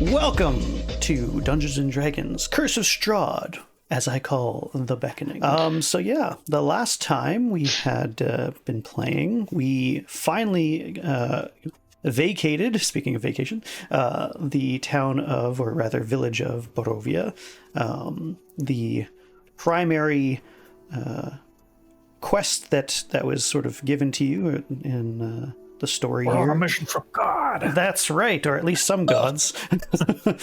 Welcome to Dungeons and Dragons Curse of Strahd, as I call the Beckoning. The last time we had been playing, we finally vacated, speaking of vacation, the town of, or rather village of Barovia. The primary quest that was sort of given to you in the story We're here. on a mission for God. That's right, or at least some gods. The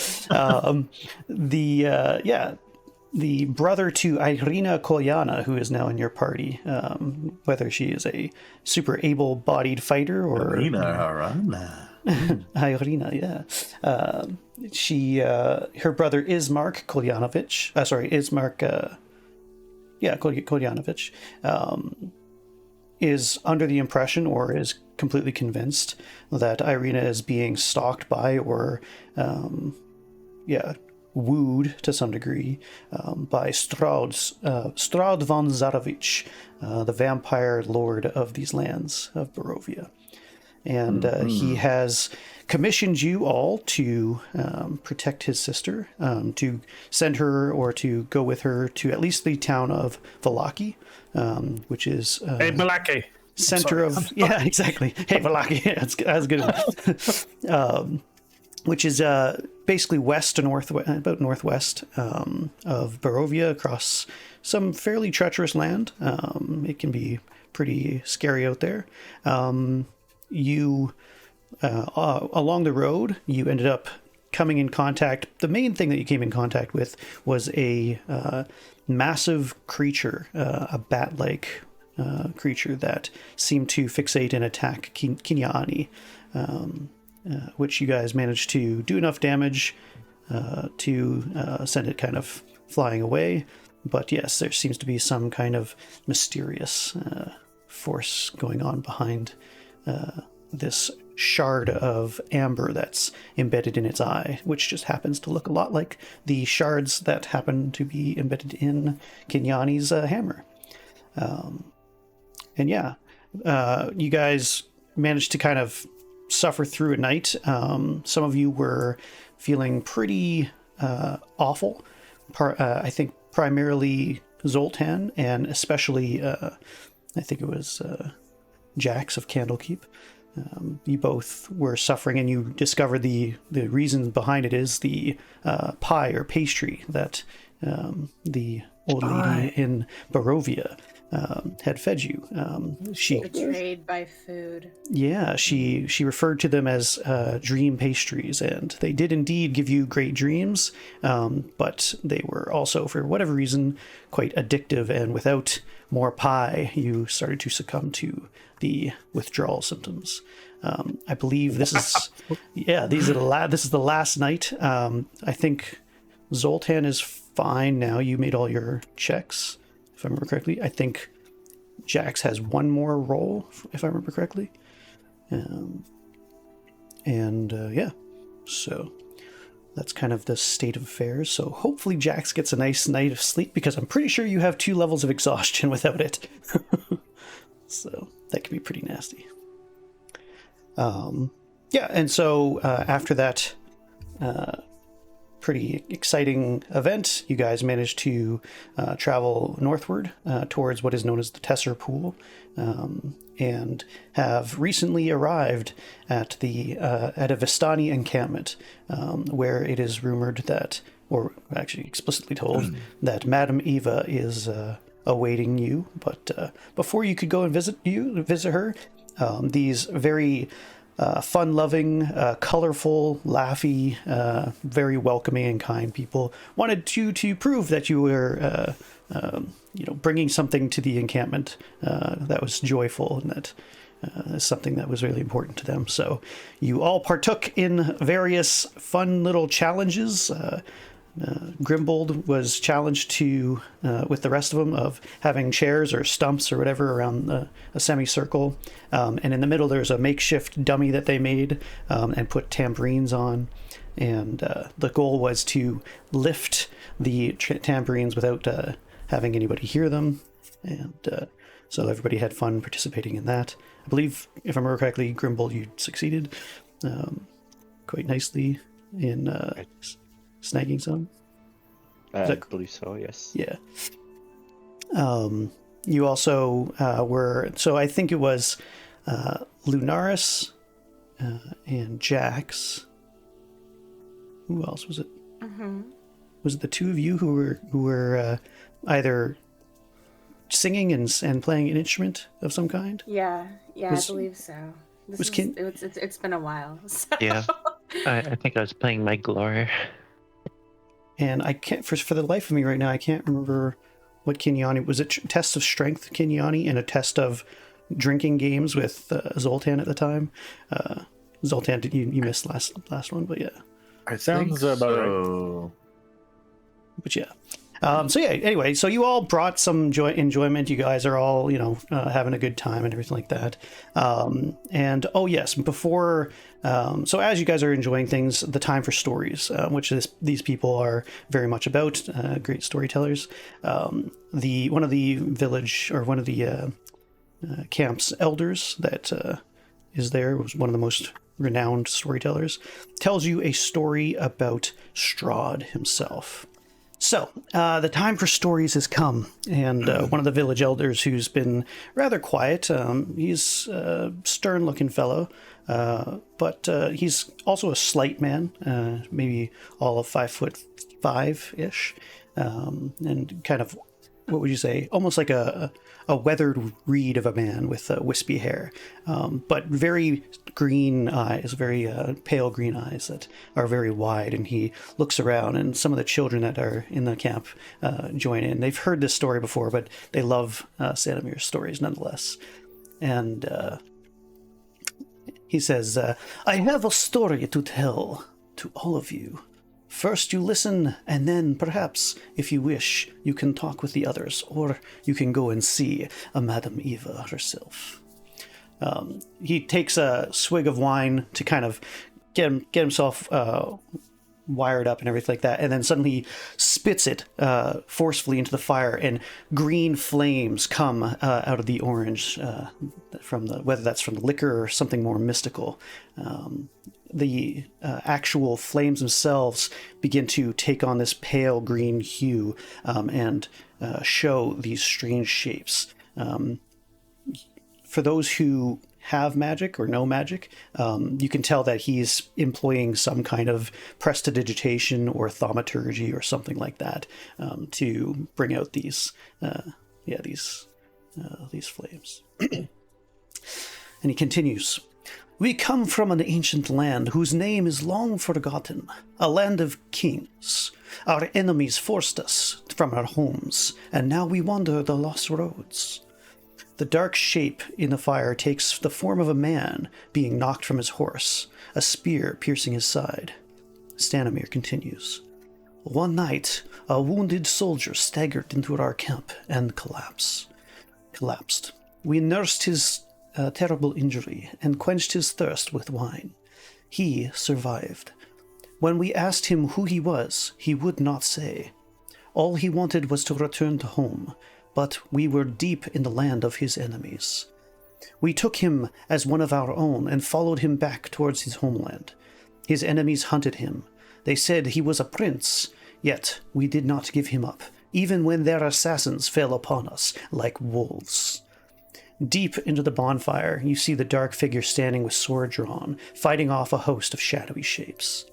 brother to Ireena Kolyana, who is now in your party, whether she is a super able-bodied fighter or Ireena. Ireena, yeah. Her brother Ismark Kolyanovich. Kolyanovich is under the impression, or is completely convinced, that Ireena is being stalked by, or wooed to some degree, by Strahd von Zarovich, the vampire lord of these lands of Barovia. And he has commissioned you all to protect his sister, to send her or to go with her to at least the town of Vallaki, which is Hey, Vallaki. center of yeah, exactly. Hey, Vallaki, that's good. Which is basically west to about northwest of Barovia, across some fairly treacherous land. It can be pretty scary out there. You along the road, you ended up coming in contact. The main thing that you came in contact with was a massive creature, a bat-like creature that seemed to fixate and attack Kinyani, which you guys managed to do enough damage to send it kind of flying away. But yes, there seems to be some kind of mysterious force going on behind this shard of amber that's embedded in its eye, which just happens to look a lot like the shards that happen to be embedded in Kinyani's hammer. You guys managed to kind of suffer through a night. Some of you were feeling pretty awful. I think primarily Zoltan, and especially I think it was Jax of Candlekeep. You both were suffering, and you discovered the reason behind it is the pie or pastry that the old lady in Barovia had fed you. She betrayed by food. Yeah, she referred to them as dream pastries, and they did indeed give you great dreams, but they were also, for whatever reason, quite addictive, and without more pie, you started to succumb to the withdrawal symptoms. I believe this is this is the last night. I think Zoltan is fine now. You made all your checks, if I remember correctly. I think Jax has one more roll, if I remember correctly. So that's kind of the state of affairs. So hopefully Jax gets a nice night of sleep, because I'm pretty sure you have 2 levels of exhaustion without it. So that could be pretty nasty. After that pretty exciting event, you guys managed to travel northward towards what is known as the Tser Pool, and have recently arrived at a Vistani encampment, where it is rumored that, or actually explicitly told, that Madame Eva is awaiting you. But before you could go and visit her, these very fun-loving, colorful, laughy, very welcoming and kind people wanted you to prove that you were, bringing something to the encampment that was joyful, and that is something that was really important to them. So you all partook in various fun little challenges. Grimbold was challenged to, with the rest of them, of having chairs or stumps or whatever around a semicircle. And in the middle, there's a makeshift dummy that they made and put tambourines on. And the goal was to lift the tambourines without having anybody hear them. And so everybody had fun participating in that. I believe, if I remember correctly, Grimbold, you succeeded quite nicely. in snagging some? I believe so, yes. Yeah. You also were, so I think it was Lunaris and Jax. Who else was it? Mm-hmm. Was it the two of you who were either singing and playing an instrument of some kind? Yeah, I believe so. It's been a while. So. Yeah, I think I was playing my glory. And I can't, for the life of me right now, I can't remember what Kinyani was. It test of strength, Kinyani, and a test of drinking games with Zoltan at the time. Zoltan, you missed last one, but yeah. It sounds about right. But yeah. So yeah, anyway, so you all brought some enjoyment. You guys are all, having a good time and everything like that. And oh yes, before, so as you guys are enjoying things, the time for stories, which these people are very much about, great storytellers. One of the village, or one of the camp's elders that is there, was one of the most renowned storytellers, tells you a story about Strahd himself. So, the time for stories has come, and one of the village elders, who's been rather quiet, he's a stern-looking fellow, but he's also a slight man, maybe all of 5'5" ish, and kind of, what would you say, almost like a weathered reed of a man with wispy hair, but very green eyes, very pale green eyes that are very wide. And he looks around, and some of the children that are in the camp join in. They've heard this story before, but they love Sandomir's stories nonetheless. And he says, I have a story to tell to all of you. First you listen, and then perhaps, if you wish, you can talk with the others, or you can go and see Madame Eva herself. He takes a swig of wine to kind of get himself wired up and everything like that, and then suddenly spits it forcefully into the fire, and green flames come out of the orange, whether that's from the liquor or something more mystical. The actual flames themselves begin to take on this pale green hue and show these strange shapes. For those who have magic or know magic, you can tell that he's employing some kind of prestidigitation or thaumaturgy or something like that to bring out these flames. And he continues. We come from an ancient land whose name is long forgotten, a land of kings. Our enemies forced us from our homes, and now we wander the lost roads. The dark shape in the fire takes the form of a man being knocked from his horse, a spear piercing his side. Stanimir continues. One night, a wounded soldier staggered into our camp and collapsed. We nursed his terrible injury and quenched his thirst with wine. He survived. When we asked him who he was, he would not say. All he wanted was to return to home, but we were deep in the land of his enemies. We took him as one of our own and followed him back towards his homeland. His enemies hunted him. They said he was a prince, yet we did not give him up, even when their assassins fell upon us like wolves. Deep into the bonfire, you see the dark figure standing with sword drawn, fighting off a host of shadowy shapes.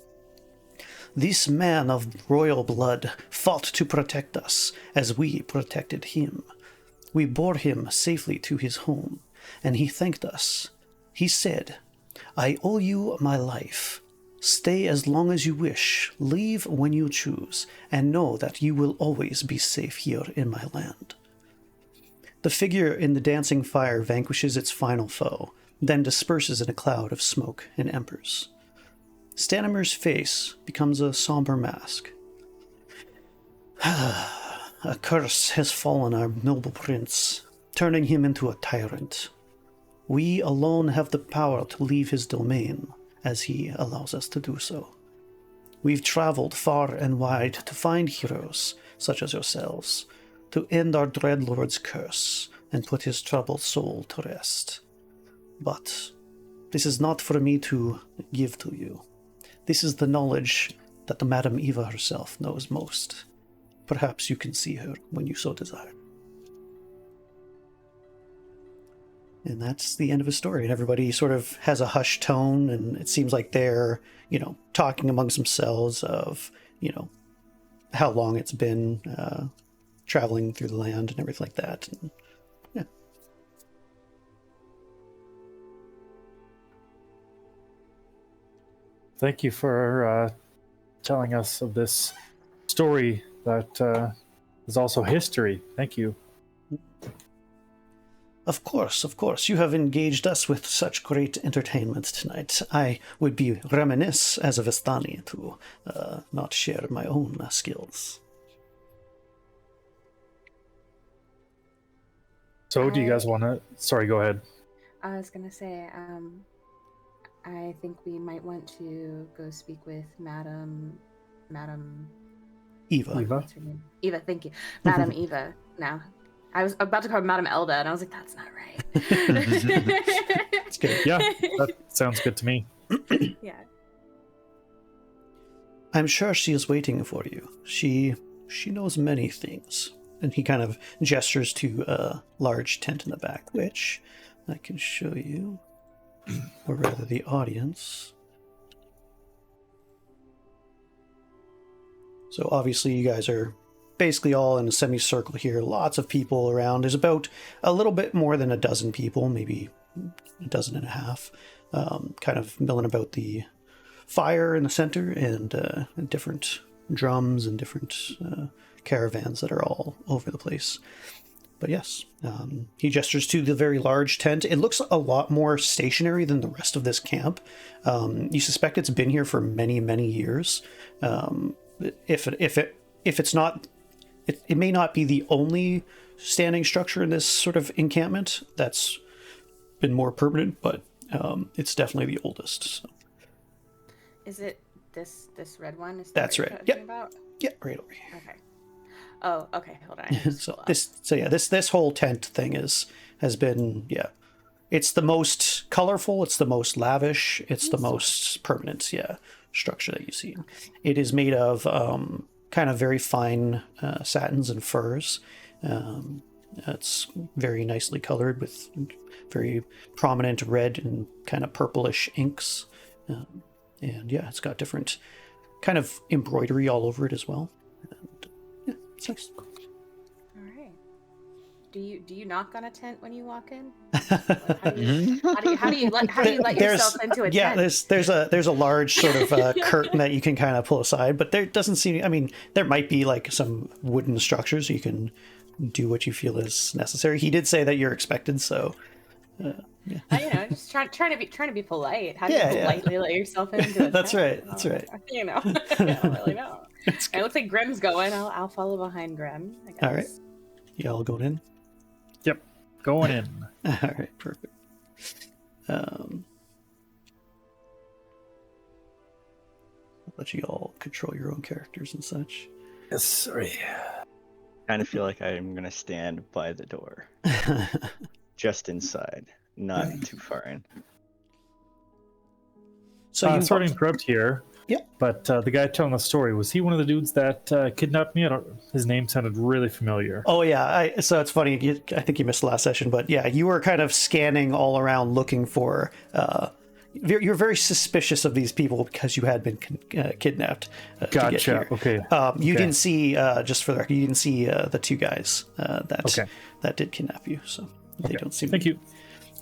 This man of royal blood fought to protect us, as we protected him. We bore him safely to his home, and he thanked us. He said, I owe you my life. Stay as long as you wish, leave when you choose, and know that you will always be safe here in my land. The figure in the dancing fire vanquishes its final foe, then disperses in a cloud of smoke and embers. Stanimir's face becomes a somber mask. A curse has fallen our noble prince, turning him into a tyrant. We alone have the power to leave his domain, as he allows us to do so. We've traveled far and wide to find heroes, such as yourselves, to end our dreadlord's curse and put his troubled soul to rest. But this is not for me to give to you. this is the knowledge that the Madam Eva herself knows most. Perhaps you can see her when you so desire. And that's the end of his story. And everybody sort of has a hushed tone, and it seems like they're, talking amongst themselves of, how long it's been traveling through the land and everything like that. And, yeah. Thank you for telling us of this story that is also history. Thank you. Of course. You have engaged us with such great entertainment tonight. I would be remiss as a Vistani to not share my own skills. So do you guys want to... Sorry, go ahead. I was going to say, I think we might want to go speak with Madam Eva. What's her name? Eva, thank you. Madam Eva now. I was about to call her Madam Elda, and I was like, that's not right. That's good. Yeah, that sounds good to me. Yeah. I'm sure she is waiting for you. She knows many things. And he kind of gestures to a large tent in the back, which I can show you, or rather the audience. So obviously you guys are basically all in a semicircle here. Lots of people around. There's about a little bit more than a dozen people, maybe a dozen and a half, kind of milling about the fire in the center, and different drums and different caravans that are all over the place. But yes, he gestures to the very large tent. It looks a lot more stationary than the rest of this camp. You suspect it's been here for many, many years. If it's not, it may not be the only standing structure in this sort of encampment that's been more permanent, but it's definitely the oldest. So. Is it this red one? Is That's right. Yep. About? Yeah, right over here. Okay. Oh, okay. Hold on. This whole tent thing has been, it's the most colorful, it's the most lavish, it's the most permanent, structure that you see. Okay. It is made of kind of very fine satins and furs. It's very nicely colored with very prominent red and kind of purplish inks. And it's got different kind of embroidery all over it as well. And, it's nice. All right. Do you knock on a tent when you walk in? How do you let yourself into a tent? Yeah, there's a large sort of curtain that you can kind of pull aside, but there doesn't seem. I mean, there might be like some wooden structures you can do what you feel is necessary. He did say that you're expected, so. Just trying to be polite. How do you politely let yourself into a That's tent? right. That's right. I don't really know. It looks like Grim's going. I'll follow behind Grim, I guess. All right. You all going in? Yep, going in. All right, perfect. I'll let you all control your own characters and such. Yes, sorry. Kind of feel like I'm gonna stand by the door, just inside, not too far in. So sorry to interrupt here. Yeah. But the guy telling the story, was he one of the dudes that kidnapped me? His name sounded really familiar. Oh yeah, so it's funny. I think you missed the last session, but yeah, you were kind of scanning all around looking for. You're very suspicious of these people because you had been kidnapped. Gotcha. To get here. Okay. You didn't see, just for the record, you didn't see the two guys that did kidnap you. So they don't seem. Thank you.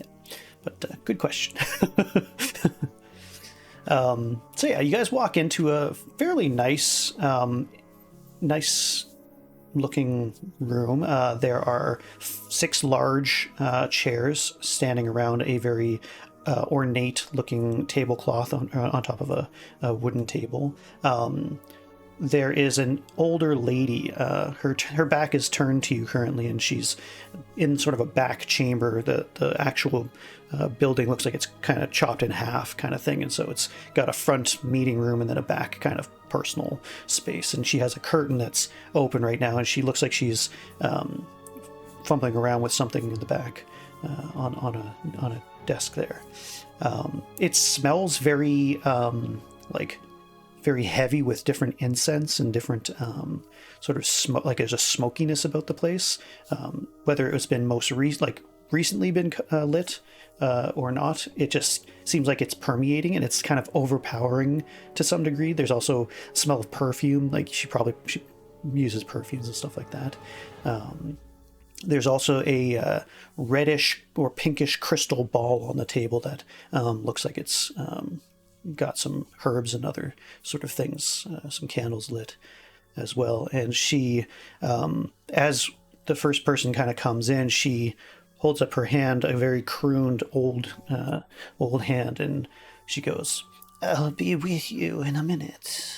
Yeah. But good question. So yeah, you guys walk into a fairly nice looking room. There are 6 large chairs standing around a very ornate looking tablecloth on top of a wooden table. There is an older lady. Her back is turned to you currently, and she's in sort of a back chamber. The actual building looks like it's kind of chopped in half kind of thing, and so it's got a front meeting room and then a back kind of personal space. And she has a curtain that's open right now, and she looks like she's fumbling around with something in the back on a desk there. It smells very like very heavy with different incense and different sort of smoke. Like there's a smokiness about the place, whether it's been recently been lit or not. It just seems like it's permeating and it's kind of overpowering to some degree. There's also a smell of perfume. Like she uses perfumes and stuff like that. There's also a reddish or pinkish crystal ball on the table that looks like it's got some herbs and other sort of things, some candles lit as well. And she, as the first person kind of comes in, she holds up her hand, a very crooned old hand, and she goes, "I'll be with you in a minute."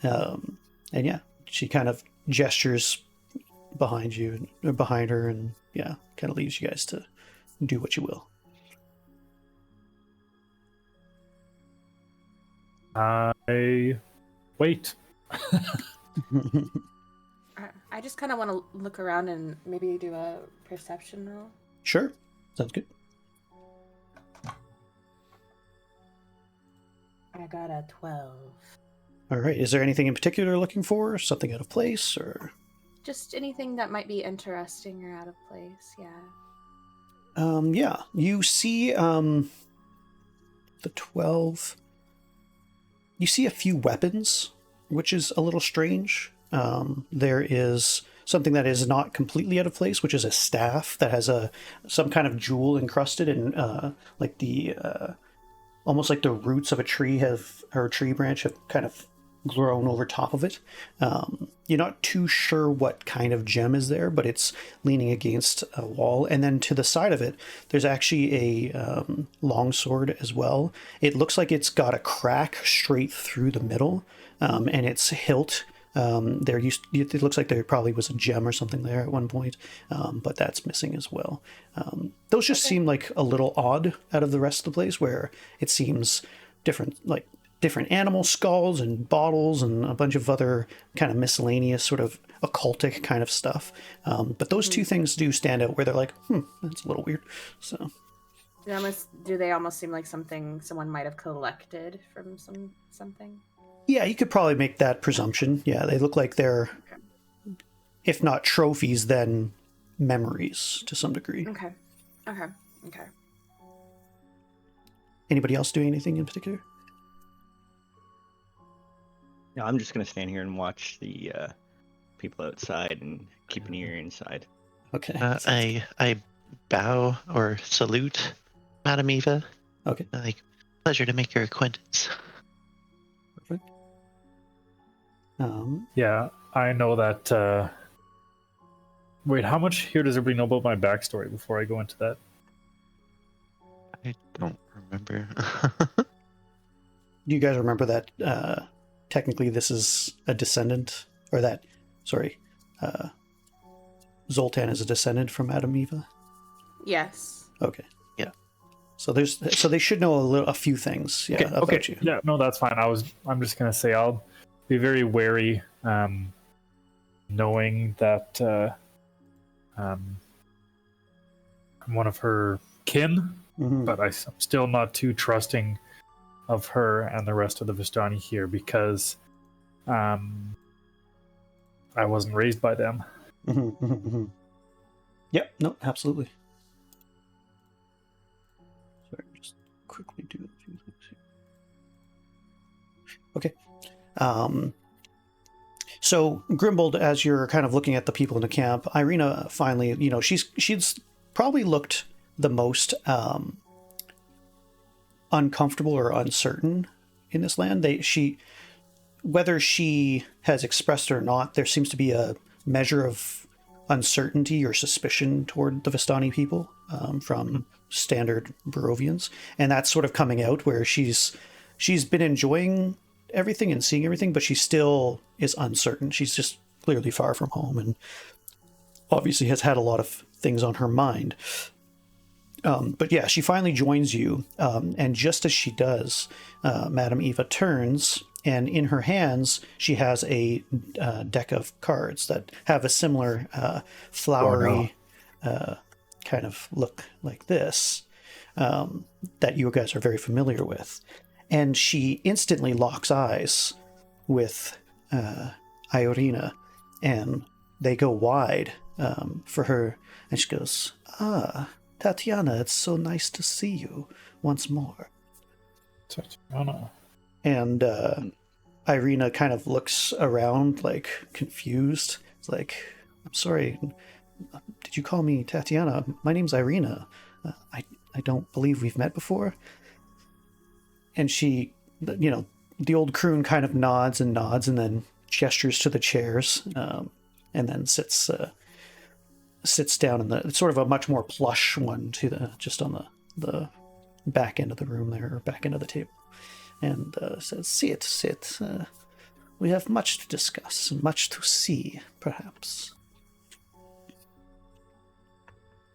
And yeah, she kind of gestures behind you, or behind her, and yeah, kind of leaves you guys to do what you will. I wait. I just kind of want to look around and maybe do a perception roll. Sure, sounds good. I got a 12. All right, is there anything in particular you're looking for? Something out of place, or? Just anything that might be interesting or out of place, yeah. Yeah, you see the 12. You see a few weapons, which is a little strange. There is something that is not completely out of place, which is a staff that has some kind of jewel encrusted in like the almost like the roots of a tree or a tree branch have kind of grown over top of it. You're not too sure what kind of gem is there, but it's leaning against a wall. And then to the side of it, there's actually a longsword as well. It looks like it's got a crack straight through the middle, and its hilt. It looks like there probably was a gem or something there at one point, but that's missing as well. Those just seem like a little odd out of the rest of the place, where it seems different animal skulls and bottles and a bunch of other kind of miscellaneous sort of occultic kind of stuff. But those two things do stand out, where they're like, that's a little weird. So do they almost seem like something someone might have collected from something? Yeah, you could probably make that presumption. Yeah, they look like they're, if not trophies, then memories to some degree. Okay. Anybody else doing anything in particular? No, I'm just gonna stand here and watch the people outside and keep an ear inside. Okay. I bow or salute Madam Eva. Okay. Like, pleasure to make your acquaintance. Perfect. Yeah, I know that. Wait, how much here does everybody know about my backstory before I go into that? I don't remember. Do you guys remember that technically this is a descendant, or that, sorry, Zoltan is a descendant from Madam Eva? Yes. Okay. Yeah. So they should know a few things. Yeah. Okay. About you. Yeah. No, that's fine. I'm just gonna say I'll be very wary, knowing that I'm one of her kin, but I'm still not too trusting of her and the rest of the Vistani here, because I wasn't raised by them. Yep. No, absolutely. Sorry, just quickly do a few things here. Okay. So Grimbold, as you're kind of looking at the people in the camp, Ireena finally, she's probably looked the most uncomfortable or uncertain in this land. Whether she has expressed it or not, there seems to be a measure of uncertainty or suspicion toward the Vistani people from standard Barovians, and that's sort of coming out, where she's been enjoying everything and seeing everything, but she still is uncertain. She's just clearly far from home and obviously has had a lot of things on her mind. But yeah, she finally joins you, and just as she does, Madam Eva turns, and in her hands she has a deck of cards that have a similar flowery kind of look like this, that you guys are very familiar with. and she instantly locks eyes with Ireena, and they go wide for her, and she goes, Tatiana, it's so nice to see you once more. Tatiana. And Ireena kind of looks around, like, confused. It's like, I'm sorry, did you call me Tatiana? My name's Ireena. I don't believe we've met before. And she, the old croon kind of nods and then gestures to the chairs, and then sits down in it's sort of a much more plush one just on the back end of the room there, or back end of the table, and says, sit. We have much to discuss and much to see, perhaps.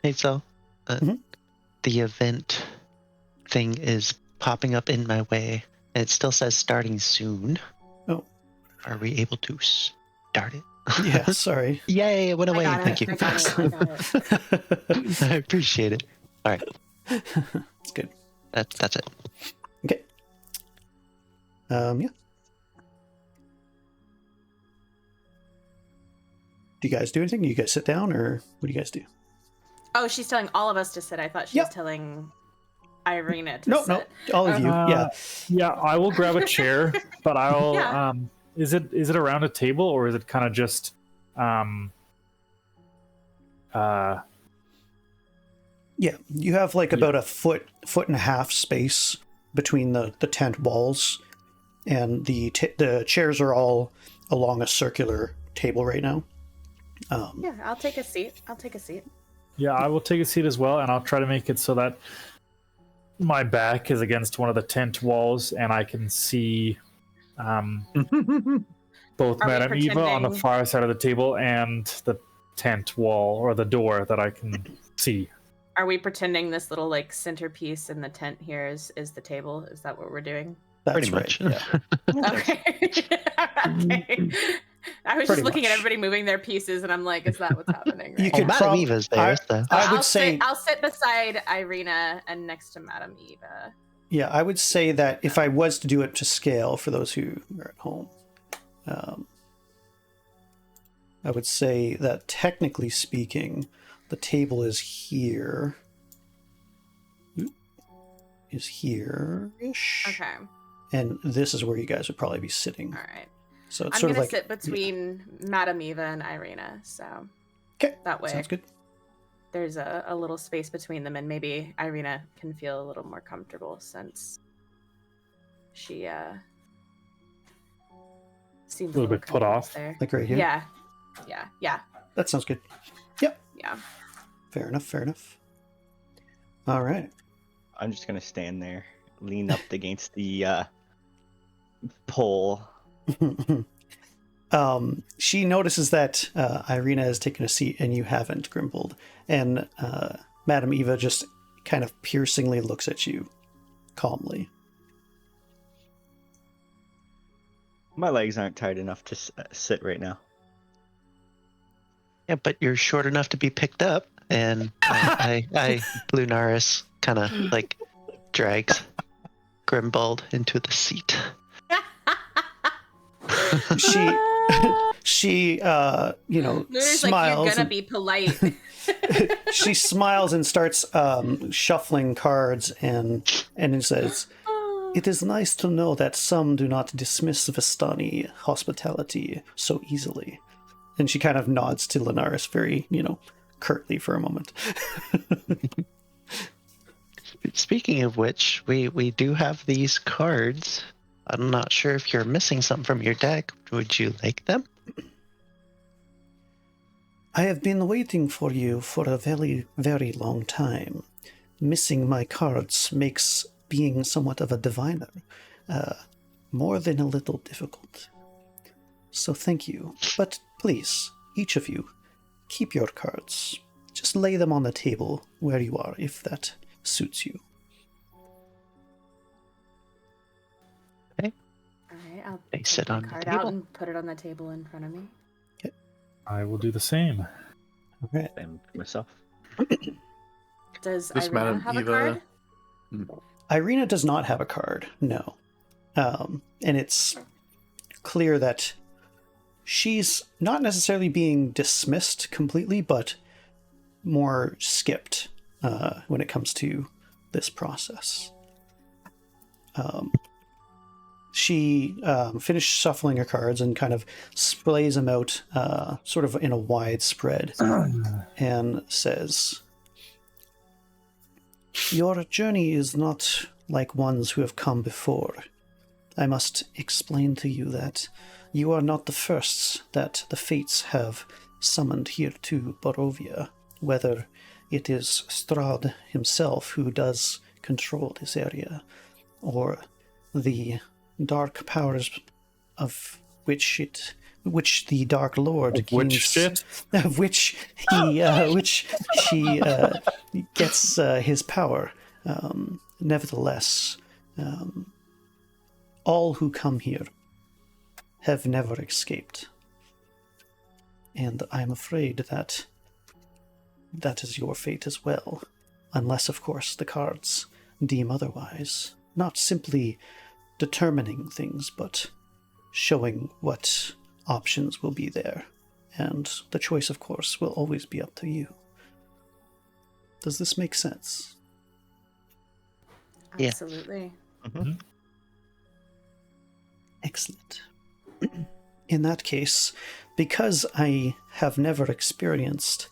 Hey, so the event thing is popping up in my way, and it still says starting soon. Oh. Are we able to start it? Yeah, sorry. Yay, it went away. Thank you. I got it. I appreciate it. All right. It's good. That's it. Okay. Yeah. Do you guys do anything? Do you guys sit down, or what do you guys do? Oh, she's telling all of us to sit. I thought she was telling Ireena to sit. No, all of you. Yeah, I will grab a chair, but I'll. Is it around a table, or is it kind of just? Yeah, you have like about a foot and a half space between the tent walls, and the chairs are all along a circular table right now. Yeah, I'll take a seat. Yeah, I will take a seat as well, and I'll try to make it so that my back is against one of the tent walls, and I can see both Madame Eva on the far side of the table and the tent wall, or the door that I can see. Are we pretending this little like centerpiece in the tent here is the table? Is that what we're doing? That's pretty right. much. Yeah. Okay. Okay. I was just looking at everybody moving their pieces, and I'm like, is that what's happening? Right? You could Madame Eva's there. I would say I'll sit beside Ireena and next to Madame Eva. Yeah, I would say that if I was to do it to scale for those who are at home, I would say that technically speaking, the table is here. Is here-ish. Okay. And this is where you guys would probably be sitting. All right. So it's I'm sort of gonna like sit between Madame Eva and Ireena, so okay, that way sounds good. There's a little space between them, and maybe Ireena can feel a little more comfortable since she seems a little bit put off there. Like right here. Yeah. That sounds good. Yep. Yeah. Fair enough. All right. I'm just gonna stand there, lean up against the pole. She notices that Ireena has taken a seat and you haven't, Grimbold, and Madame Eva just kind of piercingly looks at you calmly. My legs aren't tight enough to sit right now. Yeah, but you're short enough to be picked up, and I Lunaris kind of like drags Grimbold into the seat. She Luna's smiles. like, you're gonna be polite. She smiles and starts shuffling cards and it says, "It is nice to know that some do not dismiss Vistani hospitality so easily." And she kind of nods to Lunaris very, curtly for a moment. Speaking of which, we do have these cards. I'm not sure if you're missing something from your deck. Would you like them? I have been waiting for you for a very, very long time. Missing my cards makes being somewhat of a diviner more than a little difficult. So thank you. But please, each of you, keep your cards. Just lay them on the table where you are, if that suits you. Okay. All right, I'll They sit take my on the card table. out and put it on the table in front of me. I will do the same. All right. And myself. Does This Ireena Madame have a Eva- card? Ireena does not have a card, no. And it's clear that she's not necessarily being dismissed completely, but more skipped when it comes to this process. She finished shuffling her cards and kind of splays them out sort of in a wide spread and says, "Your journey is not like ones who have come before. I must explain to you that you are not the firsts that the fates have summoned here to Barovia, whether it is Strahd himself who does control this area, or the dark powers of which the Dark Lord gains, of which she gets his power. Nevertheless, all who come here have never escaped, and I'm afraid that is your fate as well, unless, of course, the cards deem otherwise. Not simply determining things, but showing what options will be there. And the choice, of course, will always be up to you. Does this make sense? Yeah. Absolutely. Mm-hmm. Excellent. In that case, because I have never experienced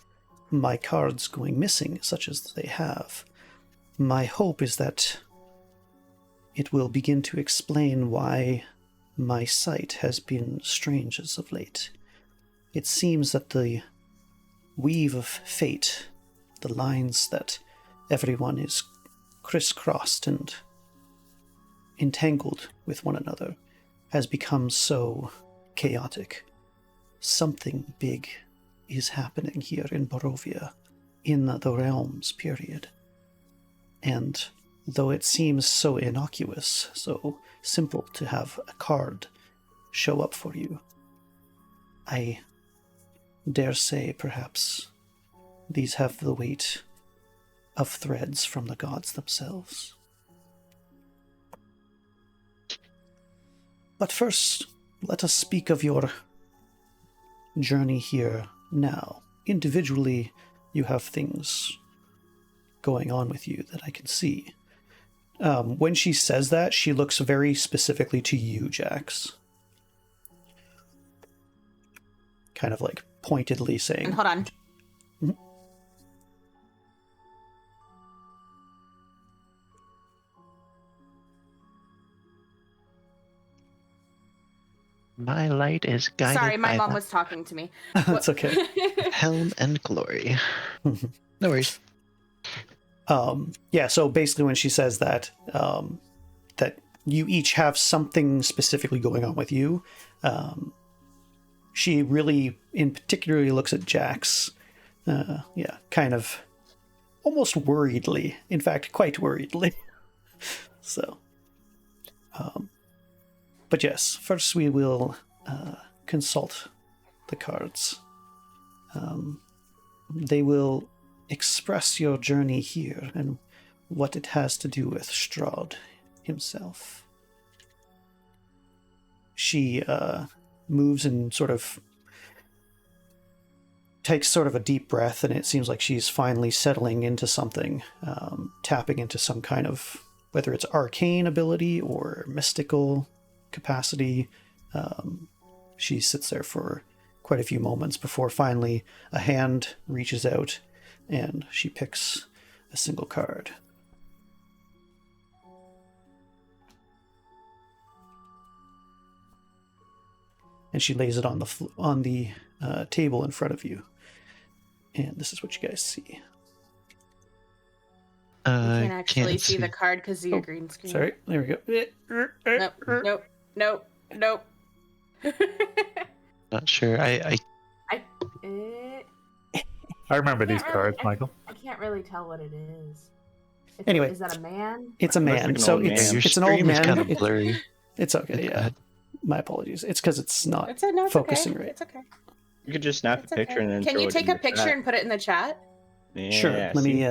my cards going missing, such as they have, my hope is that it will begin to explain why my sight has been strange as of late. It seems that the weave of fate, the lines that everyone is crisscrossed and entangled with one another, has become so chaotic. Something big is happening here in Barovia, in the realms, period. And though it seems so innocuous, so simple to have a card show up for you, I dare say perhaps these have the weight of threads from the gods themselves. But first, let us speak of your journey here now. Individually, you have things going on with you that I can see. When she says that, she looks very specifically to you, Jax. Kind of like pointedly saying... And hold on. Mm-hmm. My light is guided Sorry, my by mom the was talking to me. That's okay. helm and glory. No worries. Yeah, so basically when she says that, that you each have something specifically going on with you, she really, in particularly looks at Jax, kind of almost worriedly, in fact, quite worriedly. So, but yes, first we will consult the cards. They will express your journey here and what it has to do with Strahd himself. She moves and sort of takes sort of a deep breath, and it seems like she's finally settling into something, tapping into some kind of, whether it's arcane ability or mystical capacity. She sits there for quite a few moments before finally a hand reaches out and she picks a single card. And she lays it on the table in front of you. And this is what you guys see. You can't actually see the card because of your green screen. Sorry, there we go. Nope. Not sure. I remember these cards, Michael. I can't really tell what it is. Anyway, is that a man? It's a man. Like So man. it's an old man. Kind of blurry. It's okay. Yeah. My apologies. It's because it's not It's focusing okay. right. It's okay. You could just snap a picture and then Can throw you it take in a the picture chat. and put it in the chat? Yeah, Sure. Let me.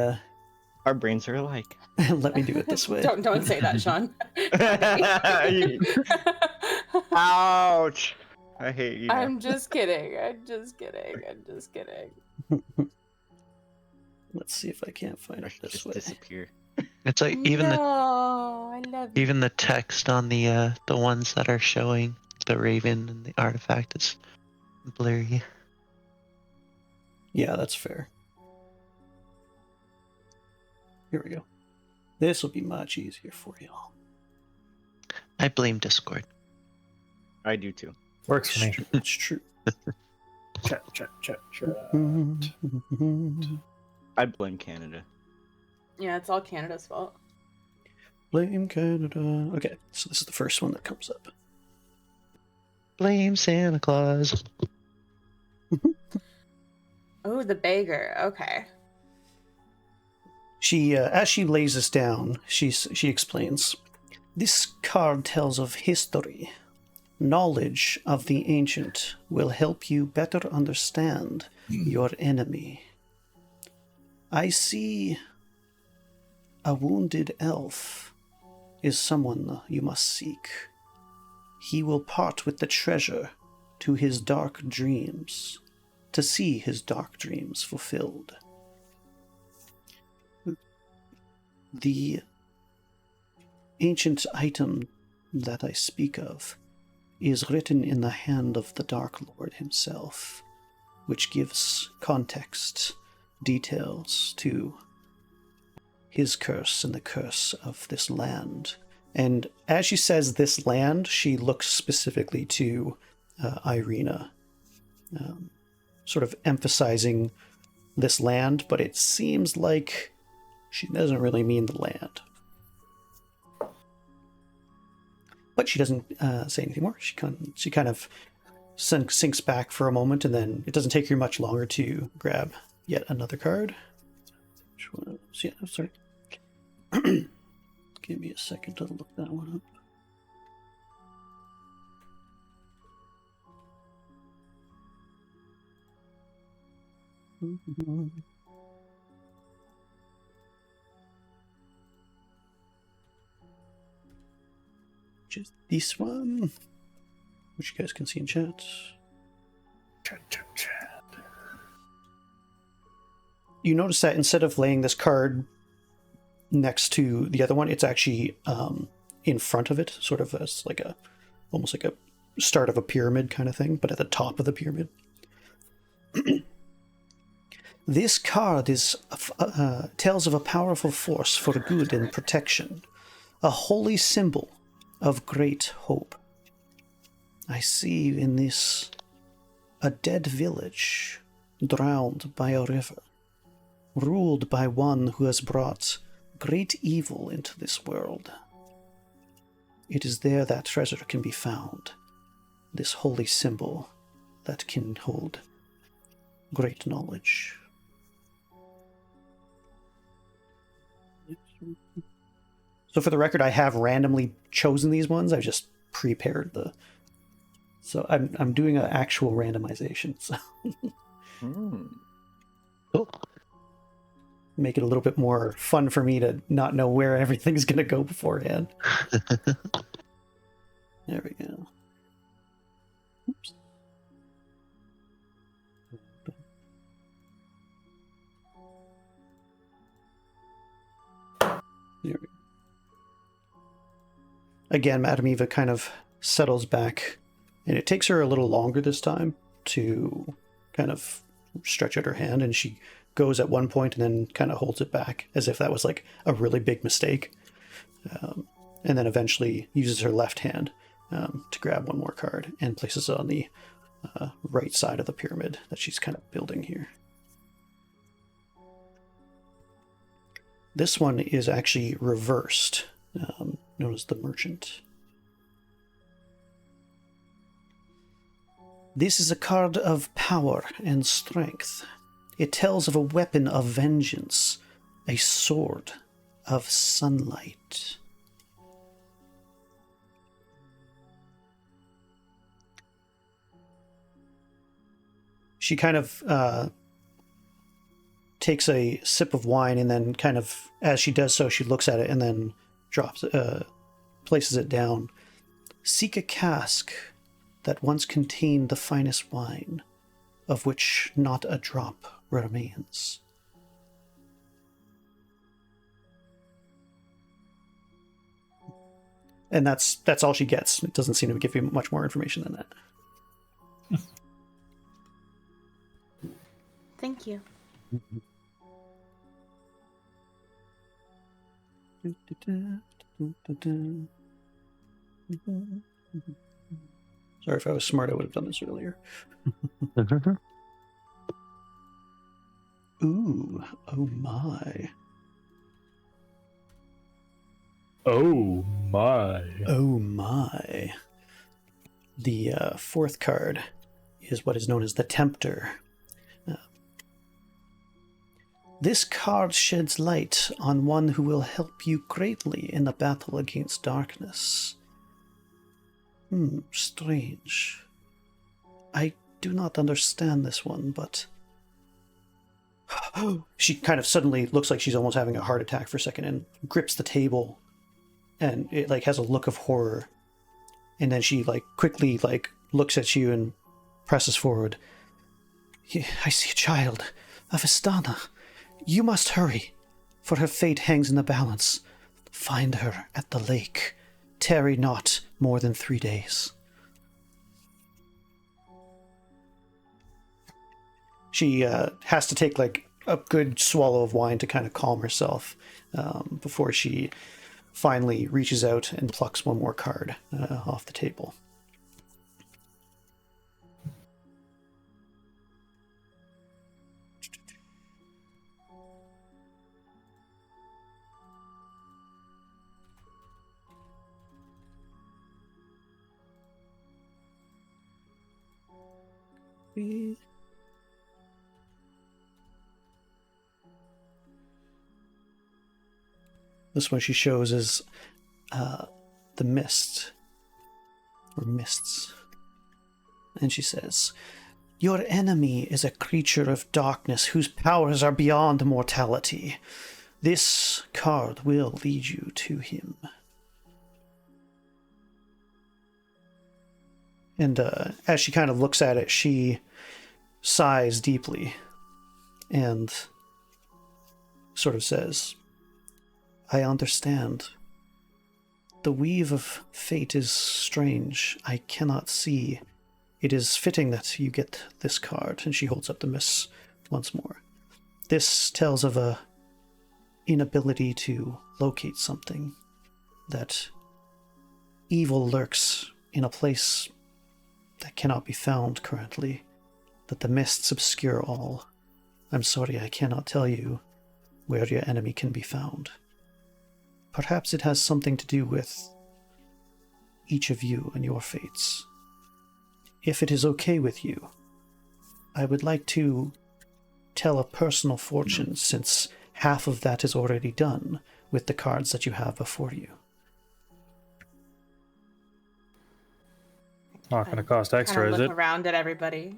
Our brains are alike. Let me do it this way. Don't say that, Sean. Ouch! I hate you. I'm just kidding. I'm just kidding. I'm just kidding. Let's see if I can't find it this Just way. disappear. It's like I love you. even the text on the ones that are showing the raven and the artifact is blurry. Yeah, that's fair. Here we go. This will be much easier for y'all. I blame Discord. I do too. Works for me. It's true. Chat. I blame Canada. Yeah, it's all Canada's fault. Blame Canada. Okay, so this is the first one that comes up. Blame Santa Claus. Oh, the beggar. Okay. She, as she lays this down, she explains, "This card tells of history. Knowledge of the ancient will help you better understand your enemy. I see a wounded elf is someone you must seek. He will part with the treasure to his dark dreams, to see his dark dreams fulfilled. The ancient item that I speak of is written in the hand of the Darklord himself, which gives context, details to his curse and the curse of this land." And as she says this land, she looks specifically to Ireena, sort of emphasizing this land, but it seems like she doesn't really mean the land. But she doesn't say anything more. She kind of sinks back for a moment, and then it doesn't take her much longer to grab yet another card. Which one? Yeah, sorry. Give me a second to look that one up. Which is this one, which you guys can see in chat. Chat. You notice that instead of laying this card next to the other one, it's actually in front of it, sort of as like almost like a start of a pyramid kind of thing, but at the top of the pyramid. This card tells of a powerful force for good and protection, a holy symbol of great hope. I see in this a dead village, drowned by a river, ruled by one who has brought great evil into this world. It is there that treasure can be found, this holy symbol that can hold great knowledge. So for the record, I have randomly chosen these ones. I've just prepared so I'm doing an actual randomization. So Cool. Make it a little bit more fun for me to not know where everything's going to go beforehand. There we go. Oops. There we go. Again, Madame Eva kind of settles back, and it takes her a little longer this time to kind of stretch out her hand, and she goes at one point and then kind of holds it back as if that was like a really big mistake, and then eventually uses her left hand to grab one more card and places it on the right side of the pyramid that she's kind of building here. This one is actually reversed, known as the Merchant. This is a card of power and strength. It tells of a weapon of vengeance, a sword of sunlight. She kind of takes a sip of wine, and then kind of, as she does so, she looks at it and then places it down. Seek a cask that once contained the finest wine, of which not a drop remains. And that's all she gets. It doesn't seem to give you much more information than that. Thank you. Sorry, if I was smart, I would have done this earlier. Ooh, oh my. Oh my. Oh my. The fourth card is what is known as the Tempter. This card sheds light on one who will help you greatly in the battle against darkness. Strange. I do not understand this one, but... She kind of suddenly looks like she's almost having a heart attack for a second and grips the table, and it like has a look of horror. And then she like quickly like looks at you and presses forward. I see a child, a Vistana. You must hurry, for her fate hangs in the balance. Find her at the lake. Tarry not more than 3 days. She has to take like a good swallow of wine to kind of calm herself before she finally reaches out and plucks one more card off the table. This one she shows is the mist, or mists. And she says, your enemy is a creature of darkness whose powers are beyond mortality. This card will lead you to him. And as she kind of looks at it, she sighs deeply and sort of says, I understand. The weave of fate is strange. I cannot see. It is fitting that you get this card. And she holds up the miss once more. This tells of a inability to locate something. That evil lurks in a place that cannot be found currently. That the mists obscure all. I'm sorry, I cannot tell you where your enemy can be found. Perhaps it has something to do with each of you and your fates. If it is okay with you, I would like to tell a personal fortune, since half of that is already done with the cards that you have before you. Not going to cost extra, is it? Look around at everybody.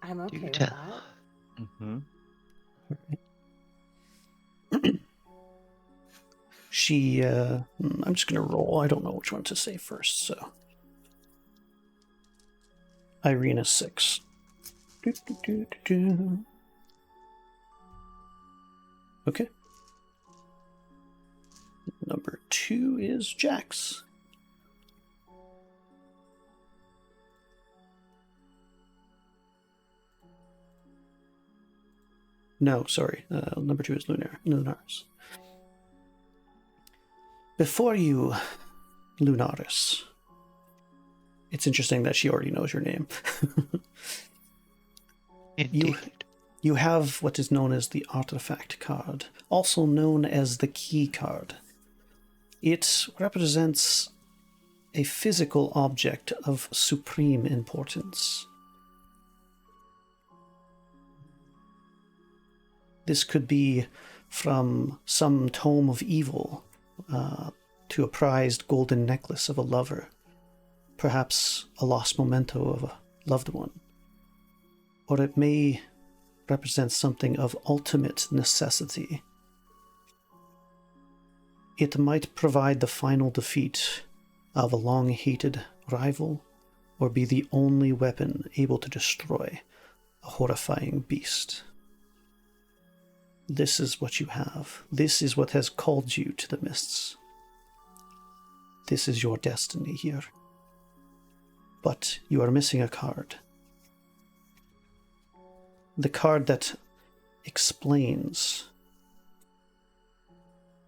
I'm okay with that. Mm-hmm. She, I'm just going to roll. I don't know which one to say first, so. Ireena 6. Okay. Number 2 is Jax. No, sorry. Number 2 is Lunaris. Before you, Lunaris. It's interesting that she already knows your name. You have what is known as the artifact card, also known as the key card. It represents a physical object of supreme importance. This could be from some tome of evil to a prized golden necklace of a lover, perhaps a lost memento of a loved one. or it may represent something of ultimate necessity. It might provide the final defeat of a long-hated rival, or be the only weapon able to destroy a horrifying beast. This is what you have. This is what has called you to the mists. This is your destiny here. But you are missing a card. The card that explains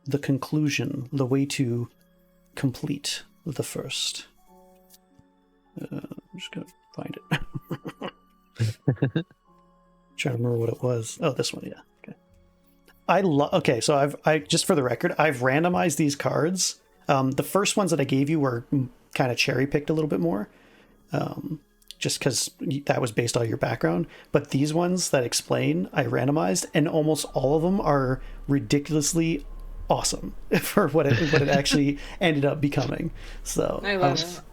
the conclusion, the way to complete the first. I'm just gonna find it. Trying to remember what it was. Oh, this one, yeah. Okay. Okay, so I just for the record, I've randomized these cards. The first ones that I gave you were kind of cherry picked a little bit more, just because that was based on your background. But these ones that explain, I randomized, and almost all of them are ridiculously awesome for what it actually ended up becoming. So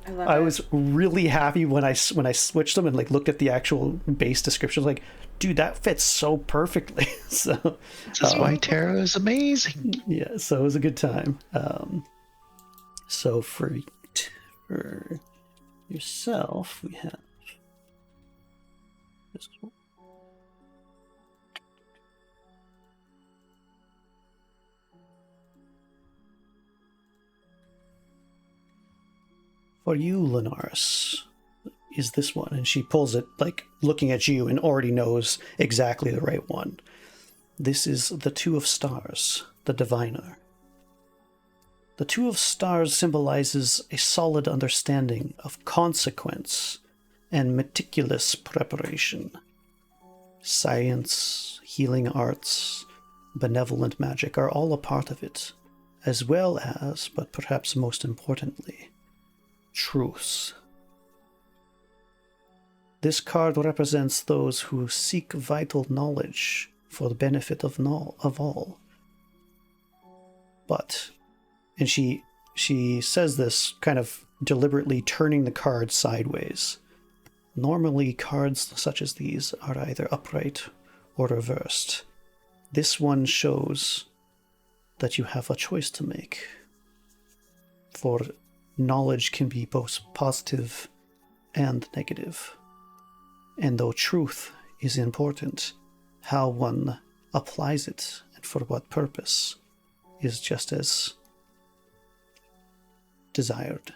I was really happy when I switched them and like looked at the actual base description. Like, dude, that fits so perfectly. So this is why tarot is amazing. Yeah, so it was a good time. So for yourself, we have this one. For you, Linaris, is this one. And she pulls it, like, looking at you and already knows exactly the right one. This is the Two of Stars, the Diviner. The Two of Stars symbolizes a solid understanding of consequence and meticulous preparation. Science, healing arts, benevolent magic are all a part of it, as well as, but perhaps most importantly, truths. This card represents those who seek vital knowledge for the benefit of all. But, and she says this kind of deliberately turning the card sideways. Normally, cards such as these are either upright or reversed. This one shows that you have a choice to make. For knowledge can be both positive and negative. And though truth is important, how one applies it and for what purpose is just as desired.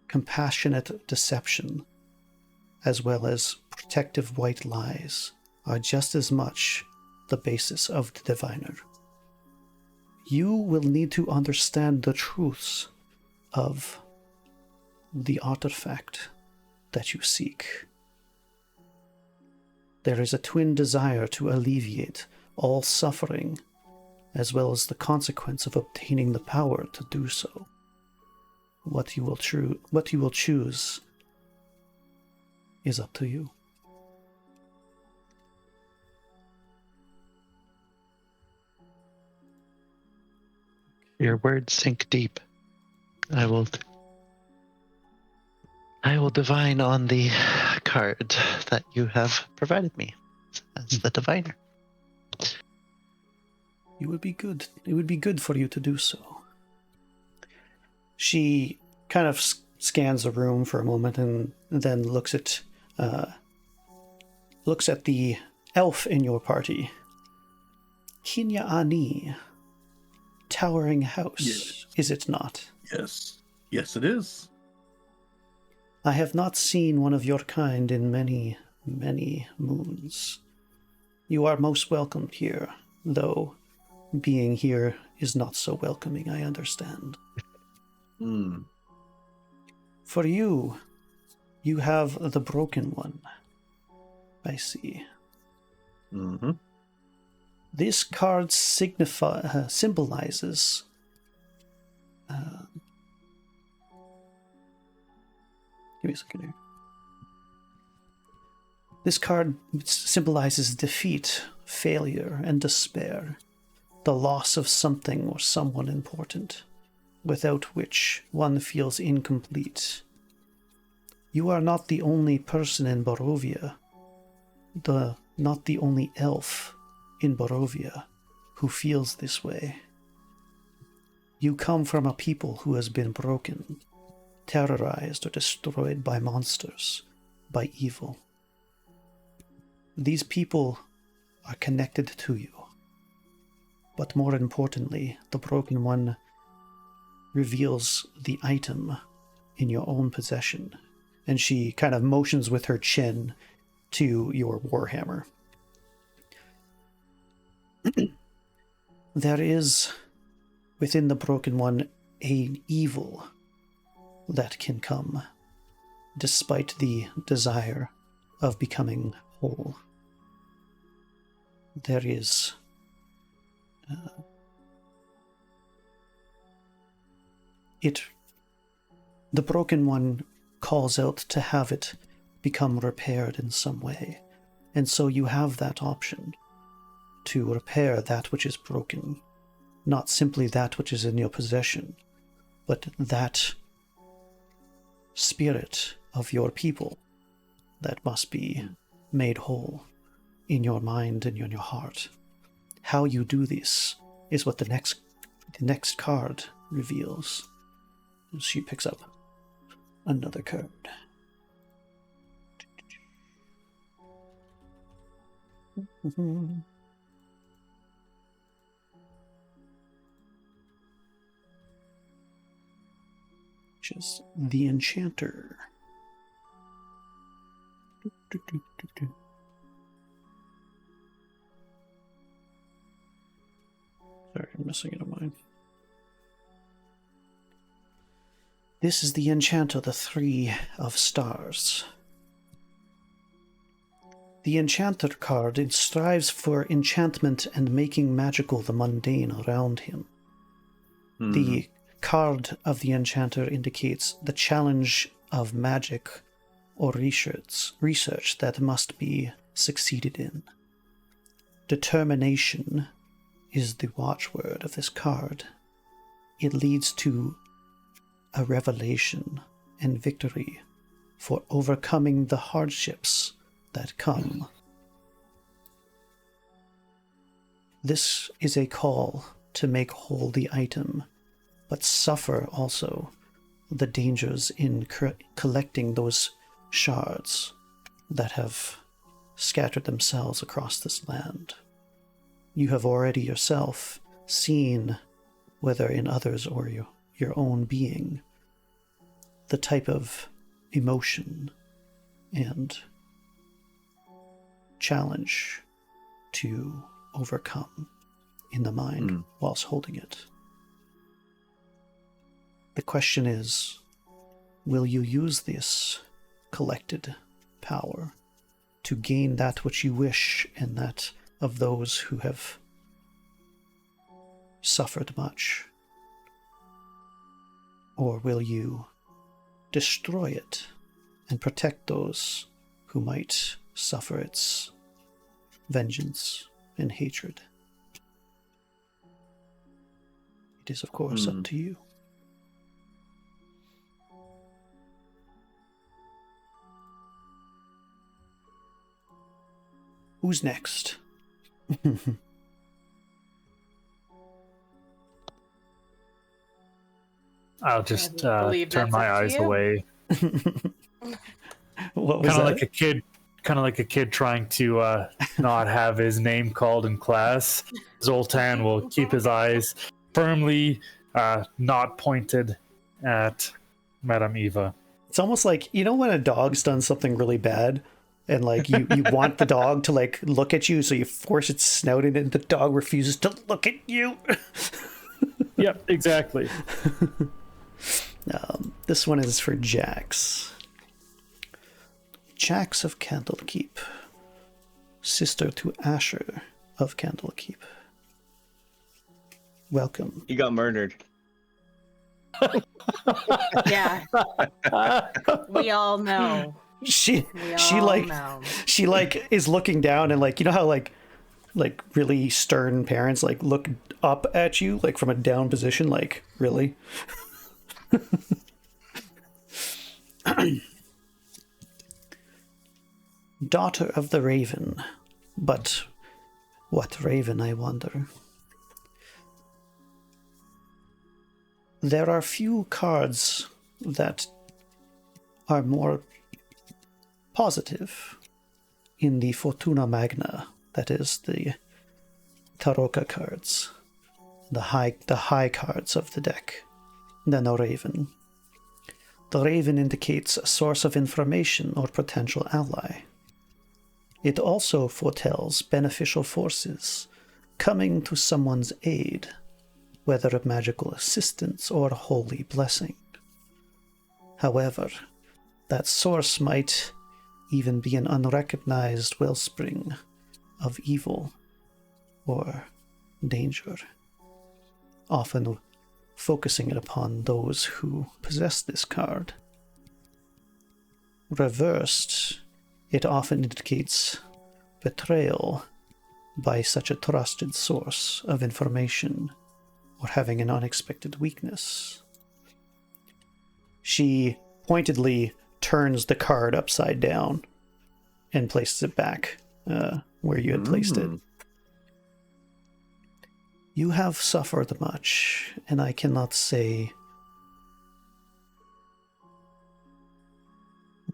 Compassionate deception, as well as protective white lies, are just as much the basis of the diviner. You will need to understand the truths of the artifact that you seek. There is a twin desire to alleviate all suffering, as well as the consequence of obtaining the power to do so. What you will choose is up to you. Your words sink deep. I will divine on the card that you have provided me as the diviner. It would be good. It would be good for you to do so. She kind of scans the room for a moment and then looks at the elf in your party. Kinya Ani. Towering house, yes. Is it not? Yes. Yes, it is. I have not seen one of your kind in many, many moons. You are most welcome here, though being here is not so welcoming, I understand. For you have the broken one. I see. Mm-hmm. This card symbolizes give me a second here. This card symbolizes defeat, failure, and despair, the loss of something or someone important, without which one feels incomplete. You are not the only person in Barovia, not the only elf in Barovia who feels this way. You come from a people who has been broken, terrorized or destroyed by monsters, by evil. These people are connected to you. But more importantly, the Broken One reveals the item in your own possession. And she kind of motions with her chin to your warhammer. There is, within the Broken One, an evil that can come, despite the desire of becoming whole. There is the Broken One calls out to have it become repaired in some way, and so you have that option to repair that which is broken, not simply that which is in your possession, but that spirit of your people that must be made whole in your mind and in your heart. How you do this is what the next card reveals. She picks up another card. Which is the Enchanter. Sorry, I'm missing it on mine. This is the Enchanter, the Three of Stars. The Enchanter card strives for enchantment and making magical the mundane around him. The card of the Enchanter indicates the challenge of magic or research that must be succeeded in. Determination is the watchword of this card. It leads to a revelation and victory for overcoming the hardships that come. This is a call to make whole the item, but suffer also the dangers in collecting those shards that have scattered themselves across this land. You have already yourself seen, whether in others or your own being, the type of emotion and challenge to overcome in the mind whilst holding it. The question is, will you use this collected power to gain that which you wish and that of those who have suffered much? Or will you destroy it and protect those who might suffer its vengeance and hatred? It is, of course, up to you. Who's next? I'll just turn my eyes away. What was that? Kind of like a kid trying to not have his name called in class. Zoltan will keep his eyes firmly not pointed at Madame Eva. It's almost like, you know when a dog's done something really bad and like you want the dog to like look at you, so you force its snout in and the dog refuses to look at you? Yep, exactly. This one is for Jax. Jax of Candlekeep, sister to Asher of Candlekeep. Welcome. He got murdered. Yeah. We all know. She know. is looking down and like, you know how like really stern parents like look up at you like from a down position, like really? Daughter of the Raven. But what Raven, I wonder? There are few cards that are more positive in the Fortuna Magna, that is the Taroka cards, the high cards of the deck, than a Raven. The Raven indicates a source of information or potential ally. It also foretells beneficial forces coming to someone's aid, whether of magical assistance or holy blessing. However, that source might even be an unrecognized wellspring of evil or danger, often focusing it upon those who possess this card. Reversed, it often indicates betrayal by such a trusted source of information or having an unexpected weakness. She pointedly turns the card upside down and places it back where you had placed it. You have suffered much, and I cannot say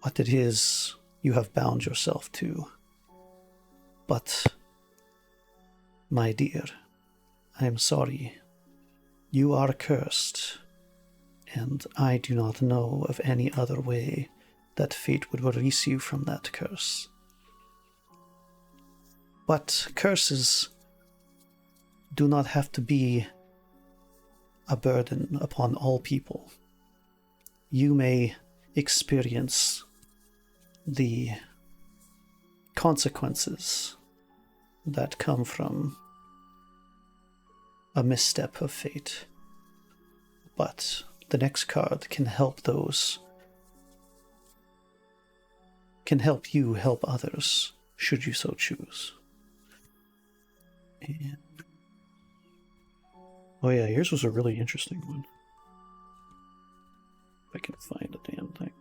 what it is you have bound yourself to. But, my dear, I am sorry. You are cursed, and I do not know of any other way that fate would release you from that curse. But curses do not have to be a burden upon all people. You may experience the consequences that come from a misstep of fate. But the next card can help those, can help you help others, should you so choose. And oh yeah, yours was a really interesting one. If I can find a damn thing.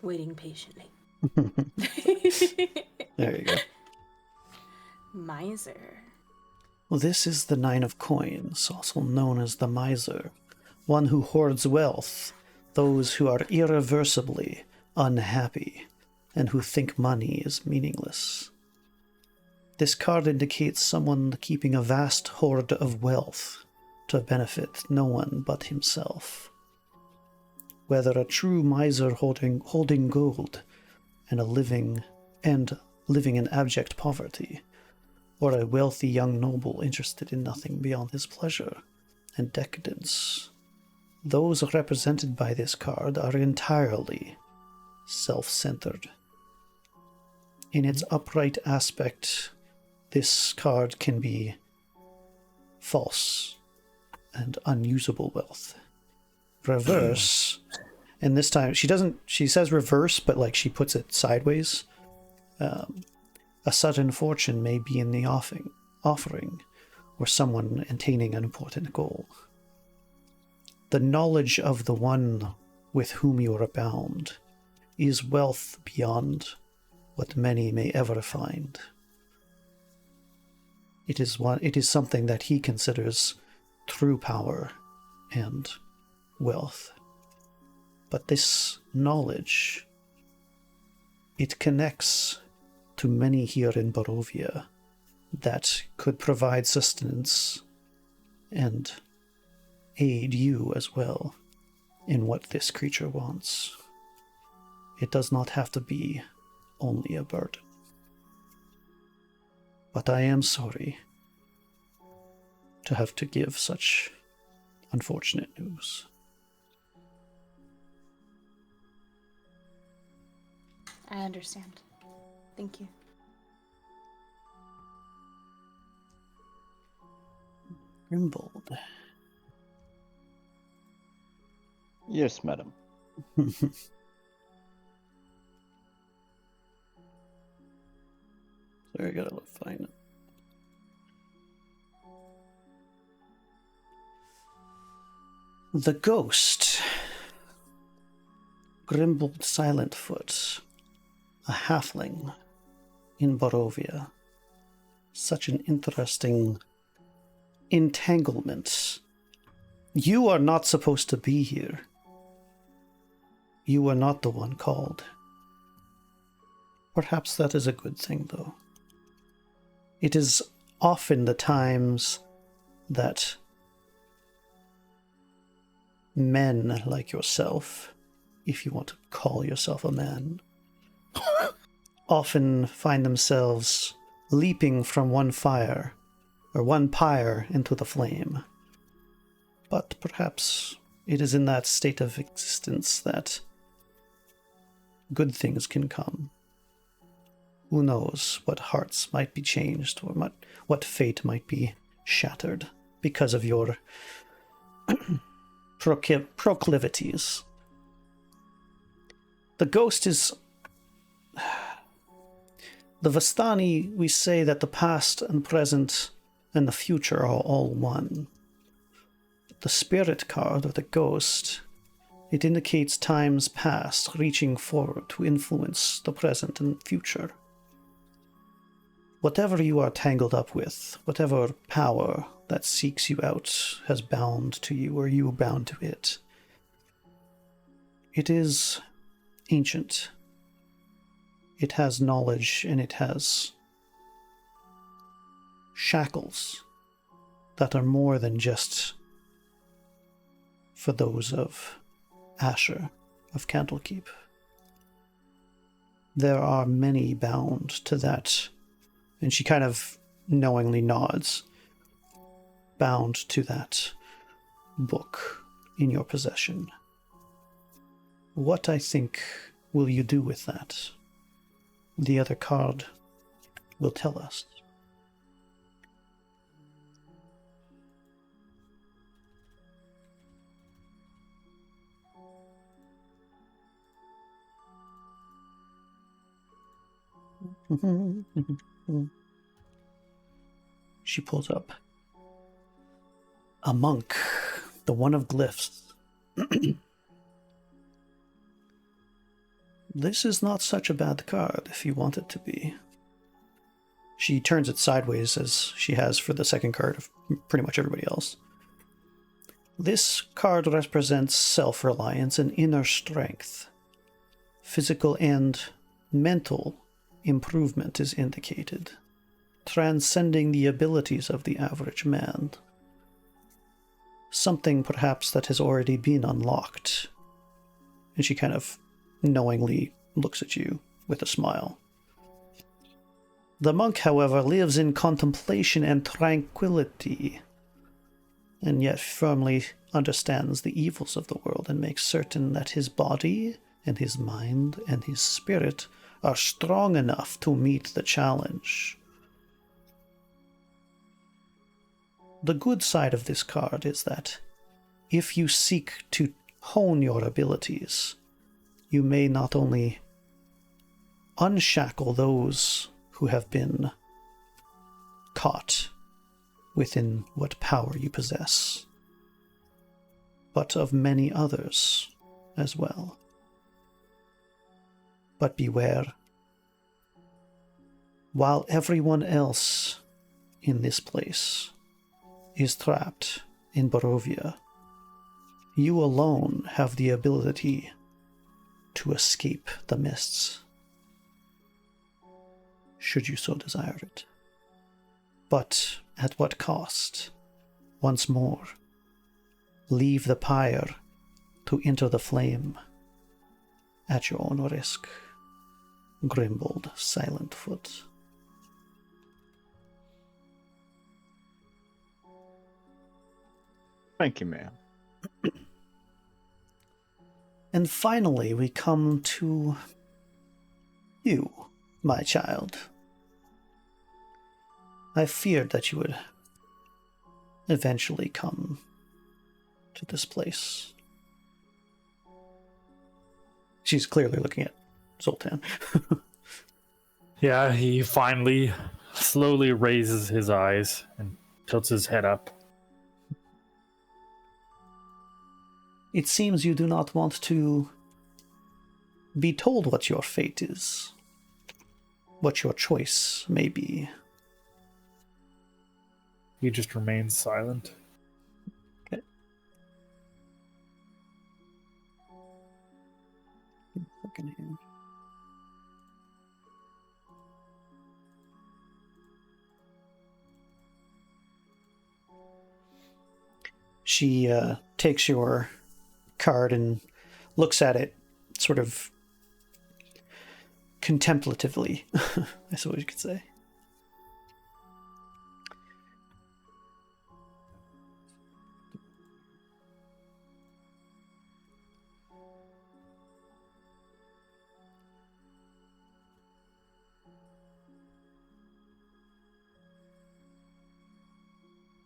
Waiting patiently. There you go. Miser. Well, this is the Nine of Coins, also known as the Miser. One who hoards wealth, those who are irreversibly unhappy, and who think money is meaningless. This card indicates someone keeping a vast hoard of wealth to benefit no one but himself. Whether a true miser holding gold and living in abject poverty, or a wealthy young noble interested in nothing beyond his pleasure and decadence, those represented by this card are entirely self-centered. In its upright aspect, this card can be false and unusable wealth. Reverse, and this time she says reverse, but like she puts it sideways. A sudden fortune may be in the offering, or someone attaining an important goal. The knowledge of the one with whom you are bound is wealth beyond what many may ever find. It is something that he considers true power and wealth. But this knowledge, it connects to many here in Barovia that could provide sustenance and aid you as well in what this creature wants. It does not have to be only a burden. But I am sorry to have to give such unfortunate news. I understand. Thank you. Grimbold. Yes, madam. Sorry, I gotta find it. The ghost. Grimbled Silentfoot. A halfling in Barovia. Such an interesting entanglement. You are not supposed to be here. You are not the one called. Perhaps that is a good thing, though. It is often the times that men like yourself, if you want to call yourself a man, often find themselves leaping from one fire or one pyre into the flame. But perhaps it is in that state of existence that good things can come. Who knows what hearts might be changed or what fate might be shattered because of your proclivities. The ghost is... The Vistani, we say that the past and present and the future are all one. The spirit card, or the ghost, it indicates times past reaching forward to influence the present and future. Whatever you are tangled up with, whatever power that seeks you out has bound to you, or you bound to it, it is ancient. It has knowledge, and it has shackles that are more than just for those of Asher of Candlekeep. There are many bound to that, and she kind of knowingly nods, bound to that book in your possession. What, I think, will you do with that? The other card will tell us. She pulls up. A monk, the one of glyphs. This is not such a bad card if you want it to be. She turns it sideways as she has for the second card of pretty much everybody else. This card represents self-reliance and inner strength. Physical and mental improvement is indicated, transcending the abilities of the average man. Something perhaps that has already been unlocked. And she kind of knowingly looks at you with a smile. The monk, however, lives in contemplation and tranquility, and yet firmly understands the evils of the world and makes certain that his body and his mind and his spirit are strong enough to meet the challenge. The good side of this card is that if you seek to hone your abilities, you may not only unshackle those who have been caught within what power you possess, but of many others as well. But beware, while everyone else in this place is trapped in Barovia, you alone have the ability to escape the mists, should you so desire it. But at what cost? Once more, leave the pyre to enter the flame at your own risk. Grimbled Silentfoot. Thank you, ma'am. And finally, we come to you, my child. I feared that you would eventually come to this place. She's clearly looking at Zoltan. Yeah, he finally slowly raises his eyes and tilts his head up. It seems you do not want to be told what your fate is, what your choice may be. He just remains silent. Okay. She takes your card and looks at it sort of contemplatively, I suppose you could say.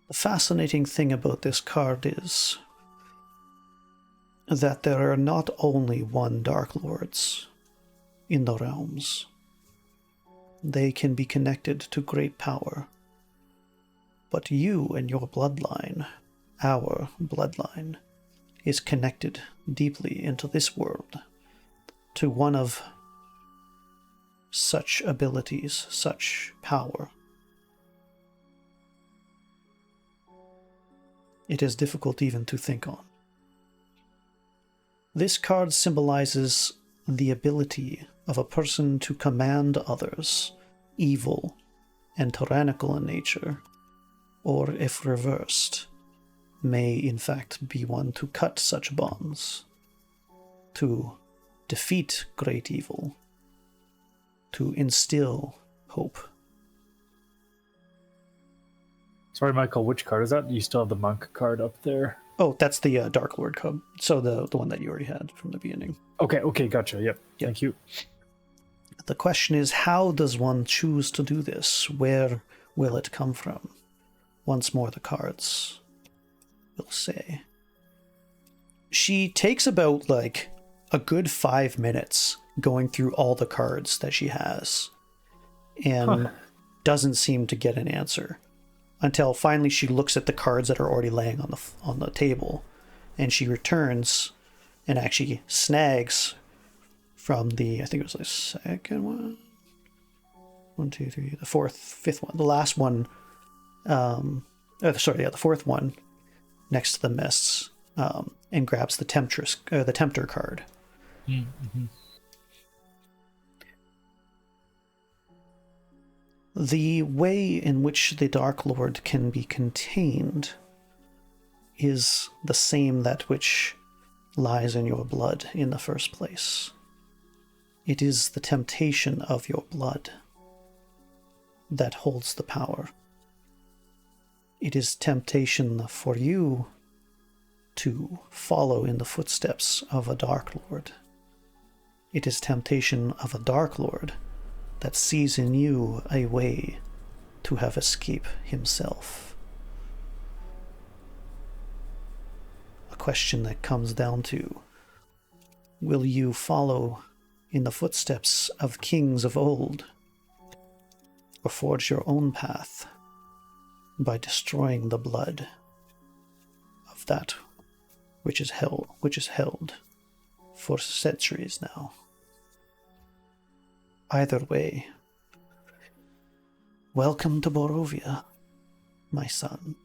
The fascinating thing about this card is that there are not only one Dark Lords in the realms. They can be connected to great power. But you and your bloodline, our bloodline, is connected deeply into this world to one of such abilities, such power. It is difficult even to think on. This card symbolizes the ability of a person to command others, evil and tyrannical in nature, or if reversed, may in fact be one to cut such bonds, to defeat great evil, to instill hope. Sorry, Michael, which card is that? You still have the monk card up there? Oh, that's the Dark Lord card. So the one that you already had from the beginning. Okay, gotcha. Yep. Thank you. The question is, how does one choose to do this? Where will it come from? Once more, the cards will say. She takes about like a good 5 minutes going through all the cards that she has and doesn't seem to get an answer. Until finally she looks at the cards that are already laying on the table, and she returns and actually snags from the, I think it was the second one, 1, 2, 3, the fourth, fifth one, the last one, the fourth one next to the mists, and grabs the tempter card. Mm-hmm. The way in which the Dark Lord can be contained is the same that which lies in your blood in the first place. It is the temptation of your blood that holds the power. It is temptation for you to follow in the footsteps of a Dark Lord. It is temptation of a Dark Lord that sees in you a way to have escape himself. A question that comes down to, will you follow in the footsteps of kings of old, or forge your own path by destroying the blood of that which is held for centuries now? Either way, welcome to Barovia, my son.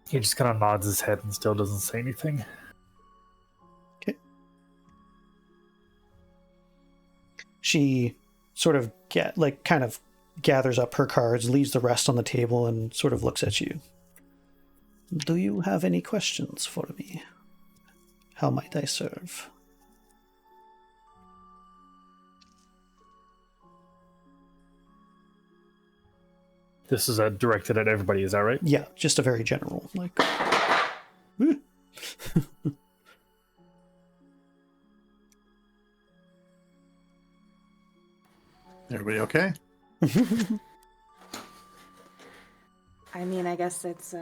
He just kind of nods his head and still doesn't say anything. Okay. She sort of kind of gathers up her cards, leaves the rest on the table, and sort of looks at you. Do you have any questions for me? How might I serve? This is directed at everybody, is that right? Yeah, just a very general, like... Everybody okay? I mean, I guess it's,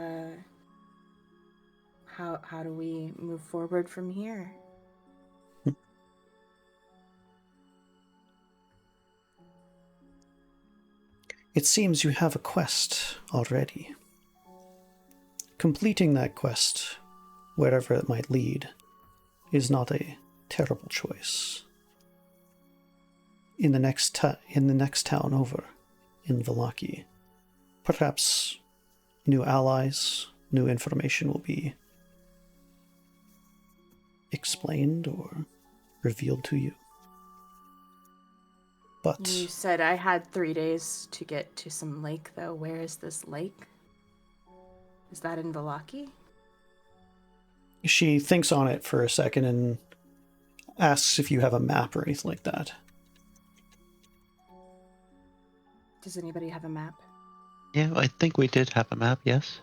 how do we move forward from here? It seems you have a quest already. Completing that quest wherever it might lead, is not a terrible choice. In the next town over, in Vallaki, perhaps new allies, new information will be explained or revealed to you. But you said I had 3 days to get to some lake, though. Where is this lake? Is that in Vallaki? she thinks on it for a second and asks if you have a map or anything like that. Does anybody have a map? Yeah, I think we did have a map, yes.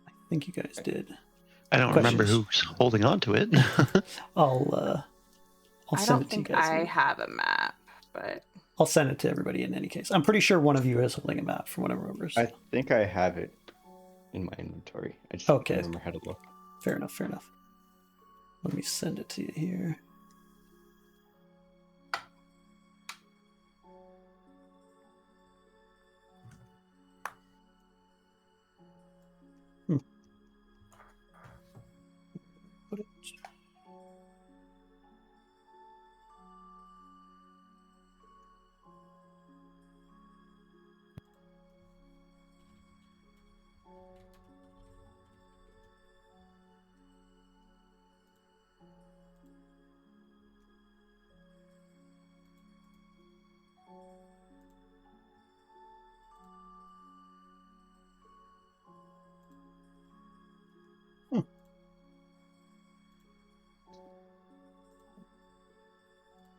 I think you guys did. I don't remember who's holding on to it. I'll send it to you guys. I don't think I have a map, but I'll send it to everybody in any case. I'm pretty sure one of you is holding a map from what I remember. So. I think I have it in my inventory. I just don't remember how to look. Fair enough. Let me send it to you here. Put it.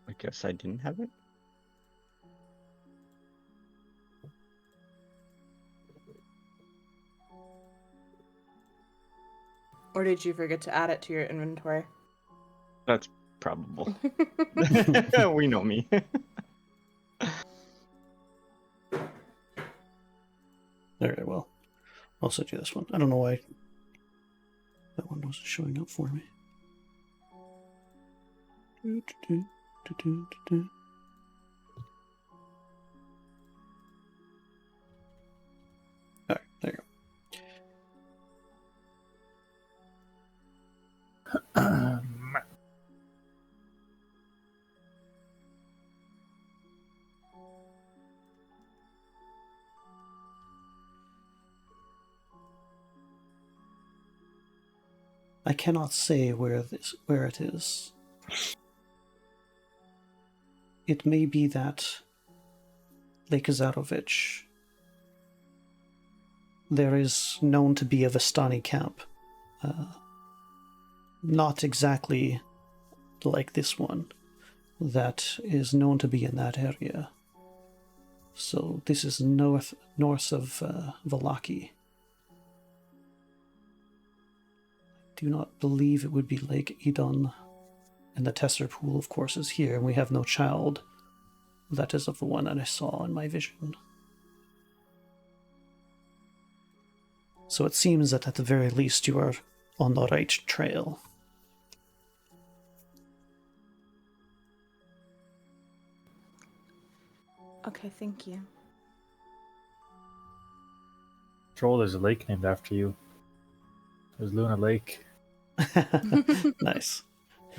I guess I didn't have it. or did you forget to add it to your inventory? That's probable. We know me. Alright, well, I'll send you this one. I don't know why that one wasn't showing up for me. Alright, there you go. I cannot say where it is. It may be that Lake Zarovich. There is known to be a Vistani camp. Not exactly like this one. That is known to be in that area. So this is north of Vallaki. Do not believe it would be Lake Edon, and the Tser Pool, of course, is here, and we have no child. That is of the one that I saw in my vision. So it seems that at the very least you are on the right trail. Okay, thank you. Troll, there's a lake named after you. There's Luna Lake. Nice.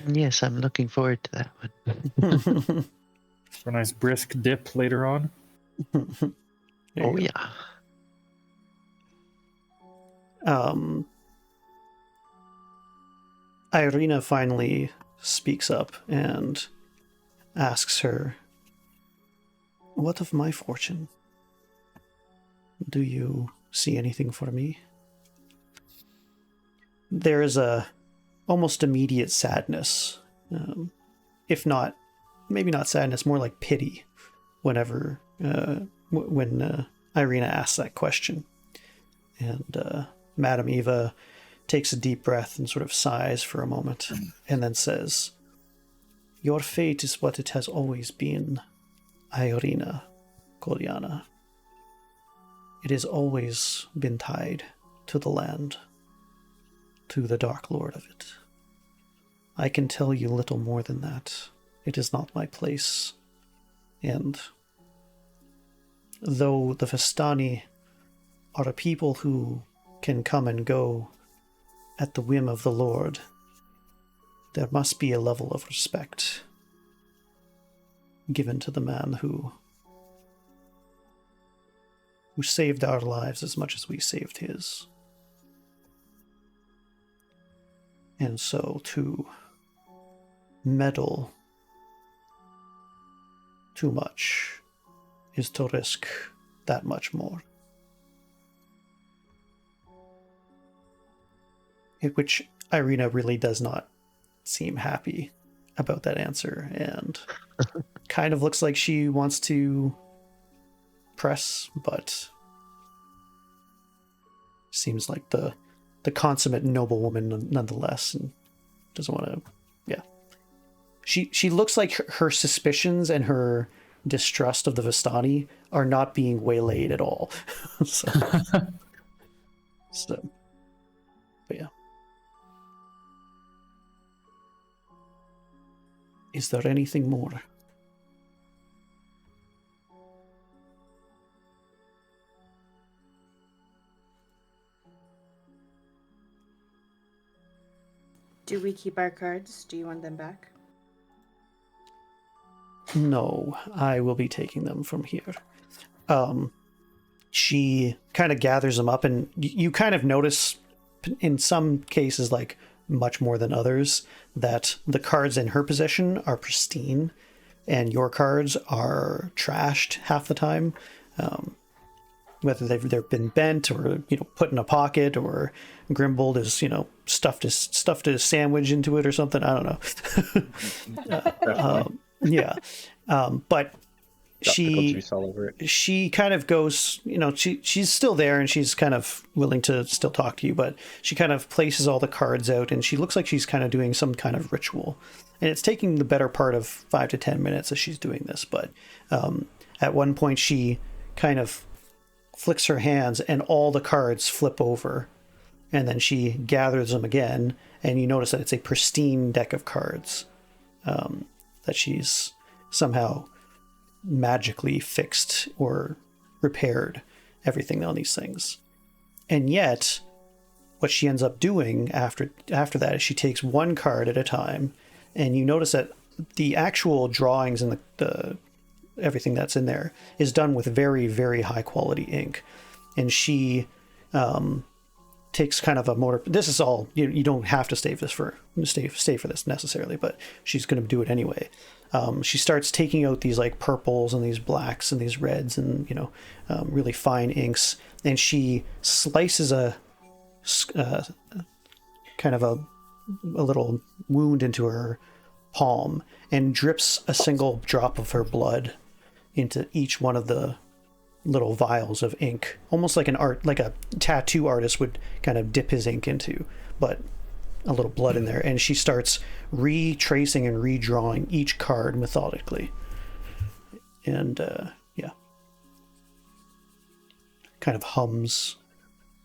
Yes, I'm looking forward to that one. For a nice brisk dip later on. Oh, yeah. Ireena finally speaks up and asks her, "What of my fortune? Do you see anything for me?" There is a almost immediate sadness, if not, maybe not sadness, more like pity, whenever when Ireena asks that question, and Madame Eva takes a deep breath and sort of sighs for a moment, and then says, "Your fate is what it has always been, Ireena Kolyana. It has always been tied to the land, to the Dark Lord of it. I can tell you little more than that. It is not my place. And though the Vistani are a people who can come and go at the whim of the Lord, there must be a level of respect given to the man who saved our lives as much as we saved his. And so to meddle too much is to risk that much more. Which Ireena really does not seem happy about that answer, and kind of looks like she wants to press, but seems like the consummate noblewoman nonetheless, and doesn't want to. Yeah, she looks like her suspicions and her distrust of the Vistani are not being waylaid at all. so, but yeah. Is there anything more? Do we keep our cards? Do you want them back? No, I will be taking them from here. She kind of gathers them up, and you kind of notice in some cases, like much more than others, that the cards in her possession are pristine and your cards are trashed half the time. Whether they've been bent or, put in a pocket, or Grimbold is, stuffed his sandwich into it or something. I don't know. Yeah. But she kind of goes, she's still there and she's kind of willing to still talk to you, but she kind of places all the cards out and she looks like she's kind of doing some kind of ritual. And it's taking the better part of 5 to 10 minutes as she's doing this. But at one point she kind of flicks her hands and all the cards flip over. And then she gathers them again. And you notice that it's a pristine deck of cards that she's somehow magically fixed or repaired everything on these things. And yet what she ends up doing after that is she takes one card at a time, and you notice that the actual drawings and the everything that's in there is done with very, very high quality ink. And she takes kind of a more, this is all, you don't have to stay for this necessarily, but she's going to do it anyway. She starts taking out these like purples and these blacks and these reds and, really fine inks. And she slices a kind of a little wound into her palm and drips a single drop of her blood into each one of the little vials of ink, almost like a tattoo artist would kind of dip his ink into, but a little blood in there. And she starts retracing and redrawing each card methodically. And kind of hums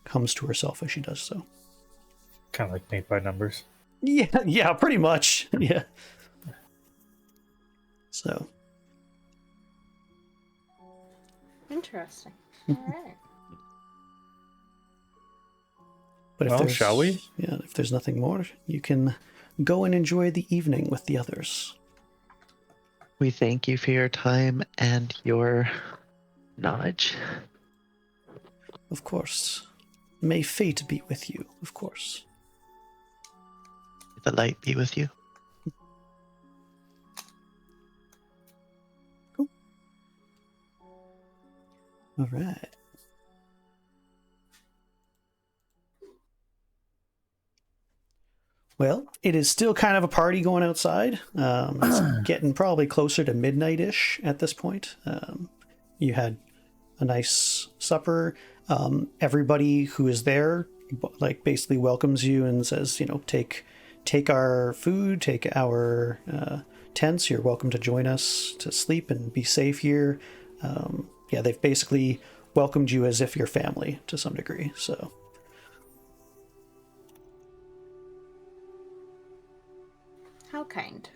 to herself as she does so. Kind of like paint by numbers. Yeah, pretty much. Yeah. So. Interesting. All right. But if shall we? Yeah, if there's nothing more, you can go and enjoy the evening with the others. We thank you for your time and your knowledge. Of course. May fate be with you, of course. May the light be with you. Cool. All right. Well, it is still kind of a party going outside. It's getting probably closer to midnight-ish at this point. You had a nice supper. Everybody who is there, like, basically welcomes you and says, take our food, take our tents. You're welcome to join us to sleep and be safe here. They've basically welcomed you as if you're family to some degree. So. How kind.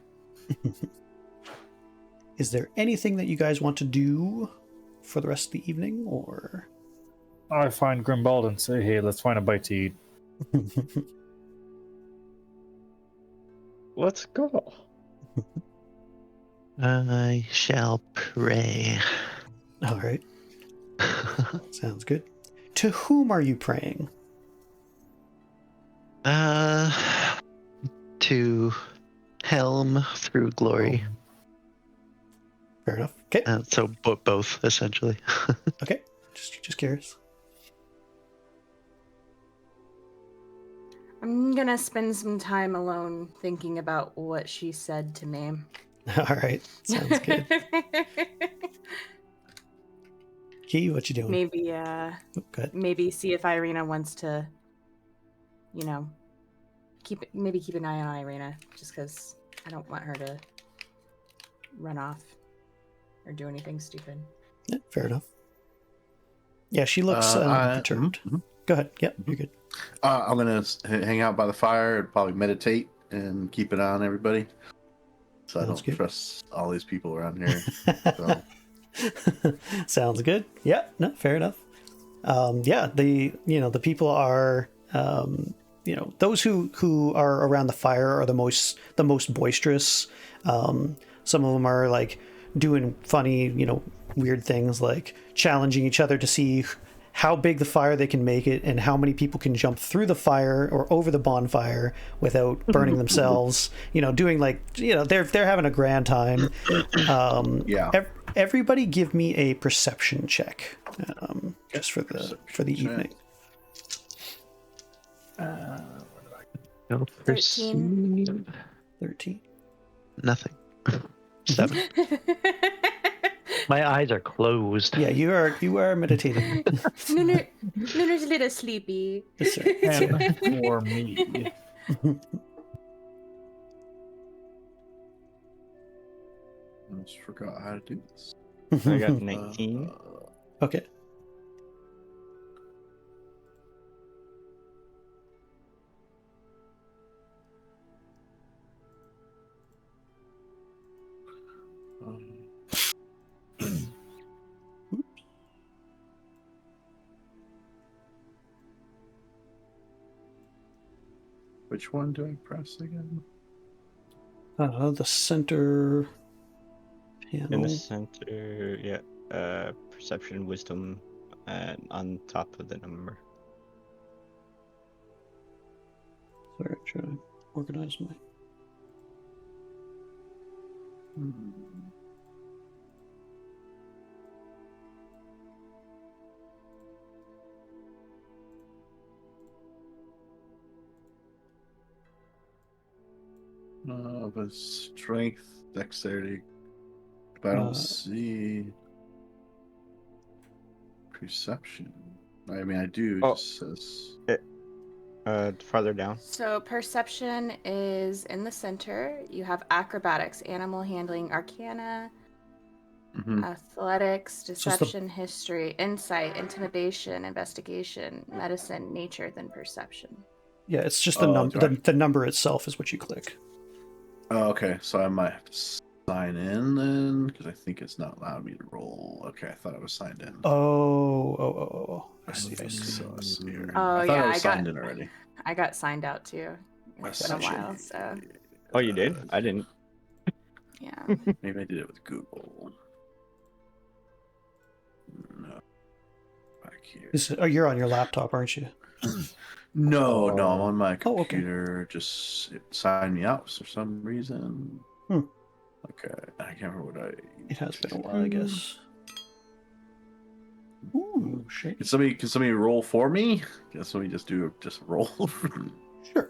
Is there anything that you guys want to do for the rest of the evening, or? I find Grimbold and say, hey, let's find a bite to eat. Let's go. I shall pray. All right. Sounds good. To whom are you praying? To Helm through glory. Fair enough. Okay. So both, essentially. Okay. Just curious. I'm gonna spend some time alone thinking about what she said to me. All right. Sounds good. Key, what you doing? Maybe, Oh, go ahead. maybe see if Ireena wants to, keep an eye on Ireena, just because I don't want her to run off or do anything stupid. Yeah, fair enough. Yeah, she looks perturbed. Go ahead. Yep, you're good. I'm gonna hang out by the fire and probably meditate and keep an eye on everybody. So I don't trust all these people around here. So. Sounds good. Yeah, no, fair enough. Yeah, the people are those who are around the fire are the most boisterous. Some of them are like doing funny, weird things like challenging each other to see how big the fire they can make it and how many people can jump through the fire or over the bonfire without burning themselves. Doing they're having a grand time. Everybody give me a perception check, just for the evening. 13. 13. Nothing. 7. My eyes are closed. Yeah, you are meditating. Luna's a little sleepy. And for me. I just forgot how to do this. I got 19. Okay. Which one do I press again? The center panel. In the center, yeah. Perception, wisdom, and on top of the number. Sorry, I'm trying to organize my. But strength, dexterity. But I don't see perception. I mean, I do. It just says. Farther down. So perception is in the center. You have acrobatics, animal handling, arcana, athletics, deception, history, insight, intimidation, investigation, medicine, nature, then perception. Yeah, it's just the number. The number itself is what you click. Oh, okay. So I might have to sign in then, because I think it's not allowing me to roll. Okay, I thought I was signed in. Oh. I see. So seer. Oh, I thought I was signed in already. I got signed out too. It's been a while, so. Oh, you did? I didn't. Yeah. Maybe I did it with Google. No. Back here. You're on your laptop, aren't you? No, I'm on my computer. Okay. Just it signed me out for some reason. Okay, I can't remember what I. It has been a while, I guess. Ooh, shit. Can somebody roll for me? Can somebody just roll? Sure.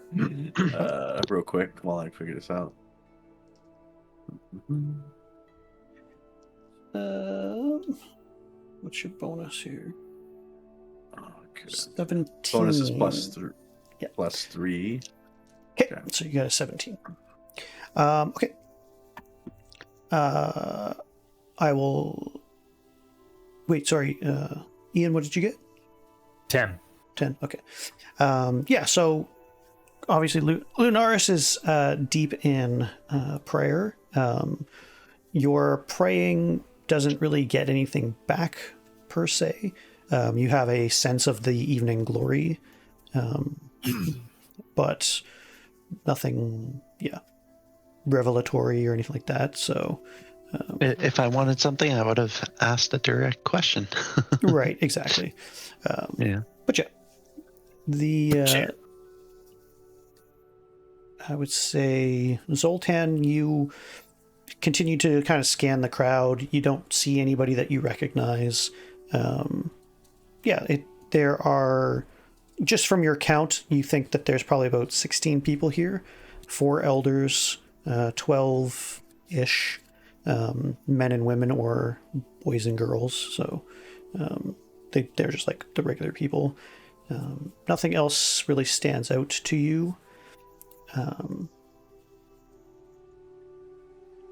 Real quick while I figure this out. What's your bonus here? Okay. 17. Bonus is plus 3. Okay, so you got a 17. Okay. I will. Wait, sorry. Ian, what did you get? 10. 10. Okay. Yeah. So obviously, Lunaris is deep in prayer. Your praying doesn't really get anything back per se. You have a sense of the evening glory, but nothing. Yeah. revelatory or anything like that. So, if I wanted something, I would have asked a direct question. Right, exactly. Yeah. But yeah, the I would say, Zoltan, you continue to kind of scan the crowd. You don't see anybody that you recognize. There are, just from your count, you think that there's probably about 16 people here, 4 elders, 12-ish men and women, or boys and girls. So they're just like the regular people. Nothing else really stands out to you.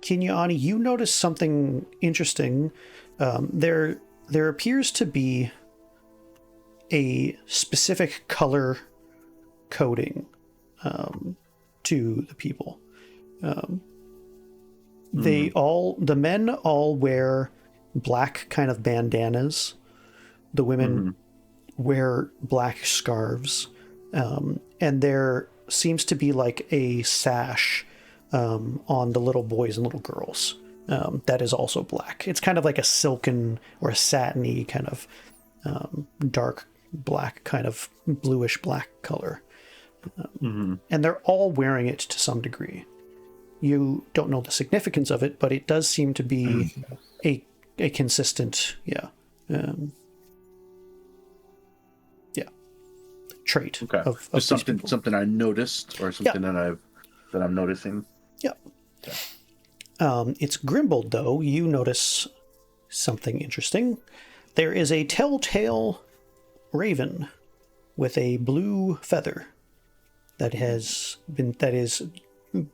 Kinyani, you notice something interesting. There appears to be a specific color coding to the people. The men all wear black kind of bandanas. The women wear black scarves. And there seems to be like a sash on the little boys and little girls that is also black. It's kind of like a silken or a satiny kind of dark black, kind of bluish black color. And they're all wearing it to some degree. You don't know the significance of it, but it does seem to be a consistent trait of just something I noticed, or something that I'm noticing. Yeah. It's Grimbold, though. You notice something interesting. There is a telltale raven with a blue feather that is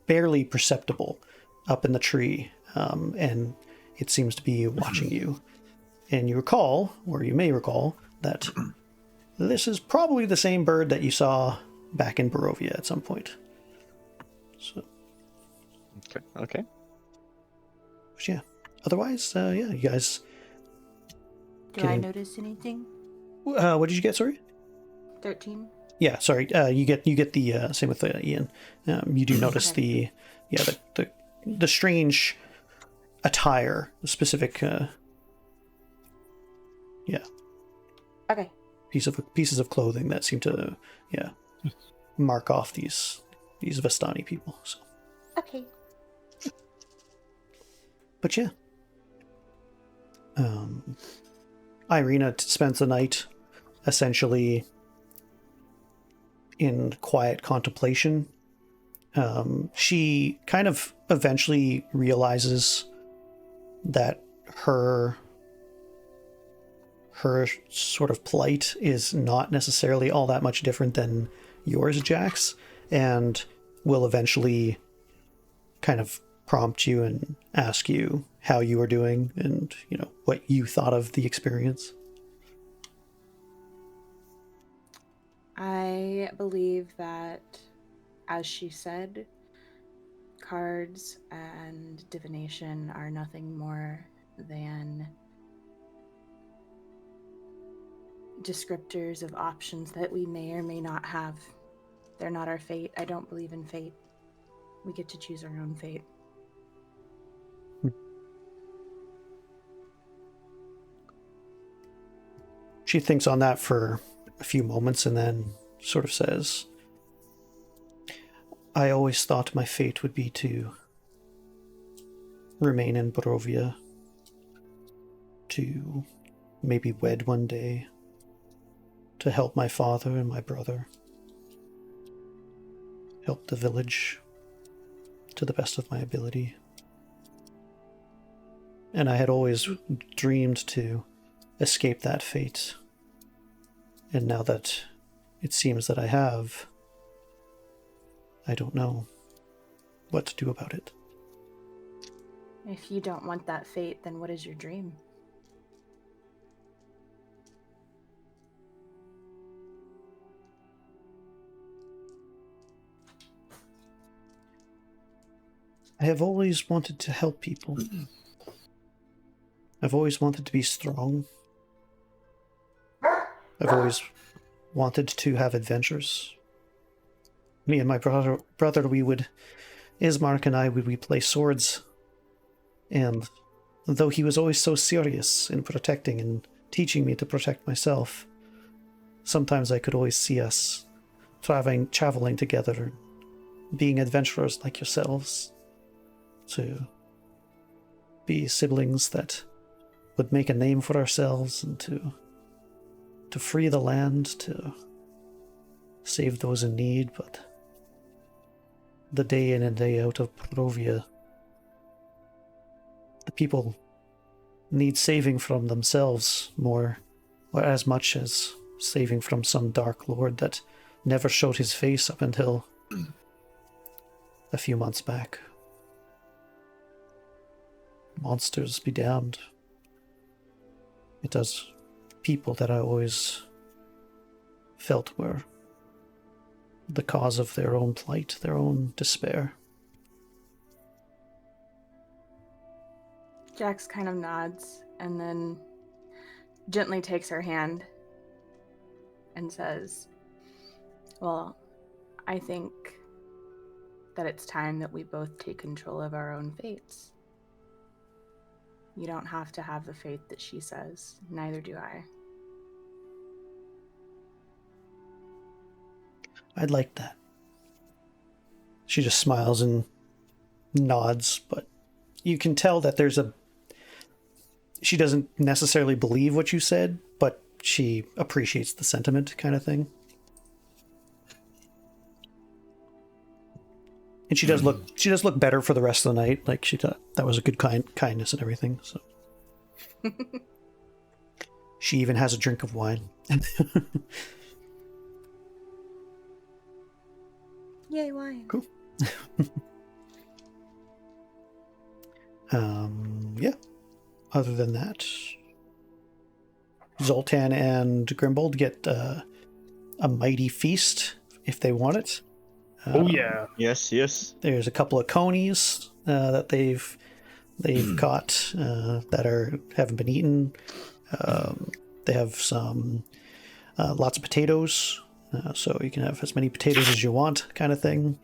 barely perceptible up in the tree, and it seems to be watching you. And you recall, or you may recall, that this is probably the same bird that you saw back in Barovia at some point. So. Okay. But yeah. Otherwise, you guys. Do I notice anything? What did you get? Sorry. 13. Yeah. Sorry. You get the same with Ian. You do notice the strange attire, the specific. Okay. Pieces of clothing that seem to mark off these Vistani people. So. Okay. But yeah. Ireena spends the night essentially in quiet contemplation. She kind of eventually realizes that her sort of plight is not necessarily all that much different than yours, Jax, and will eventually kind of prompt you and ask you how you are doing and, what you thought of the experience. I believe that, as she said, cards and divination are nothing more than descriptors of options that we may or may not have. They're not our fate. I don't believe in fate. We get to choose our own fate. She thinks on that for a few moments and then sort of says, I always thought my fate would be to remain in Barovia, to maybe wed one day, to help my father and my brother, help the village to the best of my ability. And I had always dreamed to escape that fate. And now that it seems that I have, I don't know what to do about it. If you don't want that fate, then what is your dream? I have always wanted to help people. I've always wanted to be strong. I've always wanted to have adventures. Me and my brother, we would Ismark and I we play swords, and though he was always so serious in protecting and teaching me to protect myself, sometimes I could always see us traveling together, being adventurers like yourselves, to be siblings that would make a name for ourselves and to free the land, to save those in need. But the day in and day out of Barovia, the people need saving from themselves more, or as much as saving from some dark lord that never showed his face up until a few months back. Monsters be damned. It does people that I always felt were the cause of their own plight, their own despair. Jax kind of nods and then gently takes her hand and says, well, I think that it's time that we both take control of our own fates. You don't have to have the faith that she says. Neither do I. I'd like that. She just smiles and nods, but you can tell that she doesn't necessarily believe what you said, but she appreciates the sentiment, kind of thing. And she does look better for the rest of the night. Like, she thought that was a good kindness and everything. So she even has a drink of wine. Yay, wine. Cool. Yeah. Other than that, Zoltan and Grimbold get a mighty feast if they want it. Oh yeah. Yes. There's a couple of conies that they've caught that haven't been eaten. They have some lots of potatoes, so you can have as many potatoes as you want, kind of thing.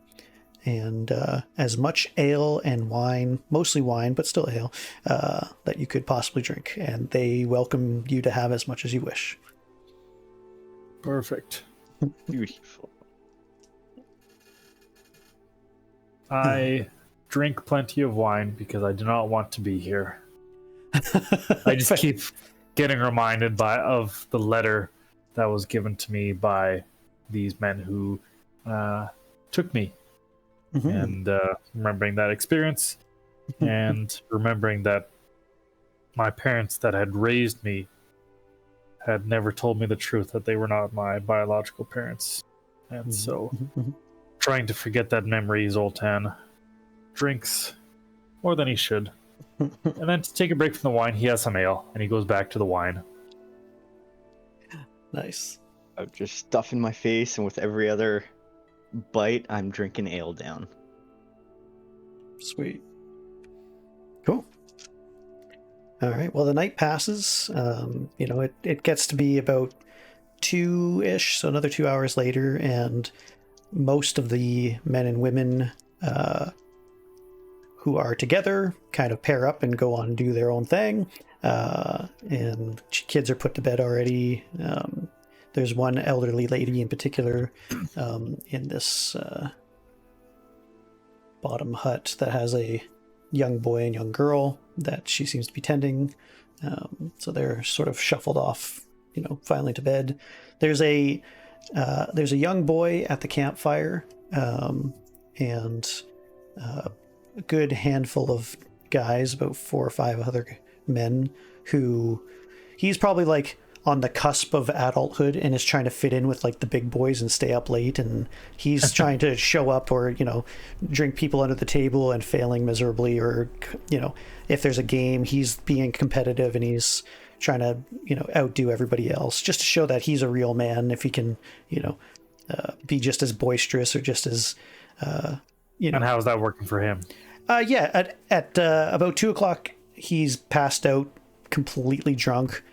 And as much ale and wine, mostly wine, but still ale, that you could possibly drink. And they welcome you to have as much as you wish. Perfect. Beautiful. I drink plenty of wine because I do not want to be here. I just keep getting reminded of the letter that was given to me by these men who took me. Mm-hmm. And remembering that experience and remembering that my parents that had raised me had never told me the truth, that they were not my biological parents. And so trying to forget that memory, Zoltan drinks more than he should. And then to take a break from the wine, he has some ale and he goes back to the wine. Nice. I'm just stuffing my face, and with every other bite, I'm drinking ale down. Sweet. Cool. All right. Well, the night passes. It gets to be about 2-ish, so another 2 hours later, and most of the men and women who are together kind of pair up and go on and do their own thing. And kids are put to bed already. There's one elderly lady in particular in this bottom hut that has a young boy and young girl that she seems to be tending. So they're sort of shuffled off, finally to bed. There's a young boy at the campfire, and a good handful of guys, about 4 or 5 other men, who he's probably like on the cusp of adulthood and is trying to fit in with like the big boys and stay up late, and he's trying to show up or drink people under the table and failing miserably, or if there's a game he's being competitive and he's trying to outdo everybody else just to show that he's a real man, if he can be just as boisterous or just as And how's that working for him? At about 2 o'clock he's passed out, completely drunk,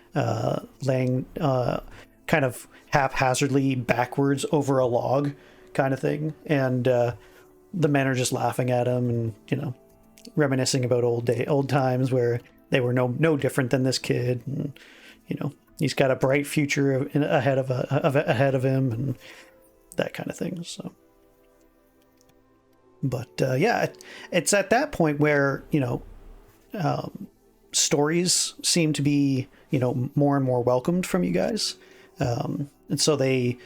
laying kind of haphazardly backwards over a log kind of thing. And the men are just laughing at him and, reminiscing about old times where they were no different than this kid. And, he's got a bright future ahead of him and that kind of thing. So, but yeah, it's at that point where, stories seem to be, more and more welcomed from you guys. And so they,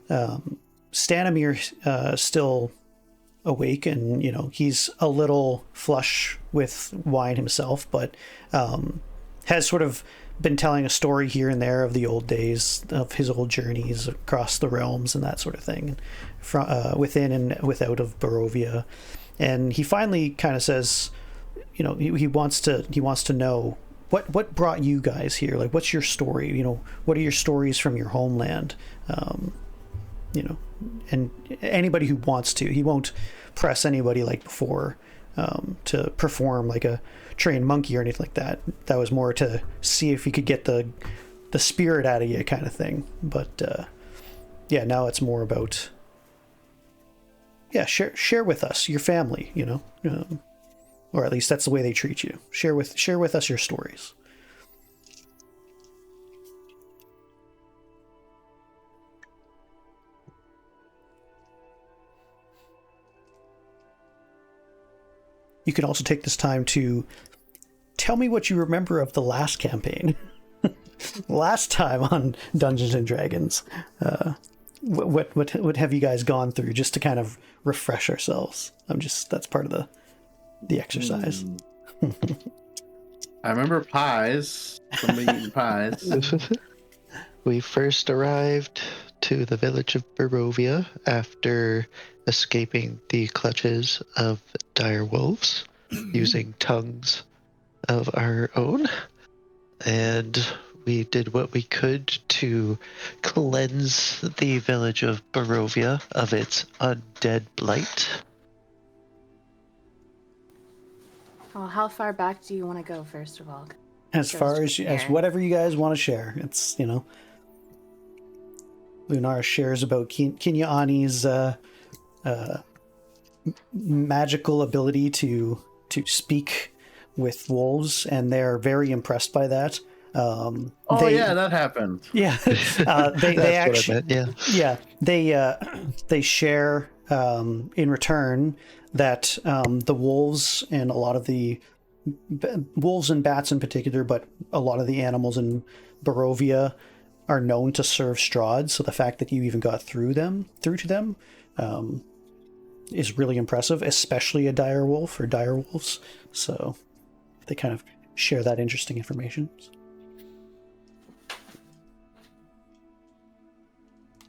Stanimir still awake and, he's a little flush with wine himself, but has sort of been telling a story here and there of the old days, of his old journeys across the realms and that sort of thing, from within and without of Barovia. And he finally kind of says, he wants to know what brought you guys here. Like, what's your story? What are your stories from your homeland? And anybody who wants to, he won't press anybody like before to perform like a trained monkey or anything like that. That was more to see if he could get the spirit out of you kind of thing. But yeah, now it's more about share with us your family, or at least that's the way they treat you. Share with us your stories. You can also take this time to tell me what you remember of the last campaign. Last time on Dungeons and Dragons. What have you guys gone through, just to kind of refresh ourselves? That's part of the exercise. I remember pies. Somebody eating pies. We first arrived to the village of Barovia after escaping the clutches of dire wolves using tongues of our own. And we did what we could to cleanse the village of Barovia of its undead blight. Well, how far back do you want to go, first of all? As far as whatever you guys want to share. It's, Lunar shares about Kinyaani's magical ability to speak with wolves, and they're very impressed by that. That happened. Yeah, they actually, they share in return that the wolves and a lot of the wolves and bats in particular, but a lot of the animals in Barovia are known to serve Strahd. So the fact that you even got through to them is really impressive, especially a dire wolf or dire wolves. So they kind of share that interesting information.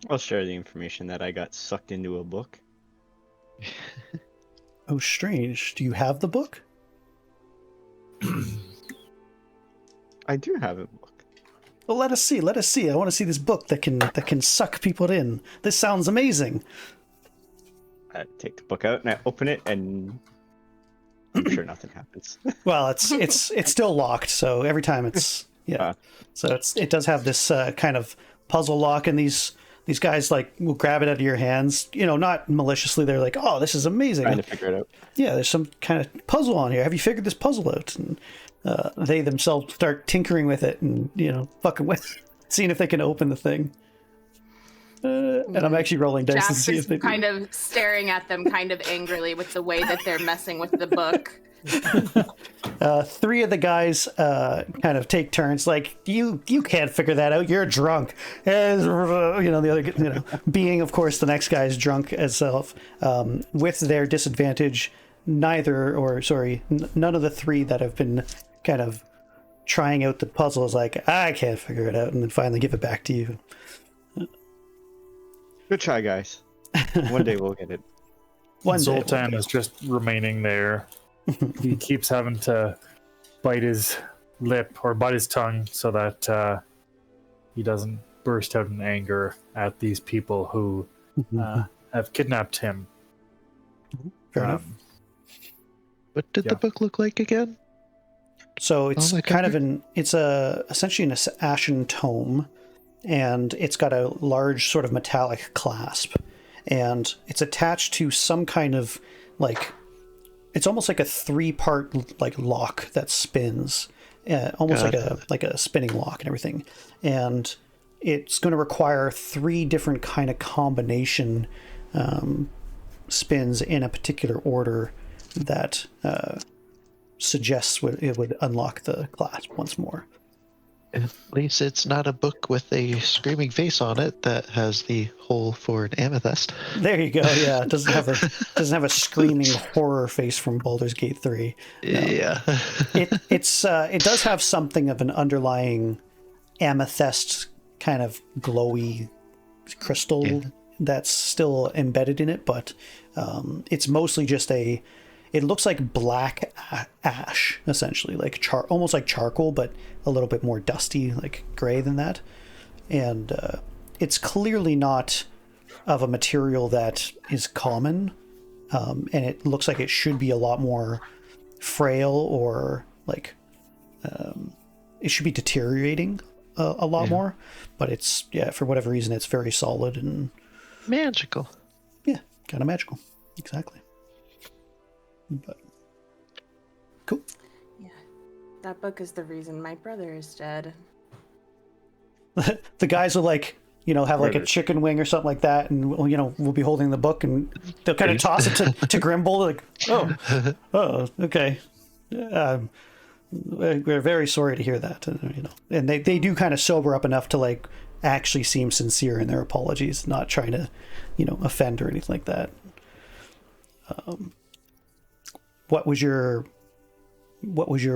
I'll share the information that I got sucked into a book. Oh, strange. Do you have the book? I do have a book. Well, let us see. I want to see this book that can suck people in. This sounds amazing. I take the book out and I open it, and I'm sure nothing happens. Well, it's still locked, so every time it's so it does have this kind of puzzle lock, and these guys like will grab it out of your hands, not maliciously. They're like, "Oh, this is amazing." Trying to figure it out. Yeah, there's some kind of puzzle on here. Have you figured this puzzle out? And they themselves start tinkering with it and fucking with, seeing if they can open the thing. And I'm actually rolling dice to see if they kind of staring at them kind of angrily with the way that they're messing with the book. Three of the guys kind of take turns, like, you can't figure that out, you're drunk. The other, being of course the next guy's drunk as self. With their disadvantage, none of the three that have been kind of trying out the puzzle is like, I can't figure it out, and then finally give it back to you. Good try, guys. One day we'll get it. Zoltan is just remaining there. He keeps having to bite his lip or bite his tongue so that he doesn't burst out in anger at these people who have kidnapped him. Fair enough. What did the book look like again? So it's essentially an ashen tome, and it's got a large sort of metallic clasp, and it's attached to some kind of like, it's almost like a 3-part like lock that spins, almost like a spinning lock and everything. And it's going to require 3 different kind of combination spins in a particular order that suggests it would unlock the clasp once more. At least it's not a book with a screaming face on it that has the hole for an amethyst. There you go. Yeah, it doesn't have a screaming horror face from Baldur's Gate 3. No. Yeah. It does have something of an underlying amethyst kind of glowy crystal that's still embedded in it, but it's mostly just it looks like black ash, essentially, like almost like charcoal, but a little bit more dusty, like gray than that. And it's clearly not of a material that is common, and it looks like it should be a lot more frail, or like it should be deteriorating a lot more. But it's, for whatever reason, it's very solid and magical. Yeah, kind of magical. Exactly. But cool. Yeah, that book is the reason my brother is dead. The guys will have like a chicken wing or something like that, and we'll be holding the book, and they'll kind of toss it to Grimble, like, oh, okay. We're very sorry to hear that, and they do kind of sober up enough to like actually seem sincere in their apologies, not trying to offend or anything like that. What was your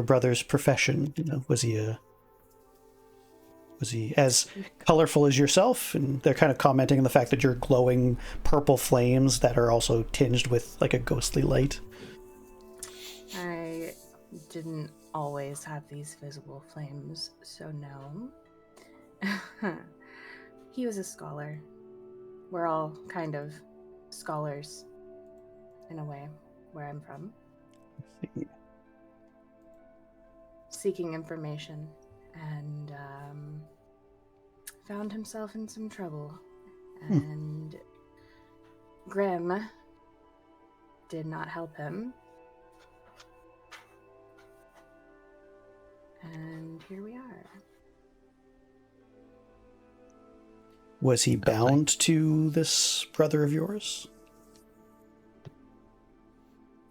brother's profession? Was he as colorful as yourself? And they're kind of commenting on the fact that you're glowing purple flames that are also tinged with like a ghostly light. I didn't always have these visible flames, so no. He was a scholar. We're all kind of scholars, in a way, where I'm from. Seeking information, and found himself in some trouble. And Grim did not help him. And here we are. Was he bound to this brother of yours?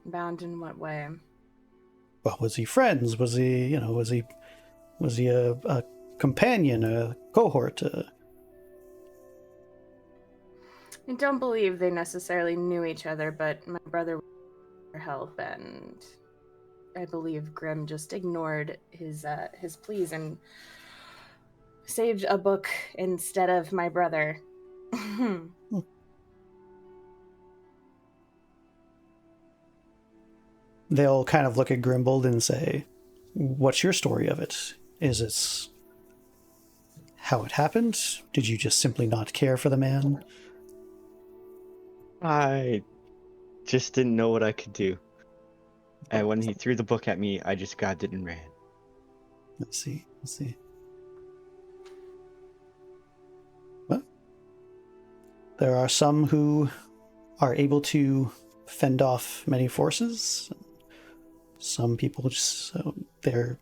Bound in what way? Well, was he friends? Was he, was he a companion, a cohort? I don't believe they necessarily knew each other, but my brother was for help, and I believe Grim just ignored his pleas and saved a book instead of my brother. They'll kind of look at Grimbold and say, "What's your story of it? Is it how it happened? Did you just simply not care for the man?" I just didn't know what I could do. And when he threw the book at me, I just grabbed it and ran. Let's see. Well, there are some who are able to fend off many forces. Some people just they're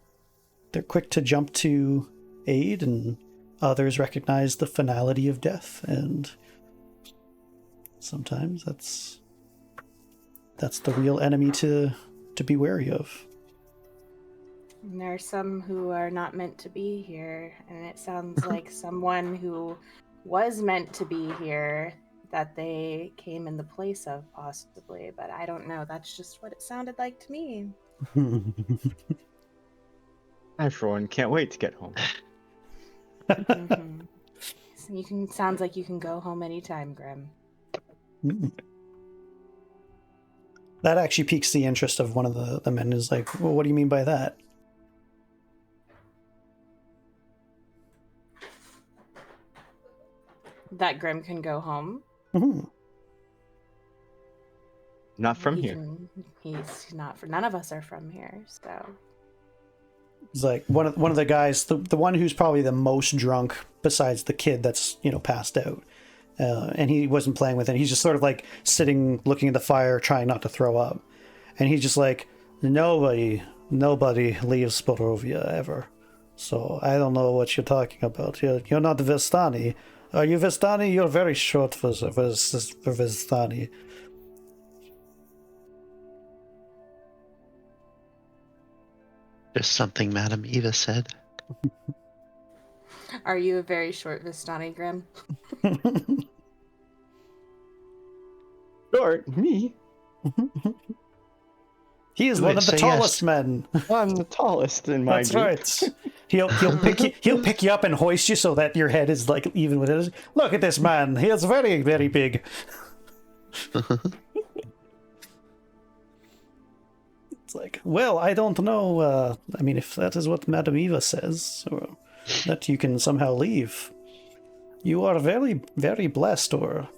quick to jump to aid, and others recognize the finality of death, and sometimes that's the real enemy to be wary of. And there are some who are not meant to be here, and it sounds like someone who was meant to be here that they came in the place of, possibly, but I don't know. That's just what it sounded like to me. I, for one, can't wait to get home. Mm-hmm. So sounds like you can go home anytime, Grim. That actually piques the interest of one of the men. Is like, well, what do you mean by that? That Grim can go home? Mm-hmm. Not from here. He's not. None of us are from here, so. It's like one of the guys, the one who's probably the most drunk, besides the kid that's passed out. and he wasn't playing with it. He's just sort of like sitting, looking at the fire, trying not to throw up. And he's just like, nobody leaves Barovia ever. So I don't know what you're talking about. You're not Vistani. Are you Vistani? You're very short for Vistani. Just something Madame Eva said. Are you a very short Vistani, Grim? Short? Me? He is one of the tallest men. I'm the tallest in my group. That's right. He'll pick you up and hoist you so that your head is like even with his. Look at this man. He is very, very big. It's like, well, I don't know. I mean, if that is what Madame Eva says, or that you can somehow leave, you are very, very blessed, or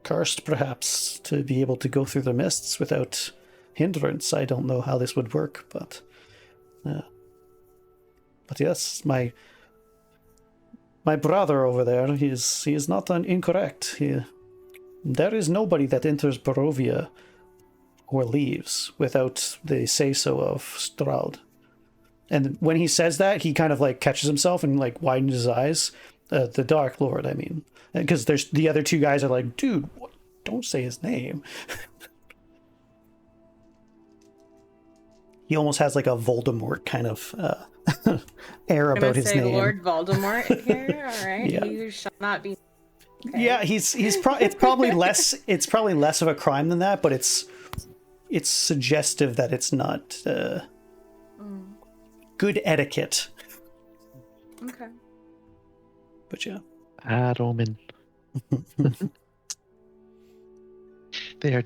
cursed, perhaps, to be able to go through the mists without hindrance. I don't know how this would work, but yes, my brother over there, he is not incorrect. There is nobody that enters Barovia or leaves without the say-so of Strahd. And when he says that, he kind of like catches himself and like widens his eyes. The Darklord, I mean, because there's the other two guys are like, dude, don't say his name. He almost has like a Voldemort kind of air about his name. Lord Voldemort here. All right, yeah. You shall not be. Okay. Yeah, it's probably less. It's probably less of a crime than that, but it's suggestive that it's not good etiquette. Okay. But yeah. Bad omen. They are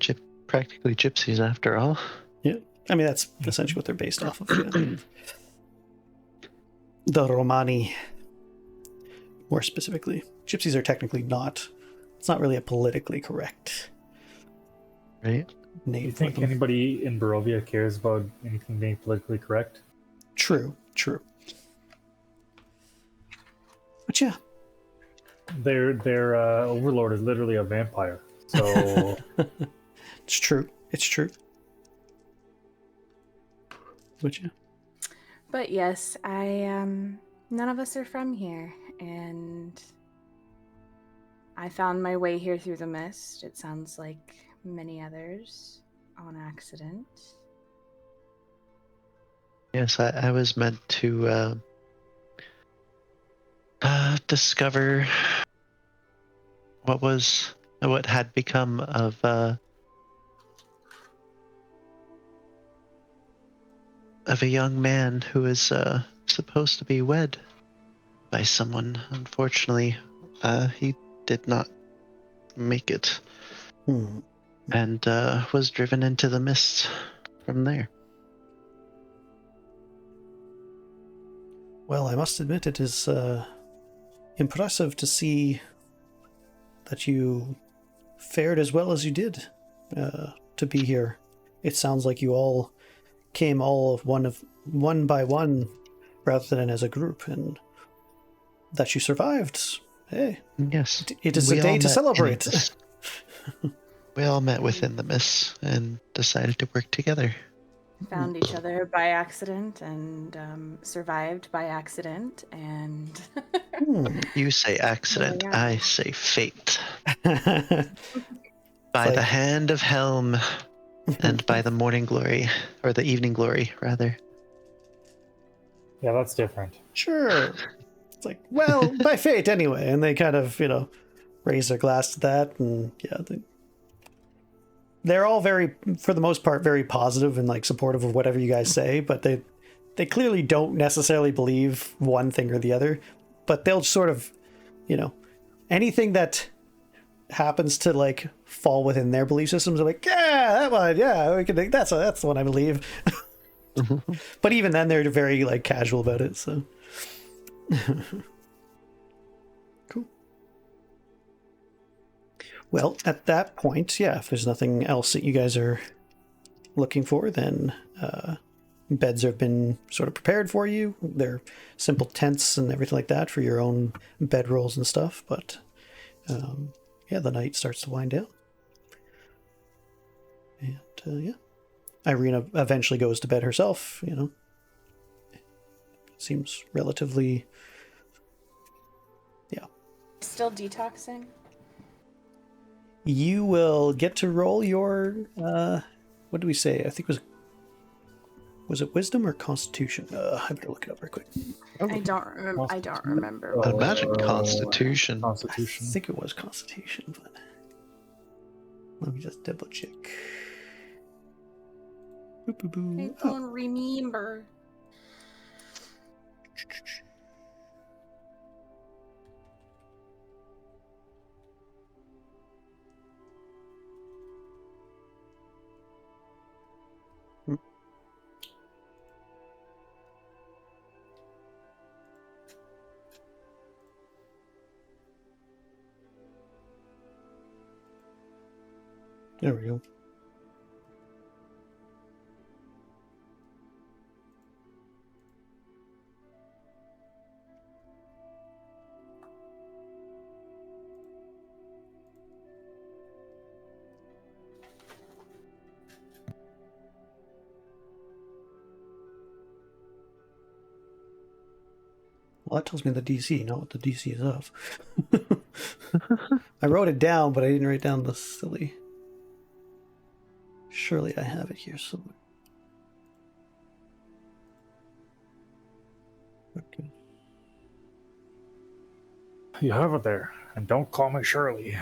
practically gypsies after all. Yeah. I mean, that's essentially what they're based off of. The Romani, more specifically. Gypsies are technically not. It's not really a politically correct right name. Do you think anybody in Barovia cares about anything being politically correct? True. But yeah. Their overlord is literally a vampire. So It's true. Would you? But yes, none of us are from here, and I found my way here through the mist. It sounds like many others on accident. Yes, I was meant to discover what had become of a young man who is supposed to be wed by someone. Unfortunately, he did not make it, and was driven into the mist from there. Well, I must admit it is impressive to see that you fared as well as you did to be here. It sounds like you all came one by one rather than as a group, and that you survived. Hey, yes, it is a day to celebrate. We all met within the mist and decided to work together. Found each other by accident and survived by accident, and You say accident, Yeah. I say fate. By the hand of Helm and by the morning glory, or the evening glory, rather. yeah, that's different. Sure. It's like, well, by fate anyway. And they kind of, raise their glass to that. And yeah, they're all very, for the most part, very positive and like supportive of whatever you guys say. But they clearly don't necessarily believe one thing or the other. But they'll sort of, anything that happens to like fall within their belief systems are like, yeah, that one, yeah, we can. That's the one I believe. But even then, they're very like casual about it. So cool. Well, at that point, yeah, if there's nothing else that you guys are looking for, then beds have been sort of prepared for you. They're simple tents and everything like that for your own bedrolls and stuff. But the night starts to wind down. And Ireena eventually goes to bed herself. Seems relatively. Still detoxing? You will get to roll your, what do we say? I think was it wisdom or constitution? I better look it up real quick. I don't remember. I imagine constitution. I think it was constitution, but let me just double check. I don't remember. There we go. Well, that tells me the DC, not what the DC is of. I wrote it down, but I didn't write down the silly. Surely I have it here somewhere. Okay. You have it there, and don't call me Shirley.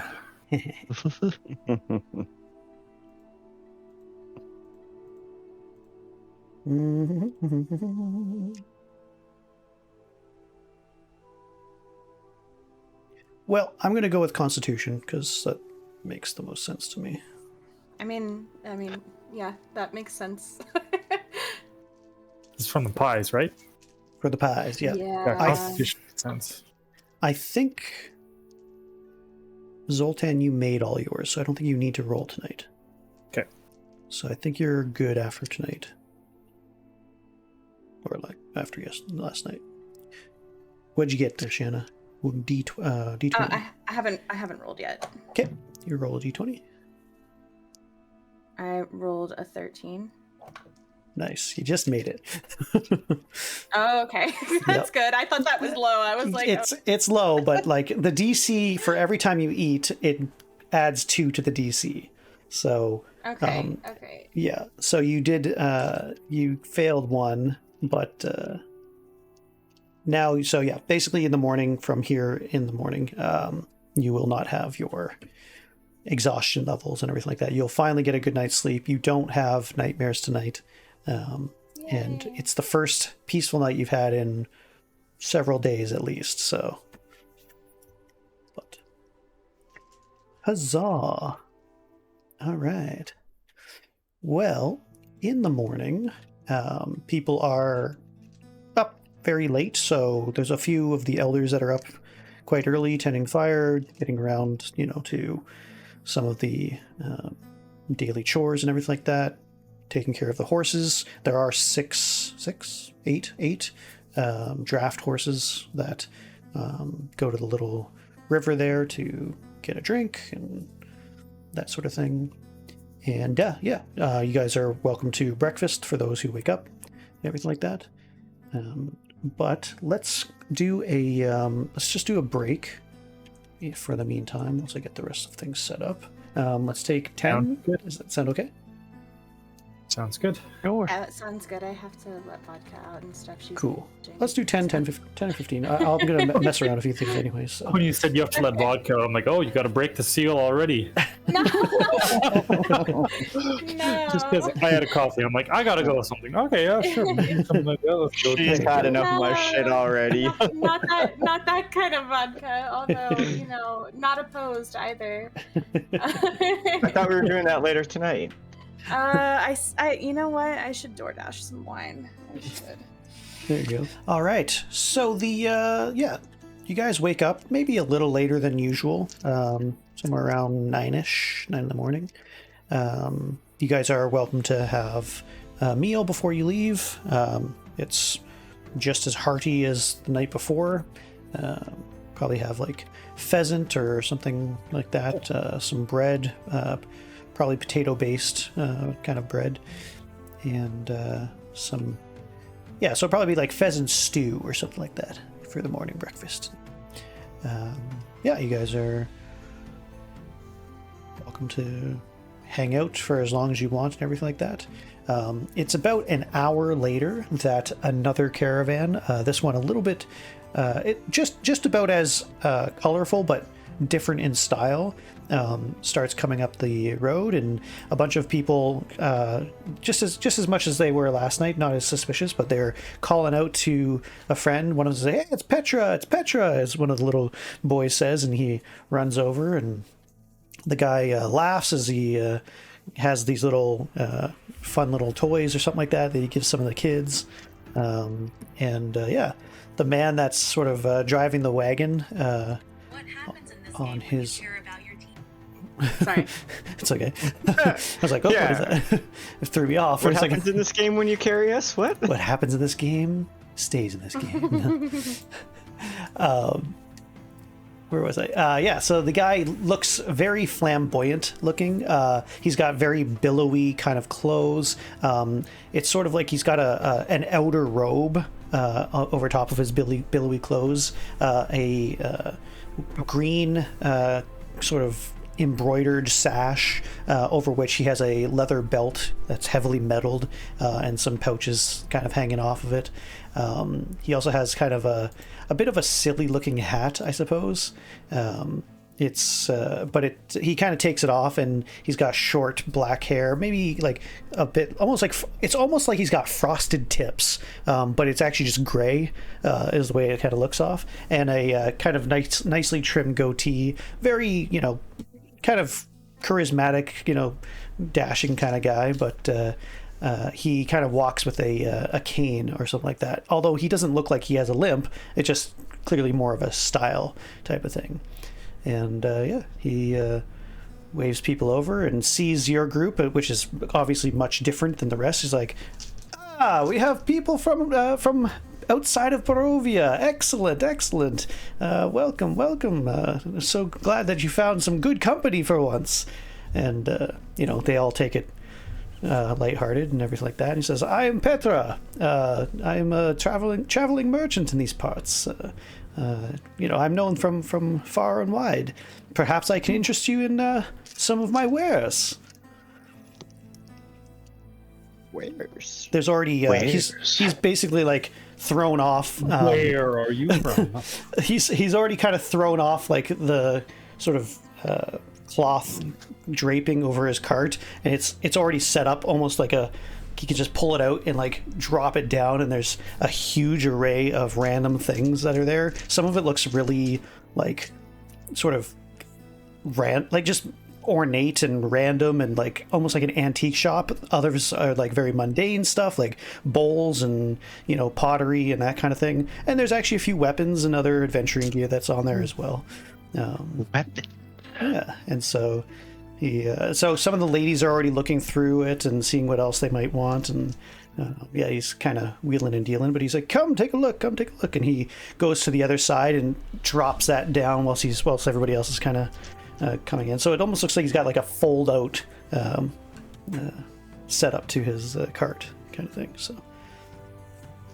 Well, I'm going to go with Constitution because that makes the most sense to me. I mean, yeah, that makes sense. It's from the pies, right? For the pies, yeah. Yeah, Constitution makes sense. I think, Zoltan, you made all yours, so I don't think you need to roll tonight. Okay. So I think you're good after tonight. Or like after last night. What'd you get there, Shanna? D20. I haven't rolled yet. Okay, you roll a D20. I rolled a 13. Nice, you just made it. Oh, okay. That's good. I thought that was low. I was like, it's low, but like the DC for every time you eat, it adds 2 to the DC. So okay. Yeah. So you did. You failed 1, but now. So yeah, basically in the morning, from here in the morning, you will not have your exhaustion levels and everything like that. You'll finally get a good night's sleep. You don't have nightmares tonight. And it's the first peaceful night you've had in several days at least, so. But huzzah! All right. Well, in the morning, people are up very late, so there's a few of the elders that are up quite early, tending fire, getting around, to some of the daily chores and everything like that, taking care of the horses. There are eight draft horses that go to the little river there to get a drink and that sort of thing. And you guys are welcome to breakfast for those who wake up and everything like that. But let's do let's just do a break for the meantime, once I get the rest of things set up. Let's take 10. Does that sound okay? Sounds good. Sure. Yeah, that sounds good. I have to let vodka out and stuff. She's cool. Watching. Let's do 10 or 15. I'm going to mess around a few things anyways. So. When you said you have to let vodka, I'm like, oh, you got to break the seal already. No. No. Just because I had a coffee, I'm like, I got to go with something. Okay, yeah, sure. Something like that. Let's go. She's had enough of my shit already. Not that kind of vodka, although, not opposed either. I thought we were doing that later tonight. You know what? I should DoorDash some wine. I should. There you go. All right. So you guys wake up maybe a little later than usual, somewhere around 9-ish, 9 in the morning. You guys are welcome to have a meal before you leave. It's just as hearty as the night before. probably have like pheasant or something like that, some bread, probably potato-based kind of bread, and some, yeah, so it'll probably be like pheasant stew or something like that for the morning breakfast. Yeah, you guys are welcome to hang out for as long as you want and everything like that. It's about an hour later that another caravan, this one a little bit, just about as colorful but different in style, starts coming up the road, and a bunch of people, just as much as they were last night, not as suspicious, but they're calling out to a friend. One of them says, "Hey, it's Petra," as one of the little boys says, and he runs over, and the guy laughs as he has these little fun little toys or something like that he gives some of the kids. Yeah, the man that's sort of driving the wagon on his... Sorry. It's okay. I was like, oh, yeah. What is that? It threw me off. What happens in this game when you carry us? What happens in this game stays in this game. Where was I? Yeah, so the guy looks very flamboyant looking. He's got very billowy kind of clothes. It's sort of like he's got an outer robe over top of his billowy clothes, a green sort of embroidered sash over which he has a leather belt that's heavily metalled, and some pouches kind of hanging off of it. He also has kind of a bit of a silly looking hat, I suppose. He kind of takes it off, and he's got short black hair, maybe like a bit, it's almost like he's got frosted tips, but it's actually just gray, is the way it kind of looks off, and a kind of nicely trimmed goatee, very, kind of charismatic, dashing kind of guy, but he kind of walks with a cane or something like that. Although he doesn't look like he has a limp, it's just clearly more of a style type of thing. And yeah, he waves people over and sees your group, which is obviously much different than the rest. He's like, we have people from outside of Barovia. Excellent. Welcome. So glad that you found some good company for once. And, they all take it lighthearted and everything like that. And he says, I am Petra. I am a traveling merchant in these parts. I'm known from far and wide. Perhaps I can interest you in some of my wares. Wares? There's already he's basically like thrown off. Where are you from? he's already kind of thrown off like the sort of cloth draping over his cart, and it's already set up almost like he can just pull it out and like drop it down, and there's a huge array of random things that are there. Some of it looks really like sort of just ornate and random and like almost like an antique shop. Others are like very mundane stuff like bowls and pottery and that kind of thing. And there's actually a few weapons and other adventuring gear that's on there as well. Yeah, and so so some of the ladies are already looking through it and seeing what else they might want, and yeah, he's kind of wheeling and dealing, but he's like, come take a look, and he goes to the other side and drops that down whilst everybody else is kind of coming in. So it almost looks like he's got like a fold out setup to his cart kind of thing. So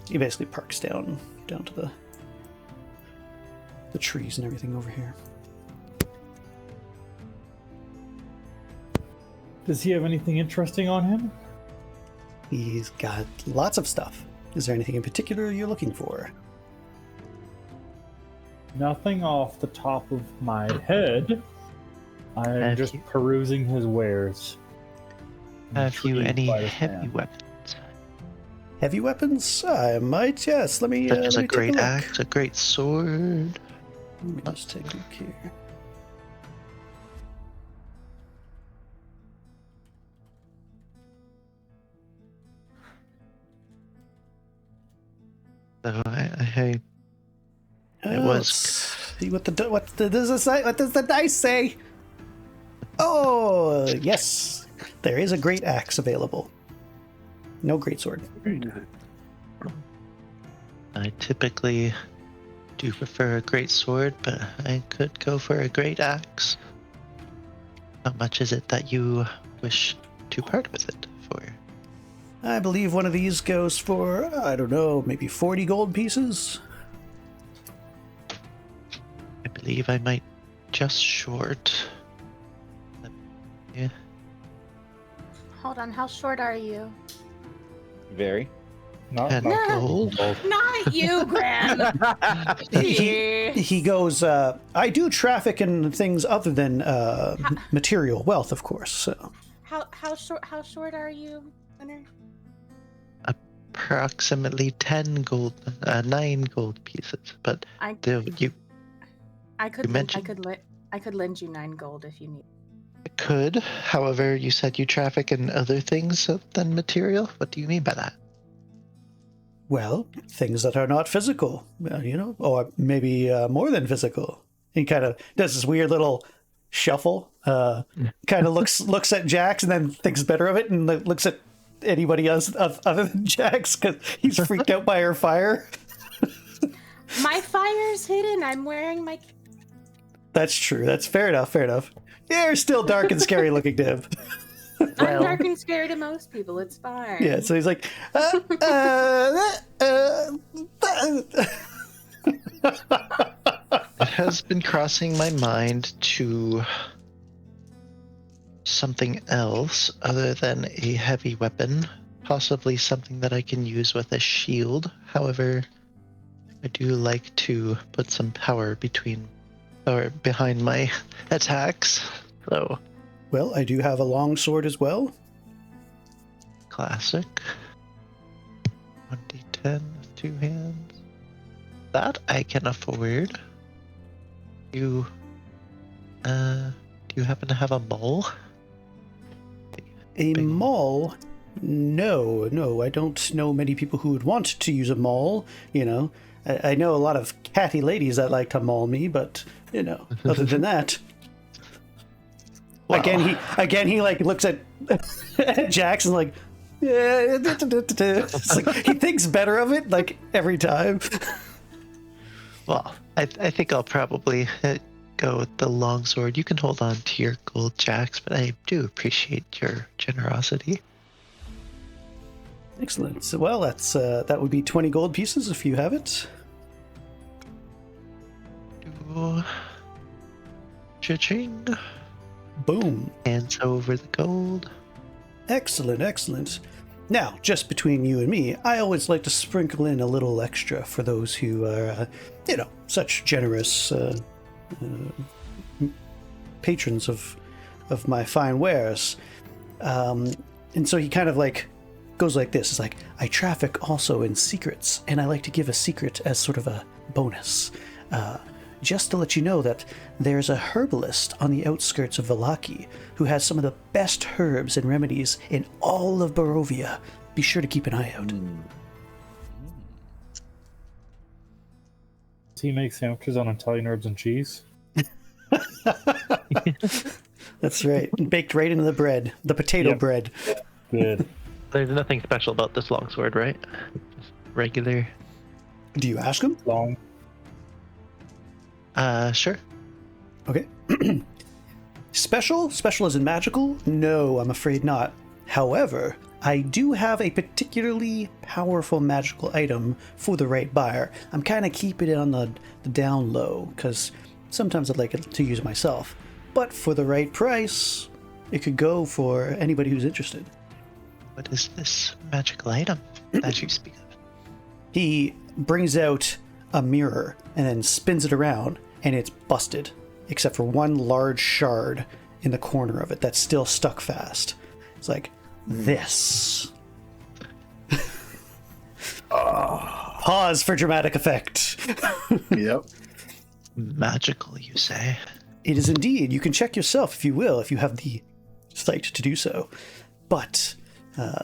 he basically parks down to the trees and everything over here. Does he have anything interesting on him? He's got lots of stuff. Is there anything in particular you're looking for? Nothing off the top of my head. I'm just perusing his wares. Have you any heavy weapons? Heavy weapons? I might, yes. Let me Such as a great axe, a great sword. Let me just take a look here. So it was. See what does the dice say? Oh yes, there is a great axe available. No great sword. I typically do prefer a great sword, but I could go for a great axe. How much is it that you wish to part with it for? I believe one of these goes for, I don't know, maybe 40 gold pieces? I believe I might just short. Yeah. Hold on, how short are you? Very. Not gold. Not you, Graham. He goes, I do traffic in things other than material wealth, of course. So. How short are you, Winner? Approximately 9 gold pieces. But I could lend you 9 gold if you need. I could. However, you said you traffic in other things than material. What do you mean by that? Well, things that are not physical, or maybe more than physical. He kind of does this weird little shuffle, kind of looks at Jax and then thinks better of it and looks at anybody else other than Jax because he's freaked out by her fire. My fire's hidden. I'm wearing my... That's true. That's fair enough. You're still dark and scary looking to him. I'm dark and scary to most people. It's fine. Yeah, so he's like, It has been crossing my mind to something else other than a heavy weapon, possibly something that I can use with a shield. However, I do like to put some power behind my attacks. So, well, I do have a long sword as well. Classic. 1d10 with 2 hands. That I can afford. Do you happen to have a maul? A maul? No, I don't know many people who would want to use a maul. I know a lot of catty ladies that like to maul me, but other than that. Well, again he like looks at Jackson like, yeah. It's like, he thinks better of it like every time. Well, I think I'll probably go with the longsword. You can hold on to your gold, Jax, but I do appreciate your generosity. Excellent. So, well, that would be 20 gold pieces if you have it. Cha-ching. Boom. Hands over the gold. Excellent. Now, just between you and me, I always like to sprinkle in a little extra for those who are, such generous patrons of my fine wares. And so he kind of like goes like this. It's like, I traffic also in secrets, and I like to give a secret as sort of a bonus. Just to let you know that there's a herbalist on the outskirts of Vallaki who has some of the best herbs and remedies in all of Barovia. Be sure to keep an eye out. Does he make sandwiches on Italian herbs and cheese? That's right. Baked right into the bread. The potato bread. Good. There's nothing special about this longsword, right? Just regular. Do you ask him? Long. Sure. Okay. Special? Special as in magical? No, I'm afraid not. However, I do have a particularly powerful magical item for the right buyer. I'm kind of keeping it on the down low, because sometimes I'd like it to use it myself. But for the right price, it could go for anybody who's interested. What is this magical item that you speak of? He brings out a mirror and then spins it around, and it's busted, except for one large shard in the corner of it that's still stuck fast. It's like, this. Pause for dramatic effect. Yep. Magical, you say? It is indeed. You can check yourself if you will, if you have the sight to do so. But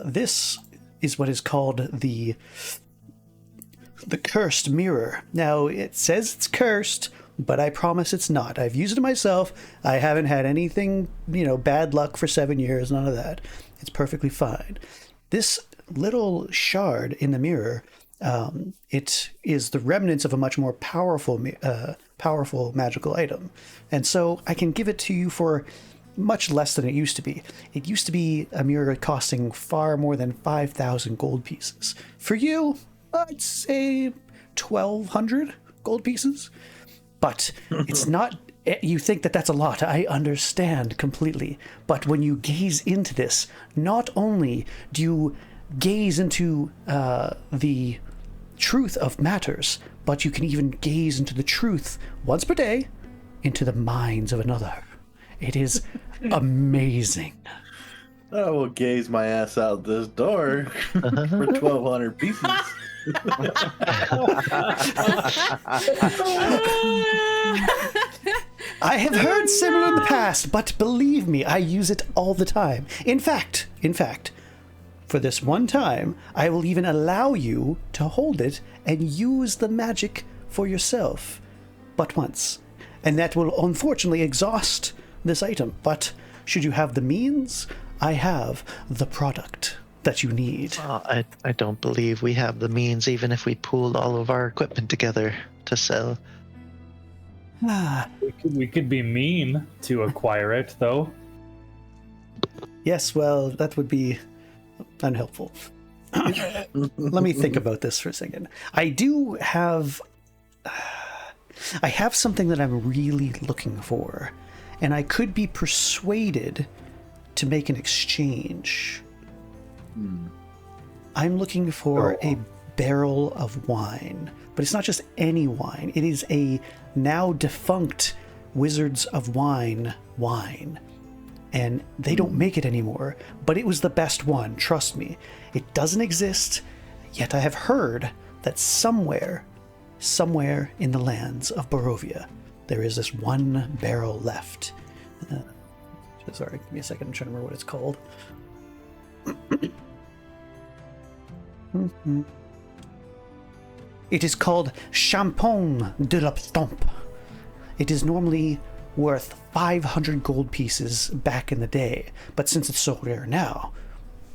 this is what is called the cursed mirror. Now, it says it's cursed, but I promise it's not. I've used it myself. I haven't had anything, bad luck for 7 years, none of that. It's perfectly fine. This little shard in the mirror It is the remnants of a much more powerful magical item. And so I can give it to you for much less than it used to be. It used to be a mirror costing far more than 5,000 gold pieces. For you, I'd say 1,200 gold pieces. But it's not... You think that that's a lot. I understand completely. But when you gaze into this, not only do you gaze into the truth of matters, but you can even gaze into the truth once per day into the minds of another. It is amazing. I will gaze my ass out this door for 1,200 pieces. I have heard similar in the past, but believe me, I use it all the time. In fact, for this one time, I will even allow you to hold it and use the magic for yourself. But once. And that will unfortunately exhaust this item. But should you have the means, I have the product that you need. I don't believe we have the means, even if we pooled all of our equipment together to sell. We could be mean to acquire it, though. Yes, well, that would be unhelpful. Let me think about this for a second. I have something that I'm really looking for, and I could be persuaded to make an exchange. I'm looking for a barrel of wine, but it's not just any wine. It is a now defunct Wizards of Wine. And they don't make it anymore, but it was the best one, trust me. It doesn't exist, yet I have heard that somewhere in the lands of Barovia, there is this one barrel left. Sorry, give me a second, I'm trying to remember what it's called. It is called Champagne de la Stompe. It is normally worth 500 gold pieces back in the day, but since it's so rare now,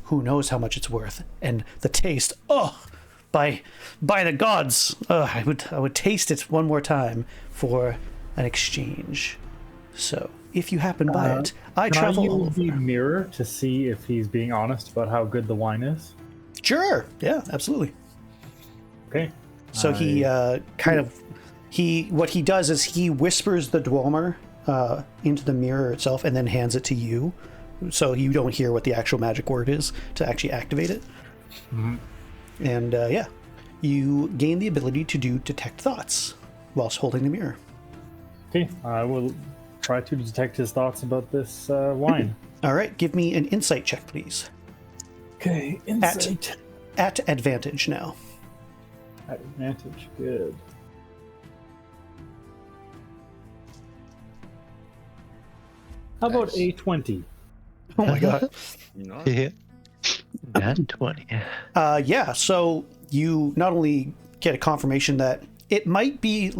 who knows how much it's worth. And the taste, by the gods, I would taste it one more time for an exchange. So if you happen by it, I travel all over. Can I use the mirror to see if he's being honest about how good the wine is? Sure, yeah, absolutely. Okay. So what he does is he whispers the Dwemer into the mirror itself and then hands it to you, so you don't hear what the actual magic word is to actually activate it. Mm-hmm. And you gain the ability to do detect thoughts whilst holding the mirror. Okay, I will try to detect his thoughts about this wine. All right, give me an insight check, please. Okay, insight. At advantage now. At advantage, good. How about a 20? Oh my god. Yeah. Not 20. Yeah, so you not only get a confirmation that it might be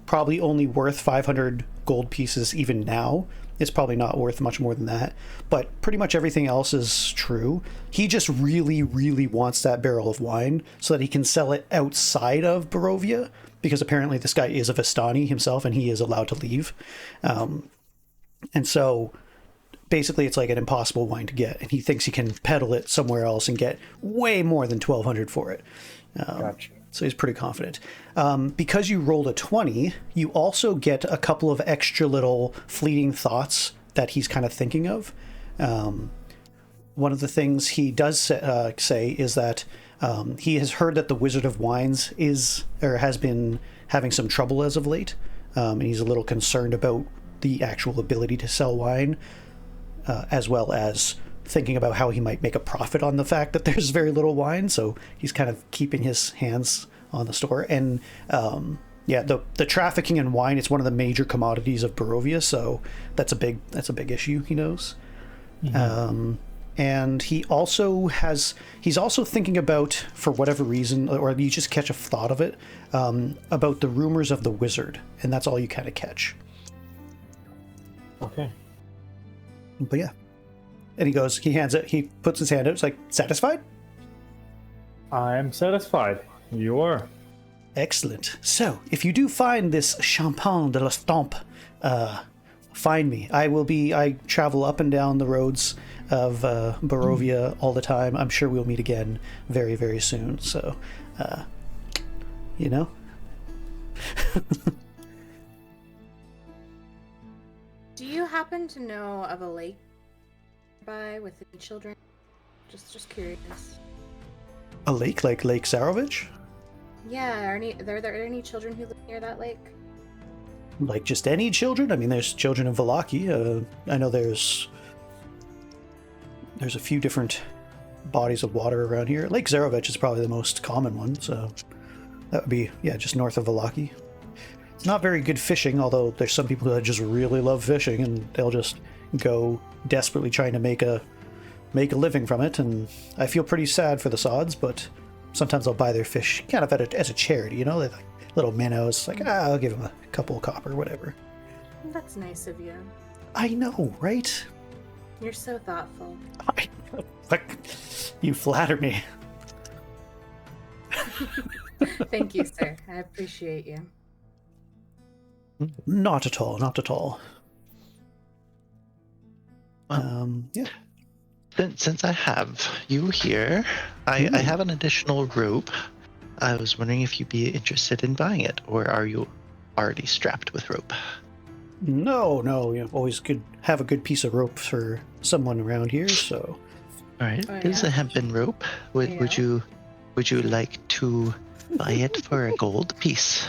probably only worth 500 gold pieces even now. It's probably not worth much more than that, but pretty much everything else is true. He just really, really wants that barrel of wine so that he can sell it outside of Barovia, because apparently this guy is a Vistani himself and he is allowed to leave. And so basically it's like an impossible wine to get, and he thinks he can peddle it somewhere else and get way more than 1,200 for it. Gotcha. So he's pretty confident. Because you rolled a 20, you also get a couple of extra little fleeting thoughts that he's kind of thinking of. One of the things he does say is that he has heard that the Wizard of Wines has been having some trouble as of late, and he's a little concerned about the actual ability to sell wine, as well as thinking about how he might make a profit on the fact that there's very little wine. So he's kind of keeping his hands on the store. And the trafficking in wine, it's one of the major commodities of Barovia, so that's a big issue, he knows. Mm-hmm. And he's also thinking about, for whatever reason, or you just catch a thought of it, about the rumors of the wizard, and that's all you kind of catch. Okay. But yeah. And he puts his hand out, it's like, satisfied? I'm satisfied. You are. Excellent. So, if you do find this Champagne de la Stampe, find me. I travel up and down the roads of Barovia all the time. I'm sure we'll meet again very, very soon. So, you know. Do you happen to know of a lake nearby with any children? Just curious. A lake like Lake Zarovich? Yeah, are there any children who live near that lake? Like just any children? I mean, there's children in Vallaki. I know there's a few different bodies of water around here. Lake Zarovich is probably the most common one, so that would be, just north of Vallaki. It's not very good fishing, although there's some people that just really love fishing, and they'll just go desperately trying to make a living from it, and I feel pretty sad for the sods, but sometimes I'll buy their fish kind of as a charity, you know? They're like little minnows, like, I'll give them a couple of copper, whatever. That's nice of you. I know, right? You're so thoughtful. You flatter me. Thank you, sir. I appreciate you. Not at all, not at all. Yeah. Since I have you here, I have an additional rope. I was wondering if you'd be interested in buying it, or are you already strapped with rope? No, always could have a good piece of rope for someone around here, so. All right, here's a hempen rope. Would you like to buy it for a gold piece?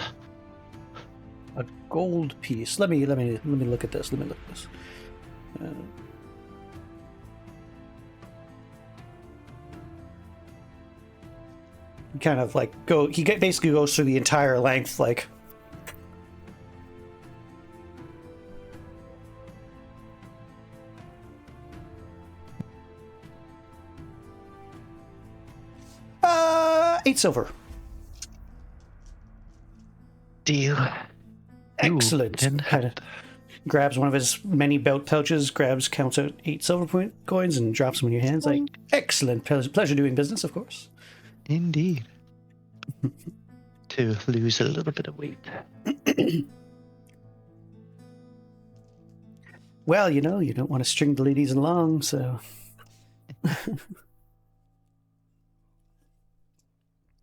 A gold piece. Let me look at this. Kind of like he basically goes through the entire length, like $8 silver. Deal. Excellent. Grabs one of his many belt pouches, counts out 8 silver coins and drops them in your hands. Like, excellent. Pleasure doing business, of course. Indeed. To lose a little bit of weight. Well, you don't want to string the ladies along, so.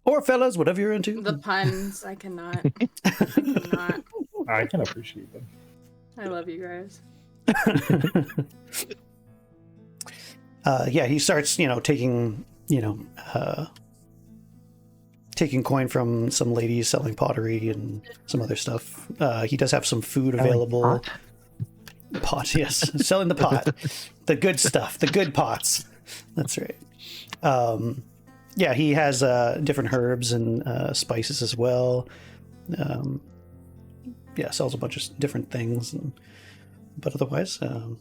Or fellas, whatever you're into. The puns, I cannot. I can appreciate them. I love you guys. He starts, taking coin from some ladies selling pottery and some other stuff. He does have some food available. Pot, yes. Selling the pot. The good stuff. The good pots. That's right. He has different herbs and spices as well. Sells a bunch of different things. But otherwise, do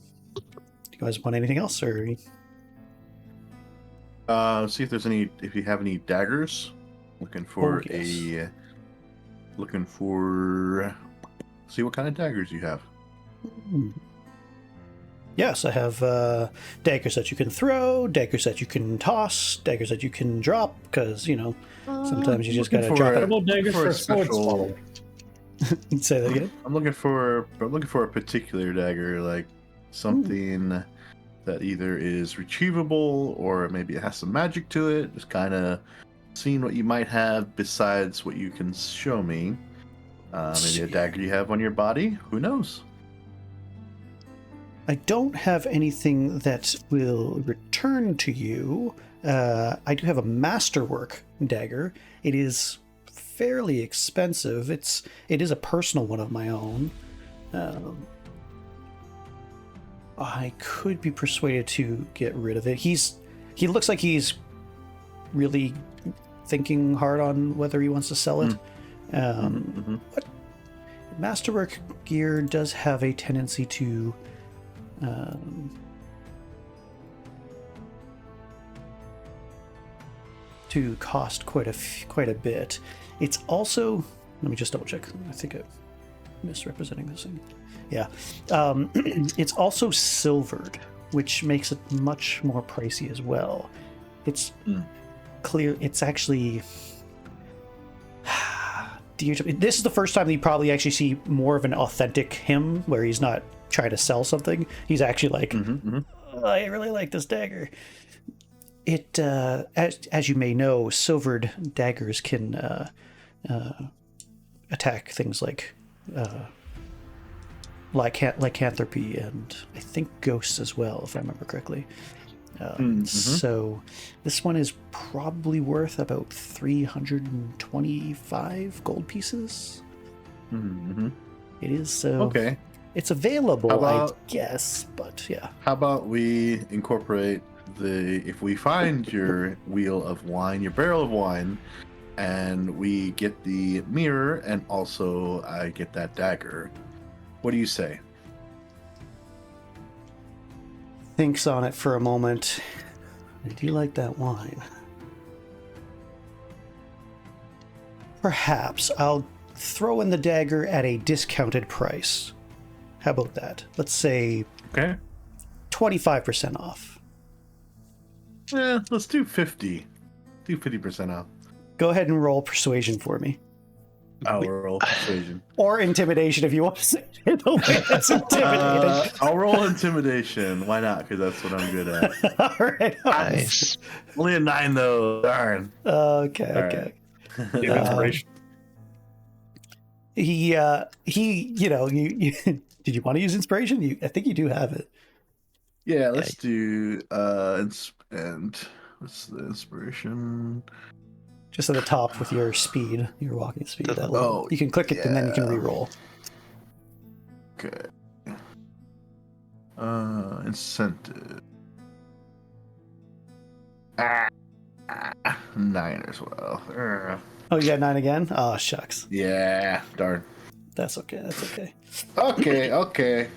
you guys want anything else? Or see if you have any daggers. Looking for see what kind of daggers you have. Yes, I have daggers that you can throw, daggers that you can toss, daggers that you can drop, because, sometimes you just gotta drop it. Daggers for special. Say that again? I'm looking for a particular dagger, like something that either is retrievable or maybe it has some magic to it. Just kind of seeing what you might have besides what you can show me. Maybe a dagger you have on your body. Who knows? I don't have anything that will return to you. I do have a masterwork dagger. It is fairly expensive. It is a personal one of my own. I could be persuaded to get rid of it. He looks like he's really thinking hard on whether he wants to sell it. But masterwork gear does have a tendency to cost quite a bit. It's also, let me just double check. I think I'm misrepresenting this thing. Yeah, it's also silvered, which makes it much more pricey as well. It's clear. It's actually This is the first time that you probably actually see more of an authentic him, where he's not trying to sell something. He's actually like, oh, I really like this dagger. It, as you may know, silvered daggers can attack things like lycanthropy and I think ghosts as well, if I remember correctly. So this one is probably worth about 325 gold pieces. It is okay. It's available, about, I guess, but yeah. How about we incorporate if we find your wheel of wine, your barrel of wine, and we get the mirror, and also I get that dagger. What do you say? Thinks on it for a moment. I do like that wine. Perhaps I'll throw in the dagger at a discounted price. How about that? Let's say 25% off. Yeah, let's do 50. Do 50% off. Go ahead and roll persuasion for me. I'll roll persuasion. Or intimidation if you want to say it. It's intimidating. I'll roll intimidation. Why not? Because that's what I'm good at. All right. Nice. Only a 9 though. Darn. Okay. Inspiration. He you know, you did you want to use inspiration? I think you do have it. Yeah, let's do and what's the inspiration? Just at the top with your speed, your walking speed. Oh, you can click it and then you can re-roll. Okay. Incentive. 9 as well. Oh, you got 9 again? Oh, shucks. Yeah, darn. That's okay. Okay.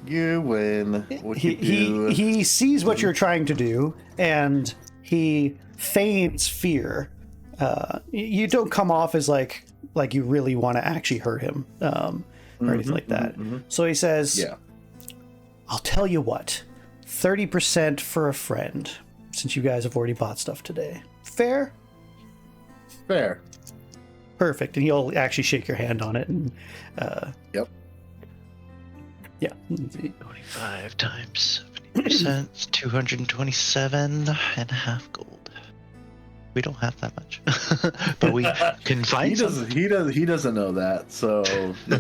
You win. He sees what you're trying to do, and he feigns fear. You don't come off as like you really want to actually hurt him, or anything like that. So he says, "Yeah, I'll tell you what, 30% for a friend, since you guys have already bought stuff today. Fair? Fair. Perfect." And he'll actually shake your hand on it. And, yep. Yeah. 25 times 70%, 227.5 gold. We don't have that much, but we can find some. He doesn't know that, so you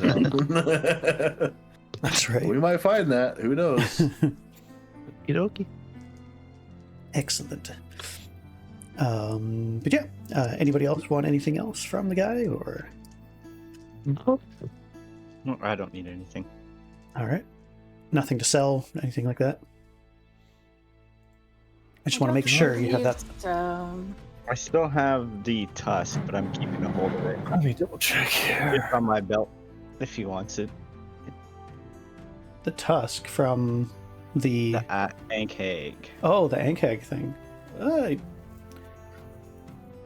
know. That's right. We might find that. Who knows? Okie. Excellent. But yeah, anybody else want anything else from the guy, or? No, I don't need anything. All right. Nothing to sell, anything like that? I just want to make sure you have that. I still have the tusk, but I'm keeping a hold of it. Let me double check here. It's on my belt if he wants it. The tusk from the Ankheg. Oh, the Ankheg thing.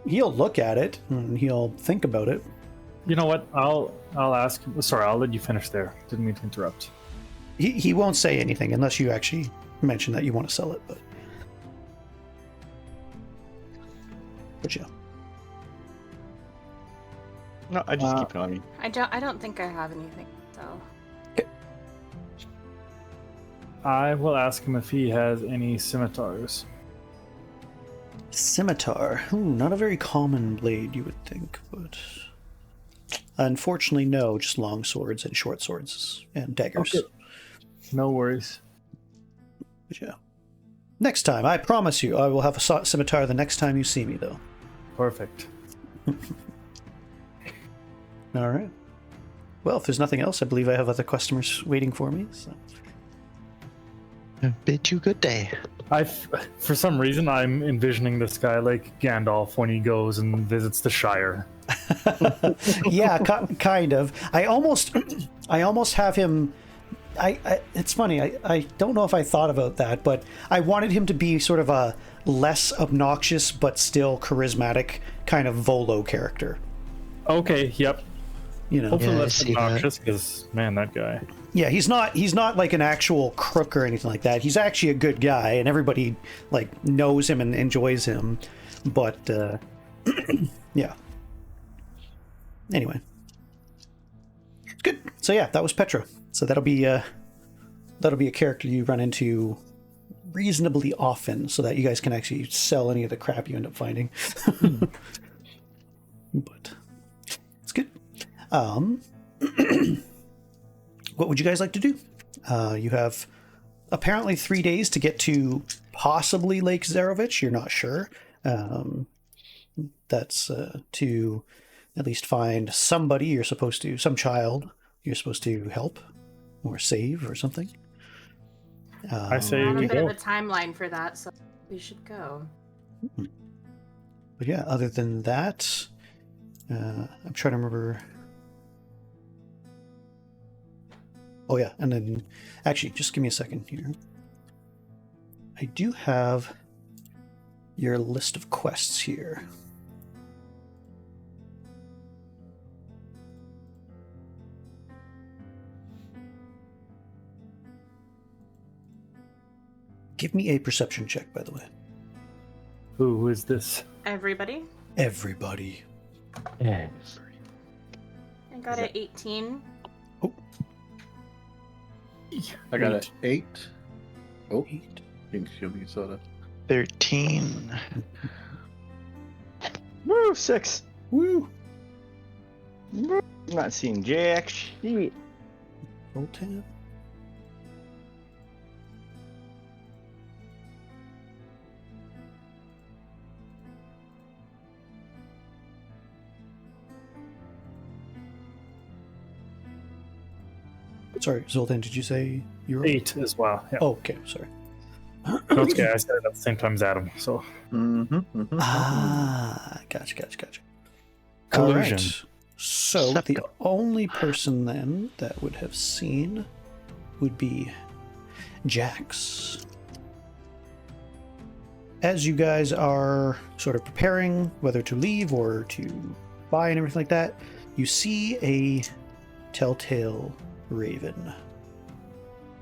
He'll look at it and he'll think about it. You know what? I'll ask him. Sorry, I'll let you finish there. Didn't mean to interrupt. He won't say anything unless you actually mention that you want to sell it, but yeah. No, I just keep it on me. I don't think I have anything, so. Okay. I will ask him if he has any scimitars. Scimitar. Not a very common blade, you would think, but unfortunately, no. Just long swords and short swords and daggers. Okay. No worries. But yeah. Next time, I promise you, I will have a scimitar the next time you see me, though. Perfect. All right. Well, if there's nothing else, I believe I have other customers waiting for me. So. Bid you good day. For some reason, I'm envisioning this guy like Gandalf when he goes and visits the Shire. Yeah, kind of. I almost have him. It's funny. I don't know if I thought about that, but I wanted him to be sort of a less obnoxious but still charismatic kind of Volo character. Okay. Yep. You know, hopefully Yeah, I less see obnoxious because man, that guy. yeah, he's not like an actual crook or anything like that. He's actually a good guy, and everybody like knows him and enjoys him. But yeah. Anyway, So yeah, that was Petra. So that'll be a character you run into reasonably often, so that you guys can actually sell any of the crap you end up finding. But it's good. What would you guys like to do? You have apparently 3 days to get to possibly Lake Zarovich. You're not sure. That's to at least find somebody some child you're supposed to help or save or something. I say We're on a we bit of go. a timeline for that, so we should go. But yeah, other than that, I'm trying to remember. Oh yeah, and then actually, just give me a second here. I do have your list of quests here. Give me a perception check, by the way. Who is this? Everybody? Everybody. Yeah. I got an 18. Oh, I got an 8. Oh, 8. pink shooting soda. 13. Woo, 6. Woo! I'm not seeing jack shit. Roll tab. Sorry, Zoltan, did you say you were 8 as well. Yeah. Oh, okay, sorry. No, it's okay. I said it at the same time as Adam. So Gotcha. Collusion. All right. So the only person then that would have seen would be Jax. As you guys are sort of preparing whether to leave or to buy and everything like that, you see a telltale raven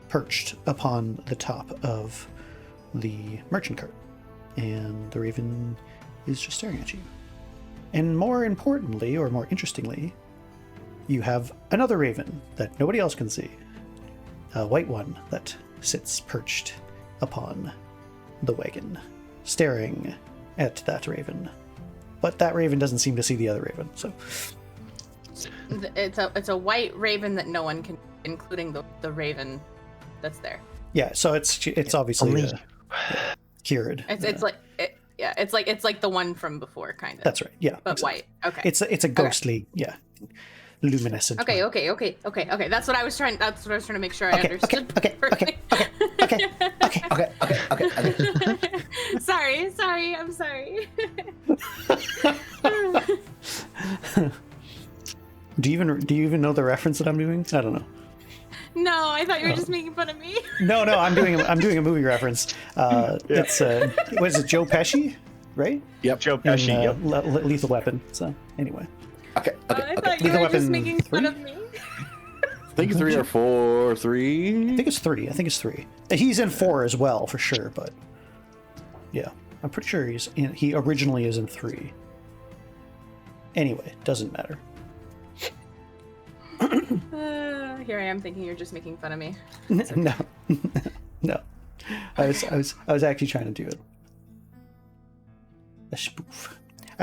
perched upon the top of the merchant cart, and the raven is just staring at you. And more importantly, or more interestingly, you have another raven that nobody else can see, a white one that sits perched upon the wagon, staring at that raven. But that raven doesn't seem to see the other raven, so It's a white raven that no one can, including the raven that's there. yeah. So it's obviously cured. It's like the one from before, kind of. That's right. Yeah, But exactly. white. Okay. It's a ghostly, luminescent. Okay. That's what I was trying to make sure I understood. Okay. Sorry. I'm sorry. Do you even know the reference that I'm doing? I don't know. No, I thought you were just making fun of me. No, I'm doing a movie reference. It's what is it, Joe Pesci, right? Yep. Joe Pesci. Yep. Lethal Weapon. So anyway, Okay. I thought you Lethal were Weapon just making fun 3? of me. I think 3 or 4. 3. I think it's 3. He's in 4 as well for sure, but yeah, I'm pretty sure he originally is in 3. Anyway, doesn't matter. Here I am thinking you're just making fun of me. No. I was actually trying to do it. A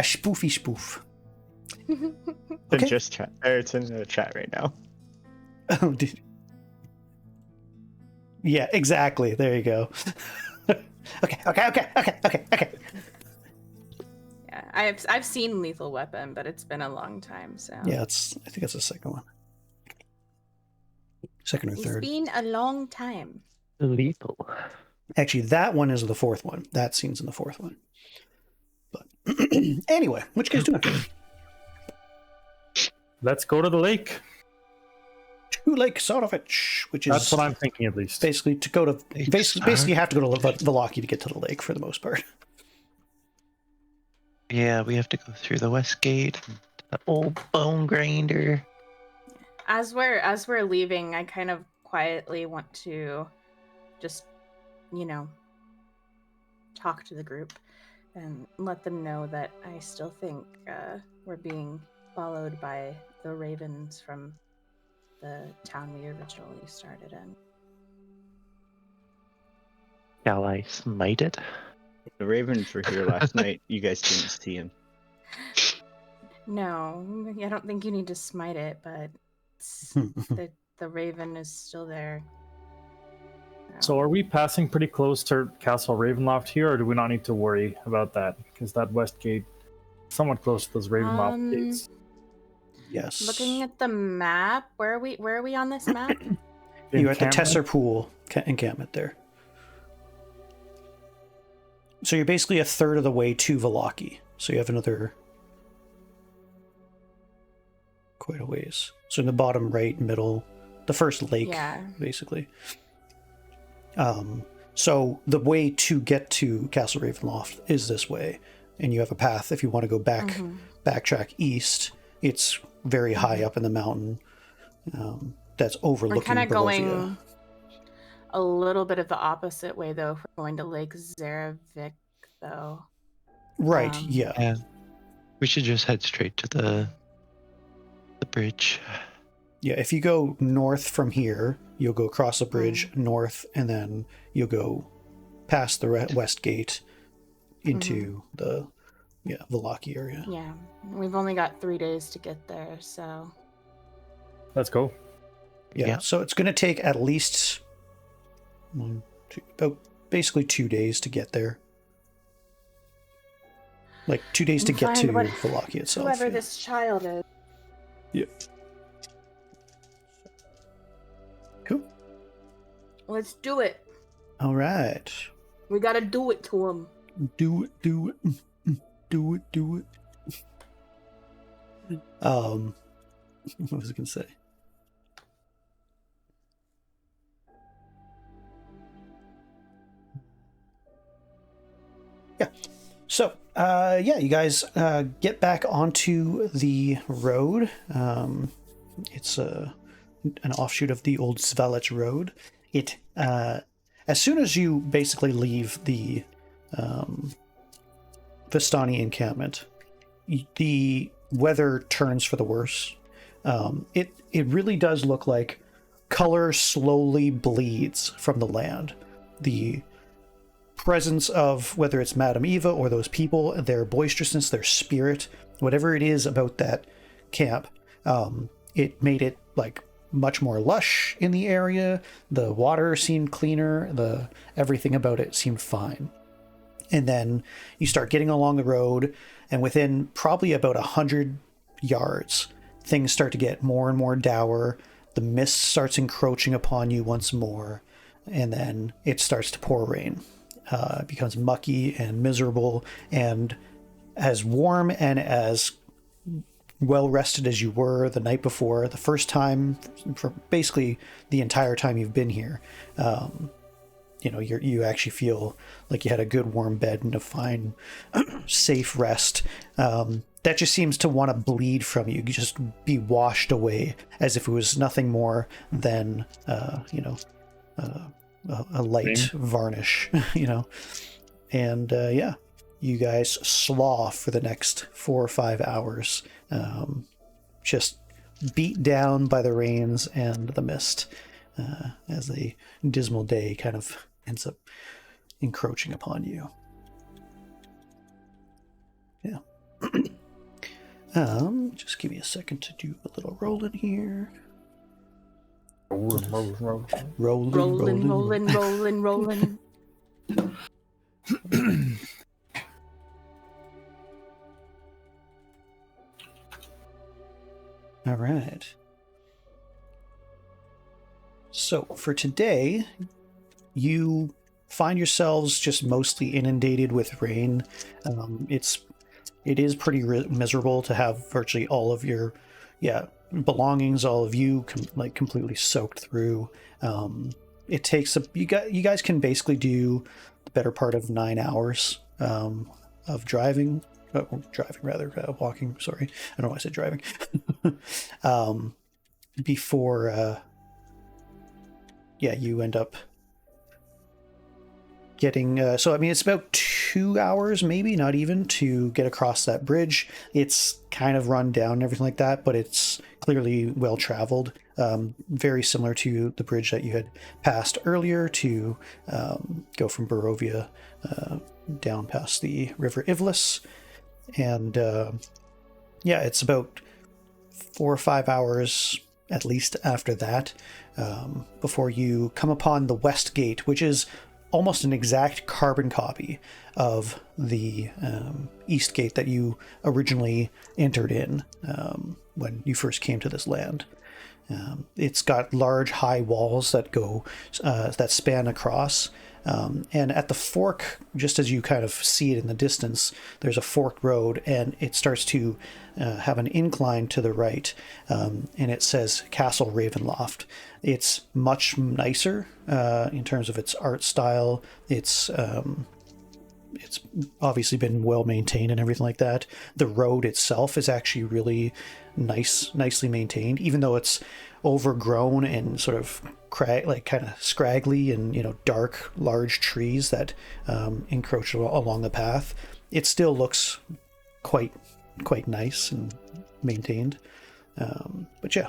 spoofy spoof. Okay. Just chat. It's in the chat right now. Oh, dude. Yeah, exactly. There you go. Okay. Yeah, I've seen Lethal Weapon, but it's been a long time, so. Yeah, I think it's the second one. Second or third. It's been a long time. Lethal. Actually, that one is the 4th one. That scene's in the 4th one. But anyway, what you guys doing? Let's go to the lake. To Lake Zarovich, which is That's what I'm thinking, at least. basically to go to basically you have to go to Vallaki to get to the lake for the most part. Yeah, we have to go through the west gate, the old bone grinder. As we're leaving, I kind of quietly want to just, talk to the group and let them know that I still think we're being followed by the ravens from the town we originally started in. Shall I smite it? The ravens were here last night. You guys didn't see him. No, I don't think you need to smite it, but the raven is still there. So are we passing pretty close to Castle Ravenloft here, or do we not need to worry about that? Because that west gate is somewhat close to those Ravenloft gates. Yes. Looking at the map, where are we on this map? You're at the Tser Pool Encampment there. So you're basically a third of the way to Vallaki. So you have another quite a ways. So in the bottom right, middle, the first lake, basically. So the way to get to Castle Ravenloft is this way, and you have a path if you want to go back, backtrack east. It's very high up in the mountain. That's overlooking. We're kind of Barovia. going a little bit of the opposite way, though. If we're going to Lake Zarovich, though. Right. Yeah. Yeah. We should just head straight to the bridge. Yeah, if you go north from here, you'll go across the bridge north, and then you'll go past the west gate into the Vallaki area. Yeah, we've only got 3 days to get there, so Let's go. Yeah. So it's going to take at least about basically 2 days to get there. Like 2 days to get to Vallaki itself. Whoever this child is. Yeah. Cool. Let's do it. All right. We gotta do it to him. Do it. Do it. What was I gonna say? Yeah. So, you guys get back onto the road. It's an offshoot of the Old Svalich Road. It as soon as you basically leave the Vistani encampment, the weather turns for the worse. It really does look like color slowly bleeds from the land. The presence of, whether it's Madame Eva or those people, their boisterousness, their spirit, whatever it is about that camp, it made it like much more lush in the area. The water seemed cleaner. Everything about it seemed fine. And then you start getting along the road, and within probably about 100 yards, things start to get more and more dour. The mist starts encroaching upon you once more, and then it starts to pour rain. It becomes mucky and miserable, and as warm and as well rested as you were the night before, the first time for basically the entire time you've been here, you actually feel like you had a good warm bed and a fine safe rest that just seems to want to bleed from you, just be washed away as if it was nothing more than a light varnish, and you guys slough for the next 4 or 5 hours, just beat down by the rains and the mist, as a dismal day kind of ends up encroaching upon you. Yeah. Just give me a second to do a little rolling here. Rolling. All right. So for today, you find yourselves just mostly inundated with rain. It is pretty miserable to have virtually all of your belongings, all of you completely soaked through. It takes you guys can basically do the better part of 9 hours of driving. Walking. Sorry, I don't know why I said driving. Before you end up getting so I mean it's about 2 hours, maybe not even, to get across that bridge. It's kind of run down and everything like that, but it's clearly well traveled. Very similar to the bridge that you had passed earlier to go from Barovia down past the River Ivlis. And yeah, it's about 4 or 5 hours at least after that before you come upon the West Gate, which is almost an exact carbon copy of the East Gate that you originally entered in when you first came to this land. It's got large high walls that go that span across, and at the fork, just as you kind of see it in the distance, there's a forked road, and it starts to have an incline to the right, and it says Castle Ravenloft. It's much nicer in terms of its art style. It's obviously been well maintained and everything like that. The road itself is actually really nicely maintained, even though it's overgrown and sort of kind of scraggly and, you know, dark, large trees that encroach along the path. It still looks quite nice and maintained. But yeah,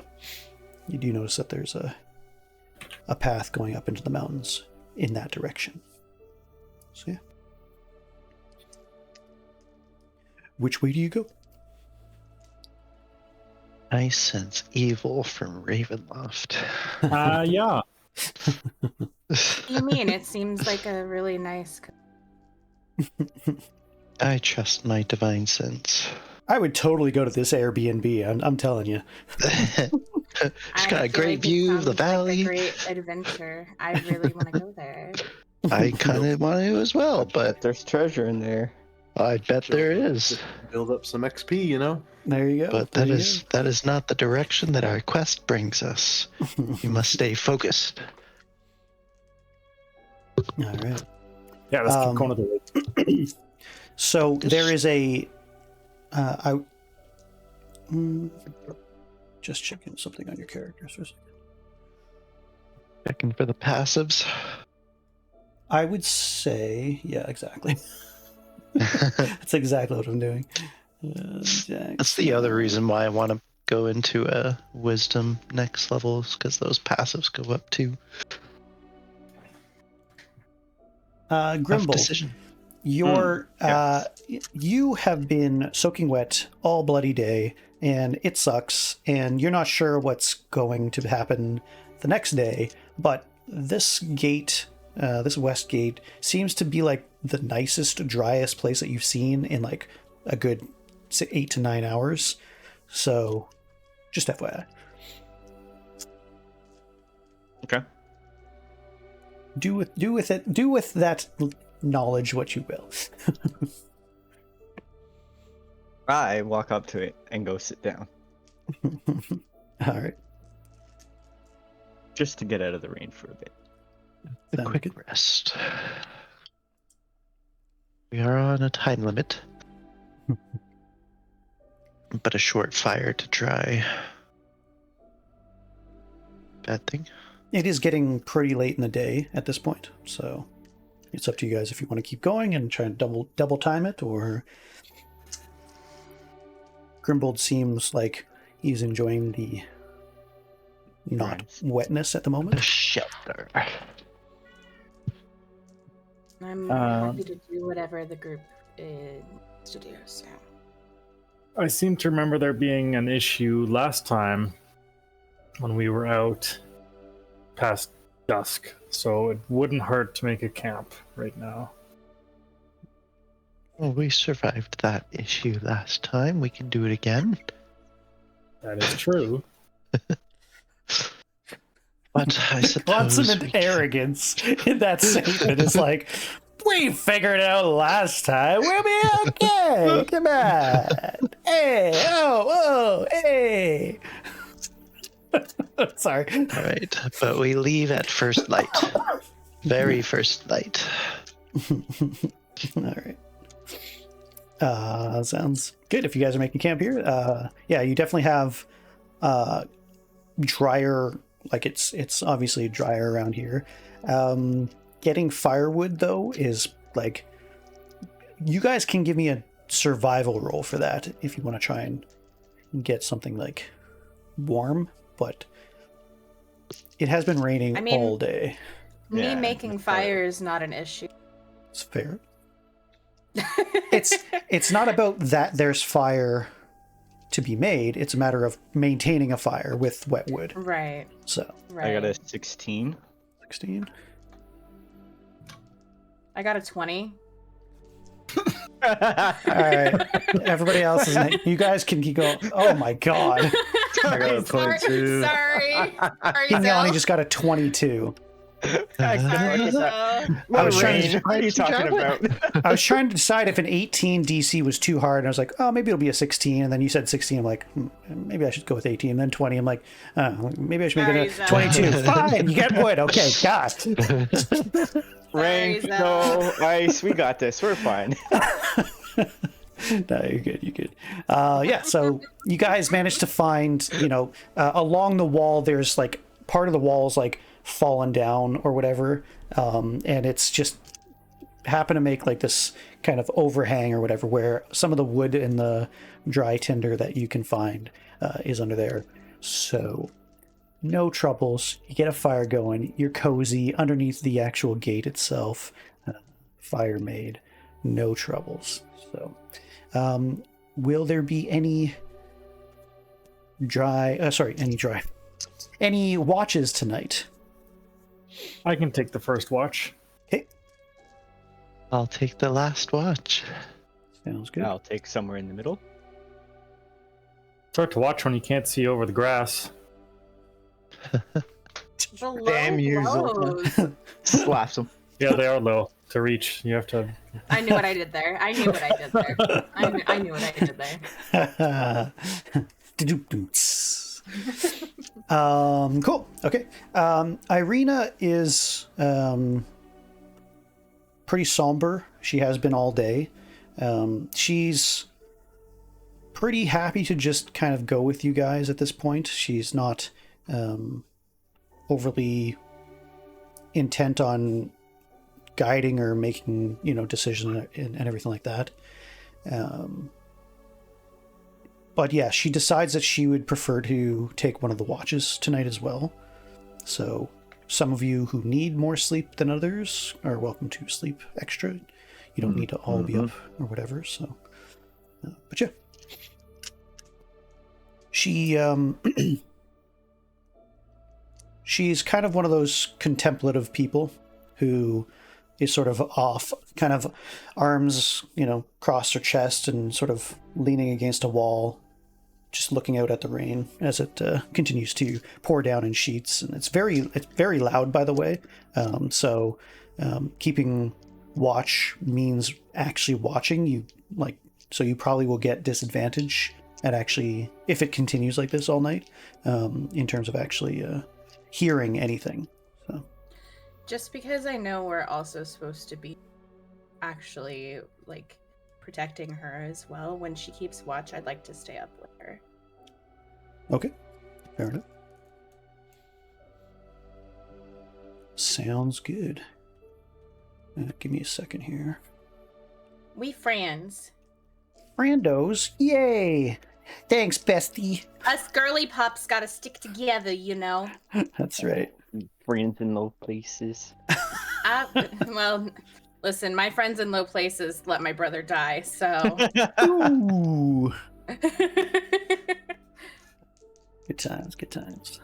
you do notice that there's a path going up into the mountains in that direction. So yeah. Which way do you go? I sense evil from Ravenloft. Yeah. You mean it seems like a really nice. I trust my divine sense. I would totally go to this Airbnb. I'm telling you. It's got a great it view of the sounds like valley. a great adventure. I really want to go there. I kind of want to as well, but There's treasure in there. I bet there is. Build up some XP, you know? There you go. But that is not the direction that our quest brings us. We must stay focused. All right. Yeah, let's keep going to the way. So there is just checking something on your characters for a second. Checking for the passives. I would say, yeah, exactly. That's exactly what I'm doing. That's the other reason why I want to go into a wisdom next level, is because those passives go up too. Grimble, decision. your Yes. you have been soaking wet all bloody day, and it sucks, and you're not sure what's going to happen the next day, but this gate, this west gate, seems to be like the nicest, driest place that you've seen in like a good 8 to 9 hours. So just FYI. Okay. Do with that knowledge what you will. I walk up to it and go sit down. All right. Just to get out of the rain for a bit. A Sounds quick good. rest. We are on a time limit. But a short fire to dry. Bad thing. It is getting pretty late in the day at this point, so it's up to you guys if you want to keep going and try and double time it, or Grimbold seems like he's enjoying the not wetness at the A moment. shelter. I'm happy to do whatever the group is to do. So I seem to remember there being an issue last time when we were out past dusk, so it wouldn't hurt to make a camp right now. Well, we survived that issue last time. We can do it again. That is true. But I suppose Consummate arrogance in that statement. It's like, we figured it out last time. We'll be okay. Come on. Hey, oh, hey. Sorry. all right, but we leave at first light. Very first light. All right. Sounds good. If you guys are making camp here, yeah, you definitely have drier. Like it's obviously drier around here. getting firewood, though, is like... You guys can give me a survival roll for that if you want to try and get something, like, warm, but it has been raining all day. Me making fire is not an issue. It's fair. It's not about that there's fire to be made. It's a matter of maintaining a fire with wet wood. Right. So right. I got a 16. 16. I got a 20. All right. Everybody else is... You guys can keep going. Oh my god. I got a 22. Sorry. He just got a 22. What are you talking about? I was trying to decide if an 18 DC was too hard, and I was like, oh, maybe it'll be a 16. And then you said 16. I'm like, maybe I should go with 18. And then 20. I'm like, maybe I should make it a 22. Fine, you get wood. Okay, God. Rain, snow, ice. We got this. We're fine. No, you're good. You're good. Yeah. So you guys managed to find, along the wall, there's like part of the wall is like fallen down or whatever, and it's just happened to make like this kind of overhang or whatever, where some of the wood and the dry tinder that you can find is under there. So no troubles. You get a fire going. You're cozy underneath the actual gate itself. Fire made. No troubles. So will there be any watches tonight? I can take the first watch. Okay. I'll take the last watch. Sounds good. I'll take somewhere in the middle. It's hard to watch when you can't see over the grass. Damn you, Zoltan. Slaps him. Yeah, they are low to reach. You have to... I knew what I did there. I knew what I did there. Cool. Okay. Ireena is pretty somber. She has been all day. She's pretty happy to just kind of go with you guys at this point. She's not overly intent on guiding or making, decisions and everything like that. But yeah, she decides that she would prefer to take one of the watches tonight as well. So some of you who need more sleep than others are welcome to sleep extra. You don't need to all be up or whatever. So, but yeah, she's kind of one of those contemplative people who is sort of off, kind of arms, crossed her chest and sort of leaning against a wall, just looking out at the rain as it continues to pour down in sheets. And it's very loud, by the way. So keeping watch means actually watching. So you probably will get disadvantage at actually, if it continues like this all night, in terms of actually hearing anything. So just because I know we're also supposed to be actually like protecting her as well, when she keeps watch, I'd like to stay up with her. Okay, fair enough. Sounds good. Give me a second here. We friends. Brandos, yay! Thanks, bestie. Us girly pups gotta stick together, That's right. Friends in low places. Well, listen, my friends in low places let my brother die, so. Ooh. Good times, good times.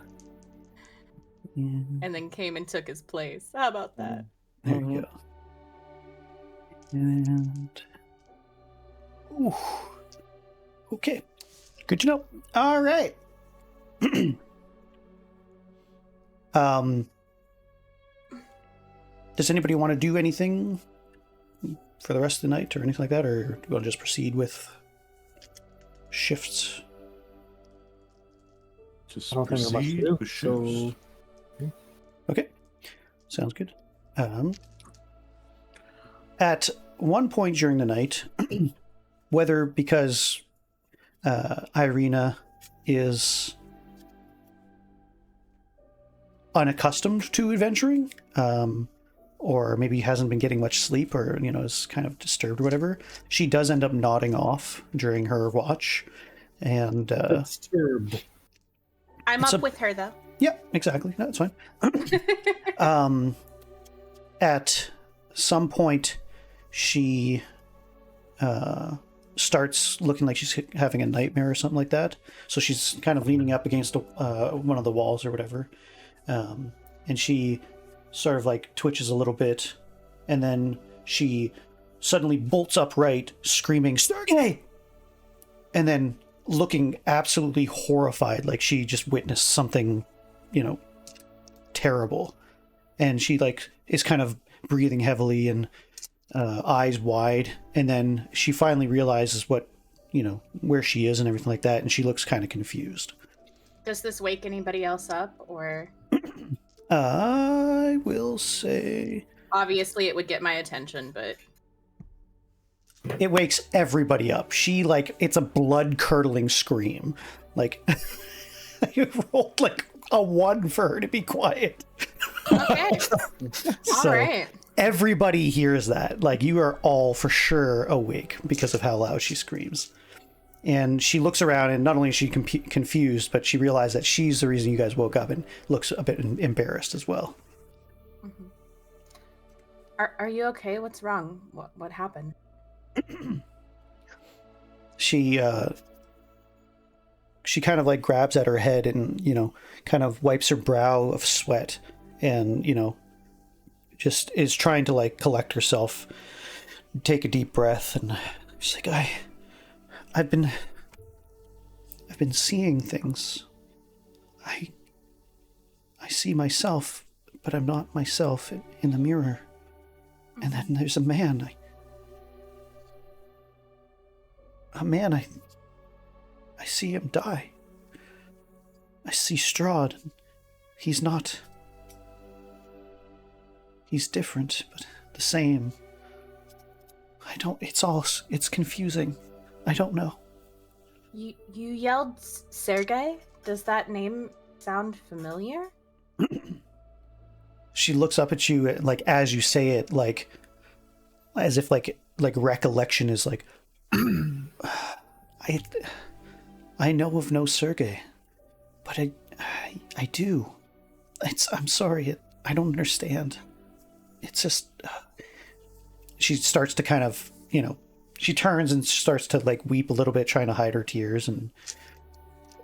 And then came and took his place. How about that? There you go. And ooh. Okay. Good to know. All right. Does anybody want to do anything for the rest of the night or anything like that, or do you want to just proceed with shifts? Just I don't think there's much to proceed do, with so- shifts. Okay. Sounds good. At one point during the night, whether because Ireena is unaccustomed to adventuring, or maybe hasn't been getting much sleep, or is kind of disturbed or whatever, she does end up nodding off during her watch. And Disturbed. I'm up with her though. Yeah, exactly. That's fine. At some point, she starts looking like she's having a nightmare or something like that. So she's kind of leaning up against one of the walls or whatever. And she sort of like twitches a little bit. And then she suddenly bolts upright, screaming, "Sergey!" And then looking absolutely horrified, like she just witnessed something, terrible. And she like is kind of breathing heavily and eyes wide. And then she finally realizes what, where she is and everything like that. And she looks kind of confused. Does this wake anybody else up, or? I will say... Obviously it would get my attention, but... It wakes everybody up. She, like, it's a blood-curdling scream. Like, you rolled, like, a 1 for her to be quiet. Okay. So, all right. Everybody hears that. Like, you are all for sure awake because of how loud she screams. And she looks around, and not only is she confused, but she realizes that she's the reason you guys woke up, and looks a bit embarrassed as well. Mm-hmm. Are you okay? What's wrong? What happened? She kind of like grabs at her head and, kind of wipes her brow of sweat and, just is trying to like collect herself, take a deep breath, and she's like, I've been seeing things. I see myself, but I'm not myself in the mirror. And then there's a man. I see him die. I see Strahd. He's not. He's different, but the same. It's confusing. I don't know. You yelled Sergey? Does that name sound familiar? She looks up at you, like, as you say it, like, as if like recollection is like, I know of no Sergey, but I do. I'm sorry. I don't understand. It's just, she starts to kind of, she turns and starts to like weep a little bit, trying to hide her tears. And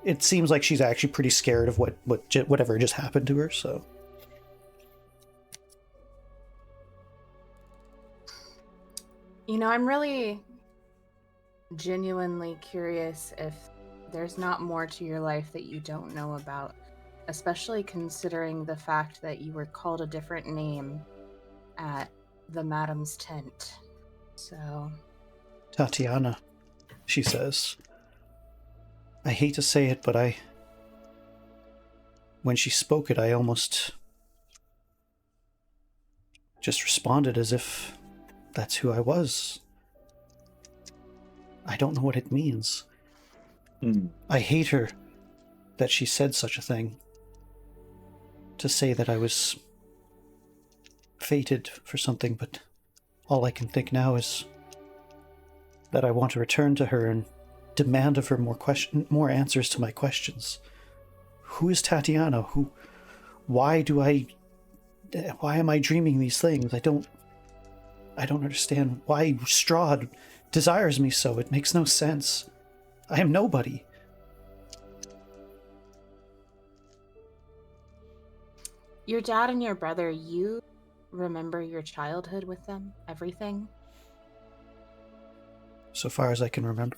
it seems like she's actually pretty scared of whatever just happened to her. So. I'm really genuinely curious if there's not more to your life that you don't know about, especially considering the fact that you were called a different name at the madam's tent. So... Tatiana, she says. I hate to say it, but when she spoke it, I almost just responded as if that's who I was. I don't know what it means. I hate her that she said such a thing. To say that I was fated for something, but all I can think now is that I want to return to her and demand of her more answers to my questions. Who is Tatiana? Why am I dreaming these things? I don't understand why Strahd desires me so. It makes no sense. I am nobody. Your dad and your brother, you remember your childhood with them? Everything? So far as I can remember.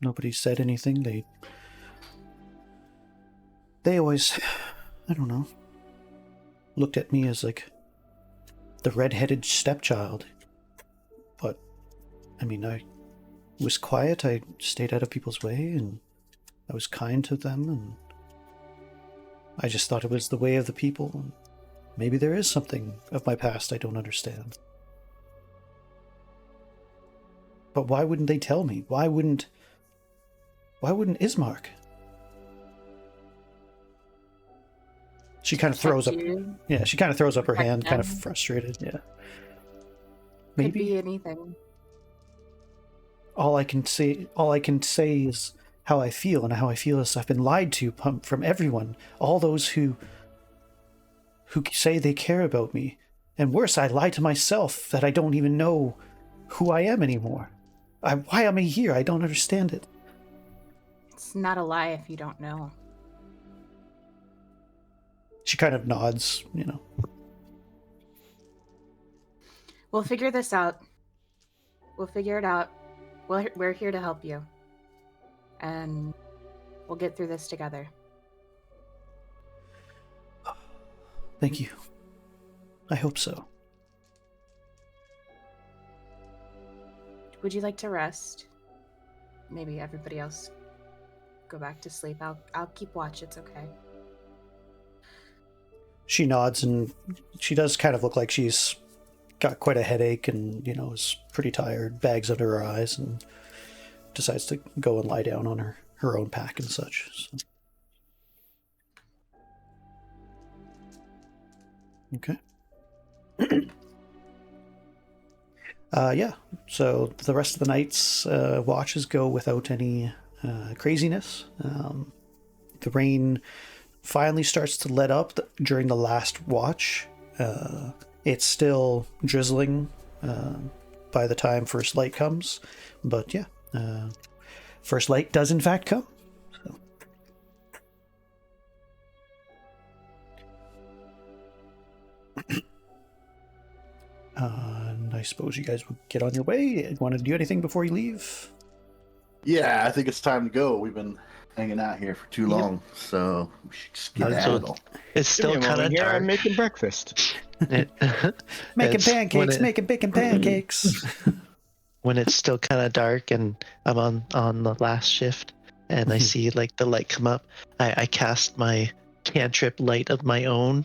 Nobody said anything. They always, I don't know, looked at me as like the red-headed stepchild. But, I mean, I was quiet. I stayed out of people's way, and I was kind to them, and I just thought it was the way of the people. And maybe there is something of my past I don't understand. But why wouldn't they tell me? Why wouldn't Ismark? She kind of throws up. You. Yeah, she kind of throws up her Protect hand, kind of them. frustrated. Yeah. Could Maybe be anything. all I can say is how I feel, and how I feel is I've been lied to from everyone. All those who say they care about me, and worse, I lie to myself that I don't even know who I am anymore. Why am I here? I don't understand it. It's not a lie if you don't know. She kind of nods, We'll figure this out. We'll figure it out. We're here to help you. And we'll get through this together. Thank you. I hope so. Would you like to rest? Maybe everybody else go back to sleep. I'll keep watch. It's okay. She nods, and she does kind of look like she's got quite a headache and, is pretty tired, bags under her eyes, and decides to go and lie down on her own pack and such. So. Okay. Yeah, so the rest of the night's watches go without any craziness. The rain finally starts to let up during the last watch. It's still drizzling by the time first light comes, but yeah, first light does in fact come. So. And I suppose you guys will get on your way. Want to do anything before you leave? Yeah, I think it's time to go. We've been hanging out here for too long, so we should just get out. It's still kind of dark. I'm making breakfast. Making bacon pancakes. When it's still kind of dark and I'm on the last shift and I see like the light come up, I cast my cantrip light of my own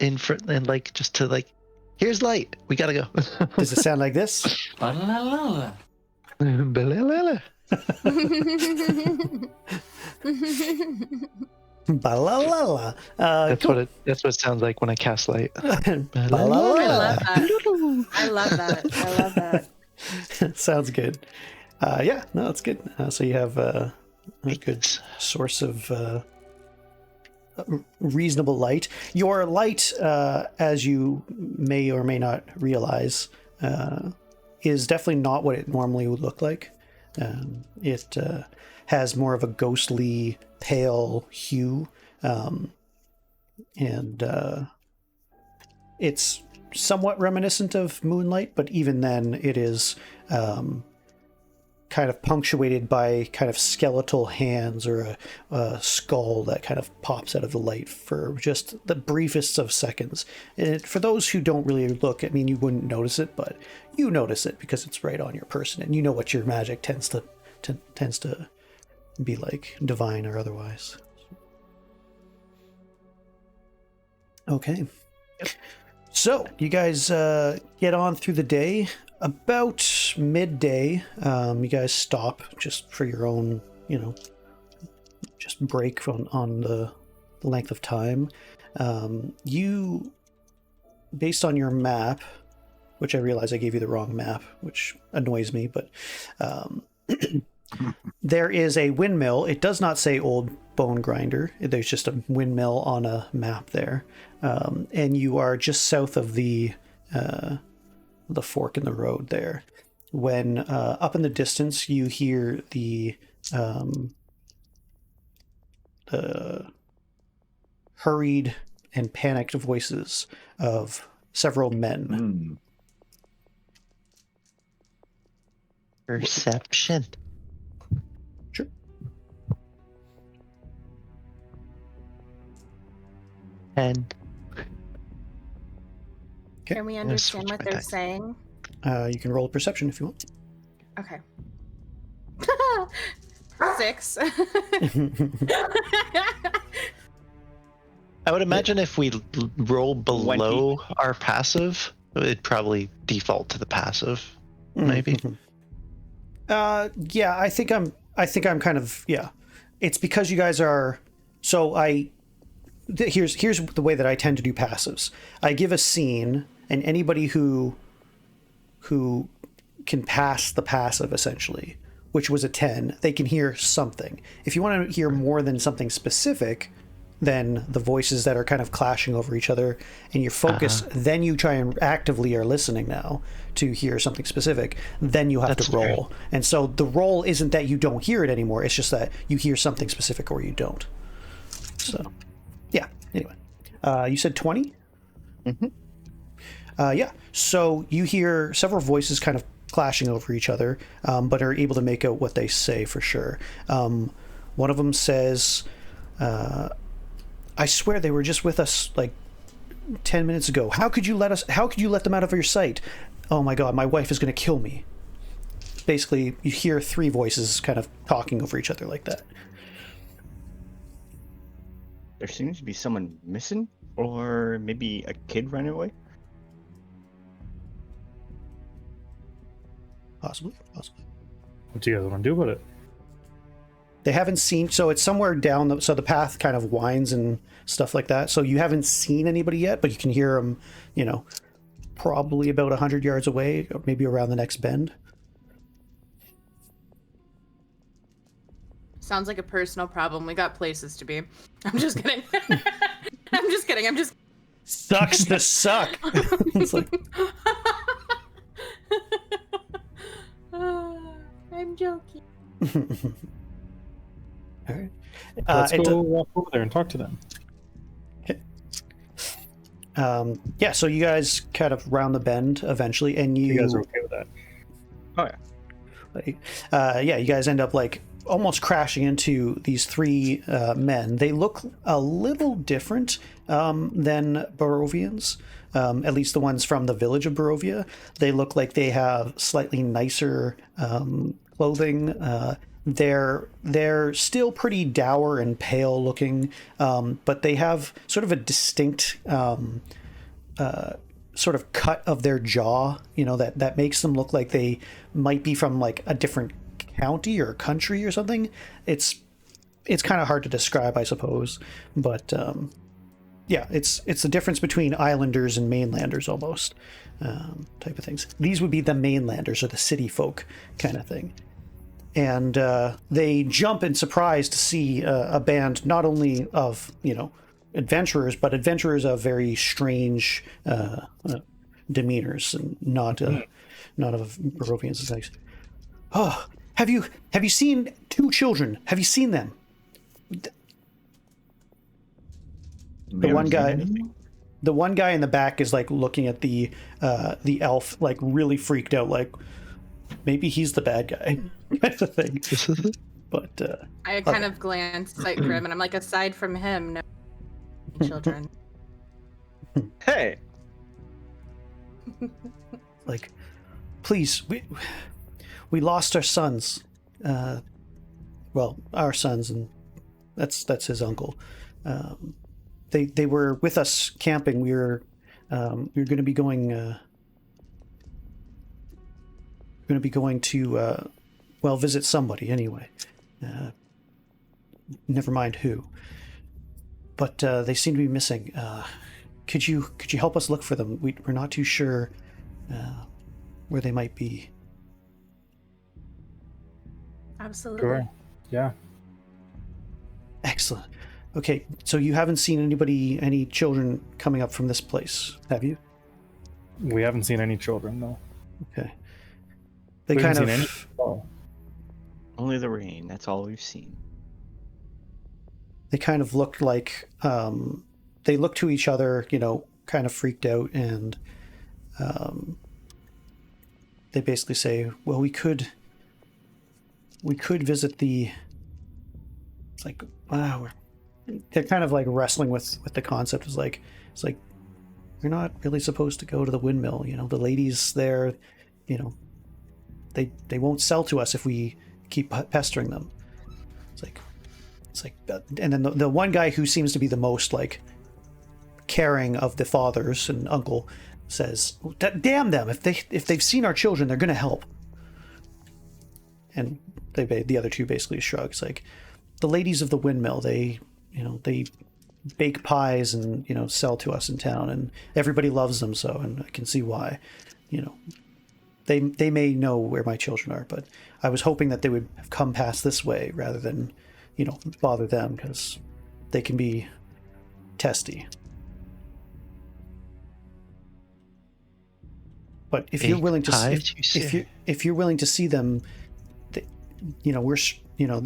in front, and like just to like, here's light, we gotta go. Does it sound like this? Ba-la-la-la. That's what it sounds like when I cast light. Ba-la-la-la. I love that. Sounds good. Yeah, no, it's good. So you have a good source of reasonable light. Your light, as you may or may not realize, is definitely not what it normally would look like. It has more of a ghostly, pale hue, and it's somewhat reminiscent of moonlight, but even then it is kind of punctuated by kind of skeletal hands or a skull that kind of pops out of the light for just the briefest of seconds. And for those who don't really look, I mean, you wouldn't notice it, but you notice it because it's right on your person, and you know what your magic tends to be like, divine or otherwise. Okay. Yep. So you guys get on through the day. About midday, you guys stop just for your own, just break on the length of time. You, based on your map, which I realize I gave you the wrong map, which annoys me, but there is a windmill. It does not say Old Bone Grinder. There's just a windmill on a map there. And you are just south of the fork in the road there. When up in the distance you hear the hurried and panicked voices of several men. Perception. Sure. And Can we understand what they're saying? You can roll a perception if you want. Okay. 6. I would imagine if we roll below our passive, it'd probably default to the passive, maybe. Yeah, I think I'm kind of, yeah. It's because you guys are, so here's the way that I tend to do passives. I give a scene, and anybody who can pass the passive, essentially, which was a 10, they can hear something. If you want to hear more than something specific, then the voices that are kind of clashing over each other and your focus, then you try and actively are listening now to hear something specific, then you have to roll. Fair. And so the roll isn't that you don't hear it anymore, it's just that you hear something specific or you don't. So, yeah, anyway. You said 20? Mm-hmm. Yeah, so you hear several voices kind of clashing over each other, but are able to make out what they say for sure. One of them says, I swear they were just with us like 10 minutes ago. How could you let them out of your sight? Oh my god, my wife is going to kill me. Basically, you hear three voices kind of talking over each other like that. There seems to be someone missing, or maybe a kid running away. Possibly. What do you guys want to do about it? They haven't seen, so it's somewhere down, so the path kind of winds and stuff like that. So you haven't seen anybody yet, but you can hear them, probably about 100 yards away, or maybe around the next bend. Sounds like a personal problem. We got places to be. I'm just kidding. I'm just kidding. Sucks to suck. It's like... I'm joking. All right. Let's go walk over there and talk to them. Okay. Yeah, so you guys kind of round the bend eventually, and you guys are okay with that? Oh yeah. Yeah, you guys end up like almost crashing into these three men. They look a little different than Barovians, at least the ones from the village of Barovia. They look like they have slightly nicer clothing. They're still pretty dour and pale looking, but they have sort of a distinct sort of cut of their jaw, that makes them look like they might be from like a different county or country or something. It's kind of hard to describe, I suppose, but yeah, it's the difference between islanders and mainlanders almost, type of things. These would be the mainlanders or the city folk kind of thing. And they jump in surprise to see a band not only of adventurers, but adventurers of very strange demeanors, and not of Barovians. Like, oh, have you seen two children? Have you seen them? The one guy in the back is like looking at the elf, like really freaked out, like maybe he's the bad guy, kind of thing. But I kind of glance at Grim, and I'm like, aside from him, no children. Hey. Like, please, we lost our sons. Well, our sons, and that's his uncle. They were with us camping. We were going to be going to visit somebody anyway. Never mind who. But they seem to be missing. Could you help us look for them? We're not too sure where they might be. Absolutely. Sure. Yeah. Excellent. Okay, so you haven't seen any children coming up from this place, have you? We haven't seen any children, no. Okay. We haven't seen any. Only the rain. That's all we've seen. They kind of looked like they look to each other, kind of freaked out, and they basically say, "Well, we could visit the." It's like, wow. They're kind of like wrestling with the concept. It's like you're not really supposed to go to the windmill. The ladies there, they won't sell to us if we keep pestering them. It's like, and then the one guy who seems to be the most like caring of the fathers and uncle says, "Damn them! If they've seen our children, they're gonna help." And the other two basically shrug. It's like, the ladies of the windmill, they bake pies and, you know, sell to us in town, and everybody loves them. So, and I can see why, you know, they may know where my children are, but I was hoping that they would have come past this way rather than, you know, bother them, because they can be testy. But if you're willing to see, if you're willing to see them, you know,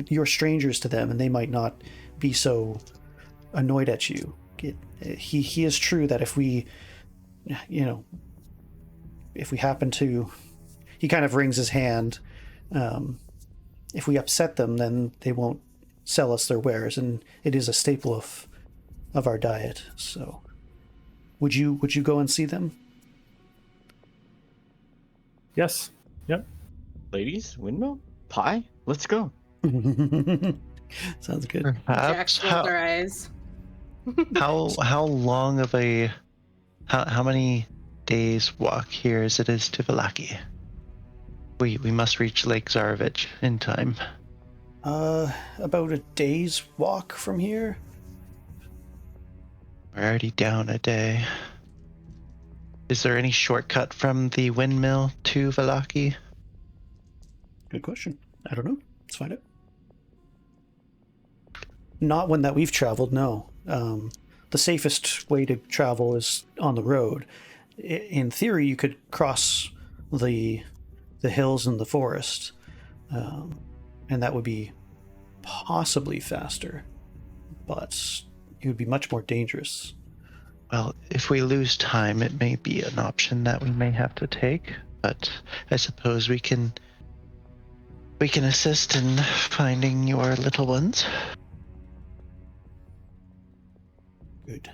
you're strangers to them, and they might not be so annoyed at you. He is true that if we, you know, if we happen to, he kind of wrings his hand. If we upset them, then they won't sell us their wares, and it is a staple of our diet. So, would you go and see them? Yes. Yep. Ladies, windmill, pie. Let's go. Sounds good. Jax rolls her eyes. How long of a how many days walk here as it is to Vallaki? We must reach Lake Zarovich in time. About a day's walk from here. We're already down a day. Is there any shortcut from the windmill to Vallaki? Good question. I don't know. Let's find out. Not one that we've traveled, no. The safest way to travel is on the road. In theory, you could cross the hills and the forest, and that would be possibly faster, but it would be much more dangerous. Well, if we lose time, it may be an option that we may have to take, but I suppose we can assist in finding your little ones. Good.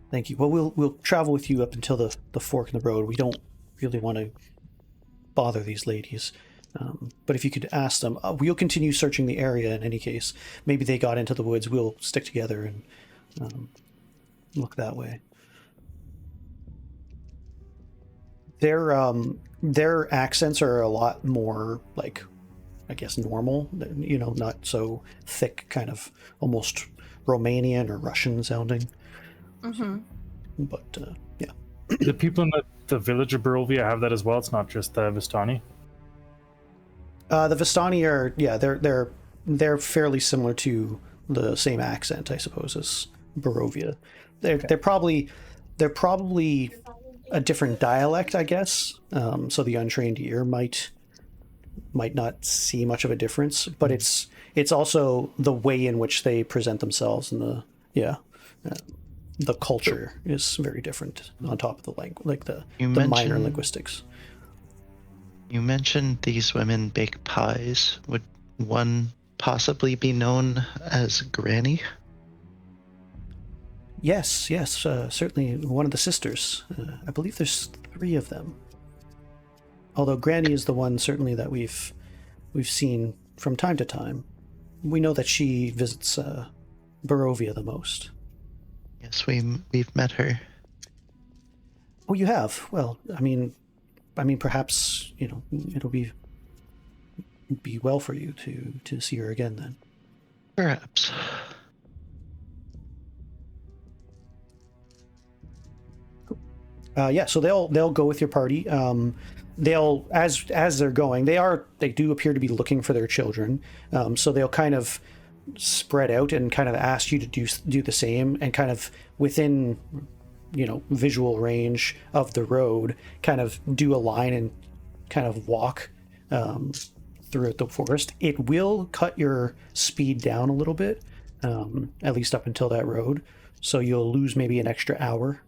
Thank you. Well, we'll travel with you up until the fork in the road. We don't really want to bother these ladies, but if you could ask them, we'll continue searching the area in any case. Maybe they got into the woods. We'll stick together and look that way. Their accents are a lot more, like, I guess, normal, you know, not so thick, kind of almost Romanian or Russian sounding. Mm-hmm. But yeah. The people in the village of Barovia have that as well. It's not just the Vistani. The Vistani are, yeah, they're fairly similar to the same accent, I suppose, as Barovia. They're probably a different dialect, I guess. So the untrained ear might not see much of a difference, but it's also the way in which they present themselves, and the culture is very different on top of the language, like the minor linguistics. You mentioned these women bake pies. Would one possibly be known as Granny? Yes, certainly one of the sisters. I believe there's 3 of them. Although Granny is the one certainly that we've seen from time to time. We know that she visits Barovia the most. Yes, we've met her. Oh, you have? Well, I mean, perhaps, you know, it'll be well for you to see her again then. Perhaps. Yeah, so they'll go with your party. They'll as they're going, they do appear to be looking for their children. So they'll kind of spread out and kind of ask you to do the same, and kind of within, you know, visual range of the road, kind of do a line and kind of walk throughout the forest. It will cut your speed down a little bit, at least up until that road. So you'll lose maybe an extra hour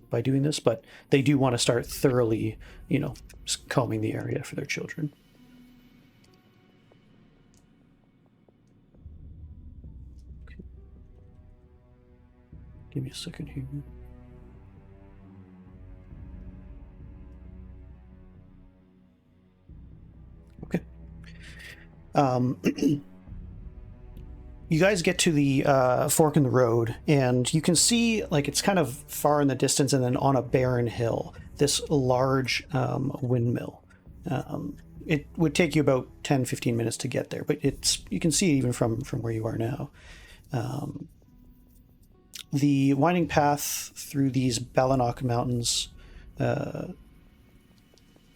by doing this, but they do want to start thoroughly, you know, combing the area for their children. Okay. Give me a second here. Okay. You guys get to the fork in the road, and you can see, like, it's kind of far in the distance, and then on a barren hill, this large windmill. It would take you about 10-15 minutes to get there, but you can see it even from where you are now. the winding path through these Balanok mountains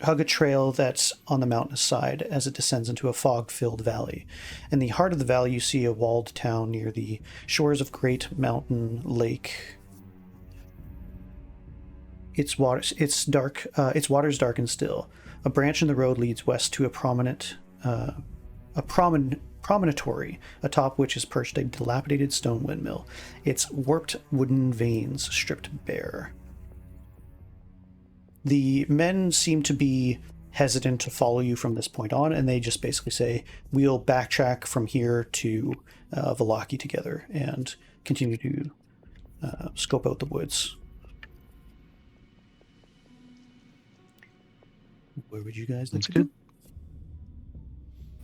hug a trail that's on the mountainous side as it descends into a fog-filled valley. In the heart of the valley, you see a walled town near the shores of Great Mountain Lake. Its waters dark and still. A branch in the road leads west to a promontory, atop which is perched a dilapidated stone windmill, its warped wooden vanes stripped bare. The men seem to be hesitant to follow you from this point on, and they just basically say, we'll backtrack from here to Vallaki together and continue to scope out the woods. Where would you guys like to go?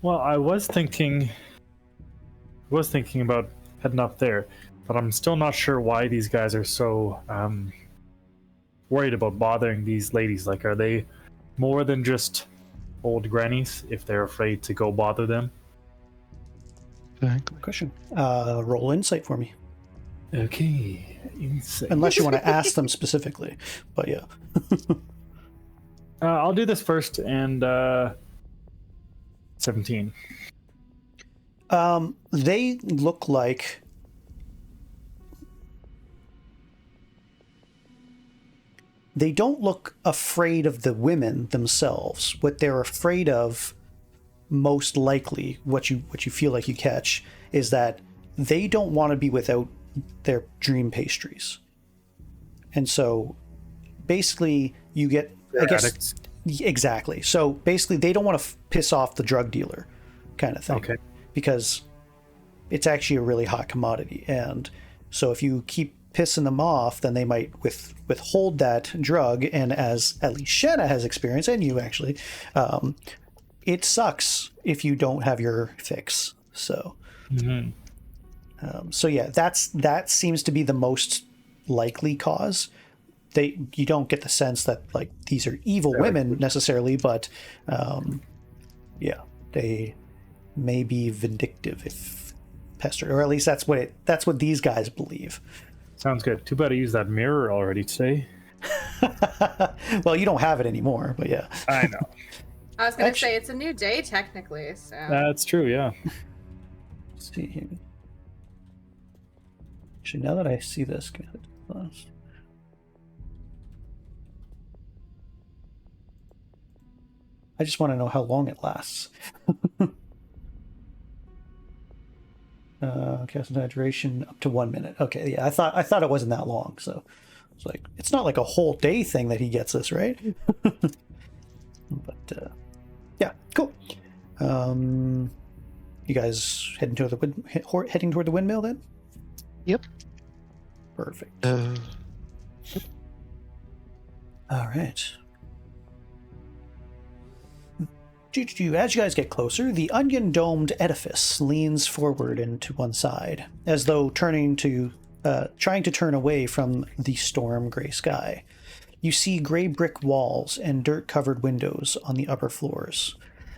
Well, I was thinking about heading up there, but I'm still not sure why these guys are so worried about bothering these ladies. Like, are they more than just old grannies if they're afraid to go bother them? Good question. Roll insight for me. Okay, insight. Unless you want to ask them specifically, but yeah. I'll do this first, and 17. They look like they don't look afraid of the women themselves. What they're afraid of, most likely, what you feel like you catch, is that they don't want to be without their dream pastries. And so basically you get, They're I guess, addicts. Exactly. So basically they don't want to piss off the drug dealer kind of thing. Okay. Because it's actually a really hot commodity. And so if you keep pissing them off, then they might withhold that drug. And as at least Shanna has experienced, and you actually, it sucks if you don't have your fix. So, so yeah, that seems to be the most likely cause. You don't get the sense that like these are evil women necessarily, but yeah, they may be vindictive if pestered, or at least that's what these guys believe. Sounds good. Too bad I used that mirror already today. Well, you don't have it anymore, but yeah. I know. I was gonna say it's a new day technically, so That's true, yeah. Let's see here. Actually, now that I see this, I just want to know how long it lasts. Cast duration up to 1 minute. Okay, yeah, I thought it wasn't that long, so it's like it's not like a whole day thing that he gets this, right? But yeah, cool. You guys heading toward the windmill then? Yep. Perfect. Yep. All right. As you guys get closer, the onion-domed edifice leans forward and to one side, as though trying to turn away from the storm gray sky. You see gray brick walls and dirt-covered windows on the upper floors.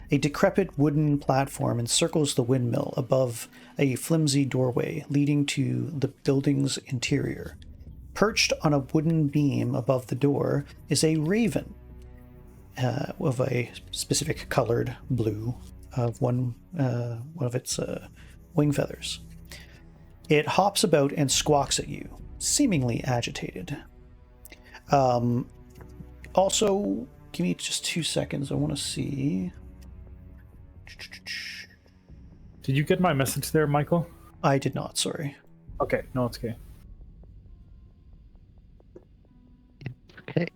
A decrepit wooden platform encircles the windmill above a flimsy doorway leading to the building's interior. Perched on a wooden beam above the door is a raven, of a specific colored blue of one of its wing feathers. It hops about and squawks at you, seemingly agitated. Also, give me just 2 seconds. I want to see. Did you get my message there, Michael? I did not, sorry. Okay, no, it's okay. Okay.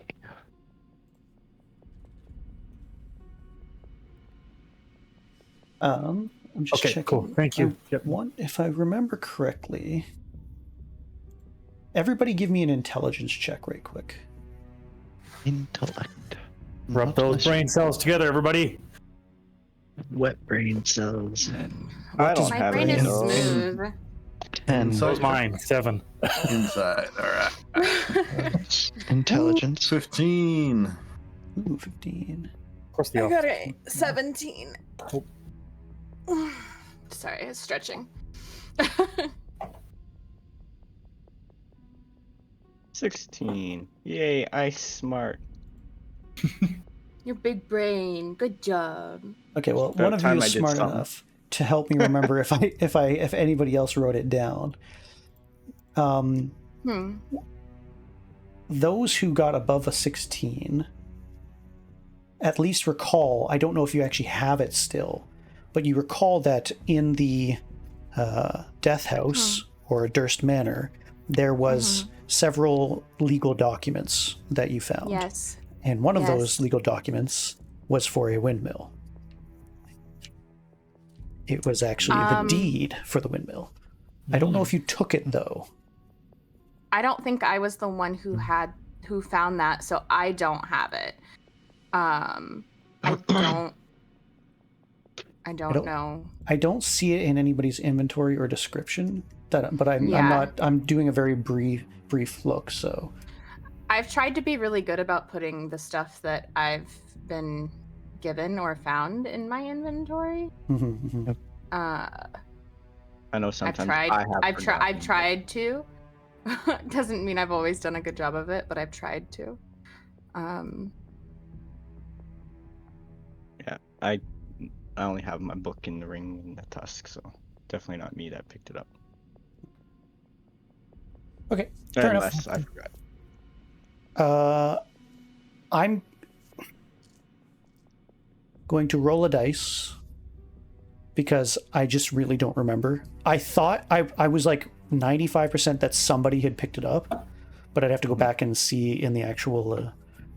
I'm just Okay, checking. cool. Thank you. Yep. One, if I remember correctly, everybody give me an intelligence check right quick. Intellect. Rub Not those much. brain cells together, everybody. Wet brain cells. I don't my have brain any is of those. smooth. And Those mine. 7. Inside. All right. intelligence. 15. Ooh, 15. Of course, the I elf. got a 17. Oh. Sorry, it's stretching. 16. Yay, I smart. Your big brain. Good job. Okay, well, About one of you time is I did smart something. enough to help me remember if anybody else wrote it down. Those who got above a 16 at least recall, I don't know if you actually have it still, but you recall that in the Death House or Durst Manor, there was several legal documents that you found. Yes. And one of Yes. those legal documents was for a windmill. It was actually the deed for the windmill. I don't know if you took it, though. I don't think I was the one who found that, so I don't have it. I don't know. I don't see it in anybody's inventory or description. I'm doing a very brief look. So I've tried to be really good about putting the stuff that I've been given or found in my inventory. I know sometimes I've tried to. Doesn't mean I've always done a good job of it, but I've tried to. Yeah, I only have my book in the ring and the tusk, so definitely not me that picked it up. Okay, fair Unless enough. I forgot. I'm going to roll a dice because I just really don't remember. I thought I was like 95% that somebody had picked it up, but I'd have to go back and see in the actual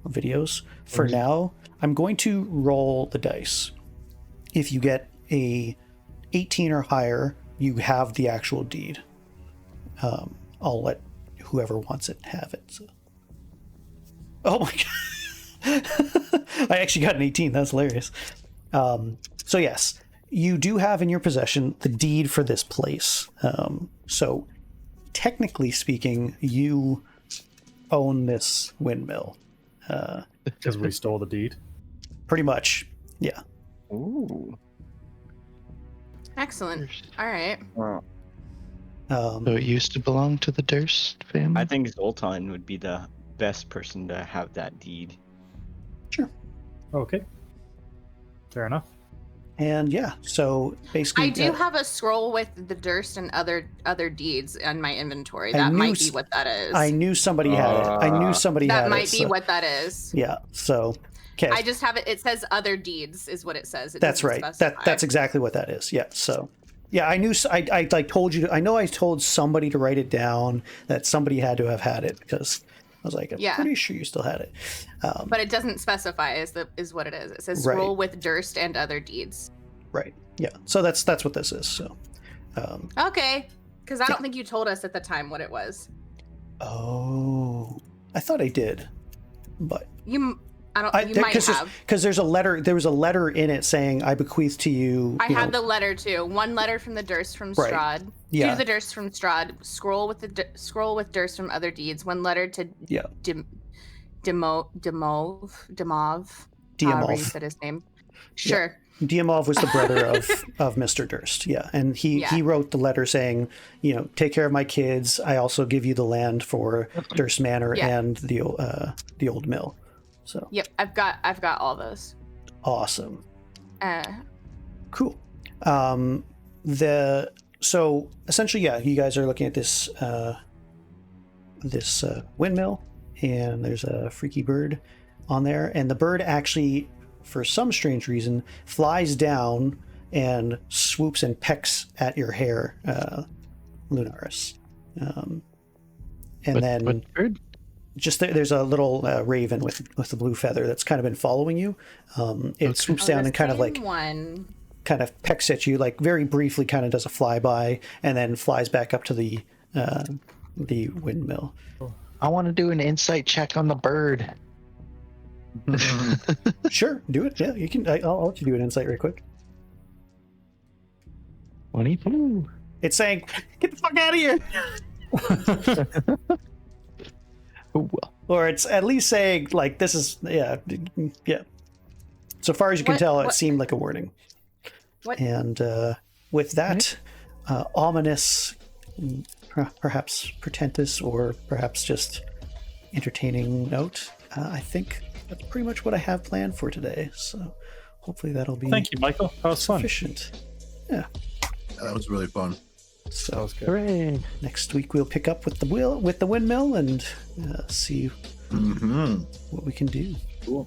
videos. For now, I'm going to roll the dice. If you get a 18 or higher, you have the actual deed. I'll let whoever wants it have it. So. Oh my god. I actually got an 18. That's hilarious. So yes, you do have in your possession the deed for this place. So technically speaking, you own this windmill. Because we stole the deed? Pretty much, yeah. Ooh. Excellent. All right. Well, So it used to belong to the Durst family? I think Zoltan would be the best person to have that deed. Sure. Okay. Fair enough. And yeah, so basically... I do have a scroll with the Durst and other deeds in my inventory. That might be what that is. I knew somebody had it. I knew somebody had it. That might be what that is. Yeah, so... Okay. I just have it. It says other deeds is what it says. That's right. That's exactly what that is. Yeah, so... Yeah, I knew. I like told you. I know I told somebody to write it down. That somebody had to have had it because I was like, I'm pretty sure you still had it. But it doesn't specify is what it is. It says scroll with Durst and other deeds. Right. Yeah. So that's what this is. So. Okay, because I don't think you told us at the time what it was. Oh, I thought I did, but you. You might have, because there's a letter. There was a letter in it saying, "I bequeath to you." I had the letter too. One letter from the Durst from Strahd. Yeah. To the Durst from Strahd. Scroll with Durst from other deeds. One letter to Demov. However you said his name. Sure. Yeah. Diamov was the brother of Mr. Durst. Yeah, and he wrote the letter saying, take care of my kids. I also give you the land for Durst Manor and the old mill. So. Yep, I've got all those. Awesome. Cool. So essentially, you guys are looking at this windmill, and there's a freaky bird on there, and the bird actually, for some strange reason, flies down and swoops and pecks at your hair, Lunaris. What bird? Just there's a little raven with a blue feather that's kind of been following you. It swoops down and kind of pecks at you, like very briefly, kind of does a flyby, and then flies back up to the windmill. I want to do an insight check on the bird. Sure, do it. Yeah, you can. I'll let you do an insight right quick. 22. It's saying, "Get the fuck out of here." Or it's at least saying, like, this is, yeah. So far as you can tell, it seemed like a warning. What? And with that ominous, perhaps portentous, or perhaps just entertaining note, I think that's pretty much what I have planned for today. So hopefully that'll be Thank you, Michael. That was fun. sufficient. Yeah. That was really fun. That So was good. Hooray! next week we'll pick up with the windmill and see Mm-hmm. what we can do. Cool.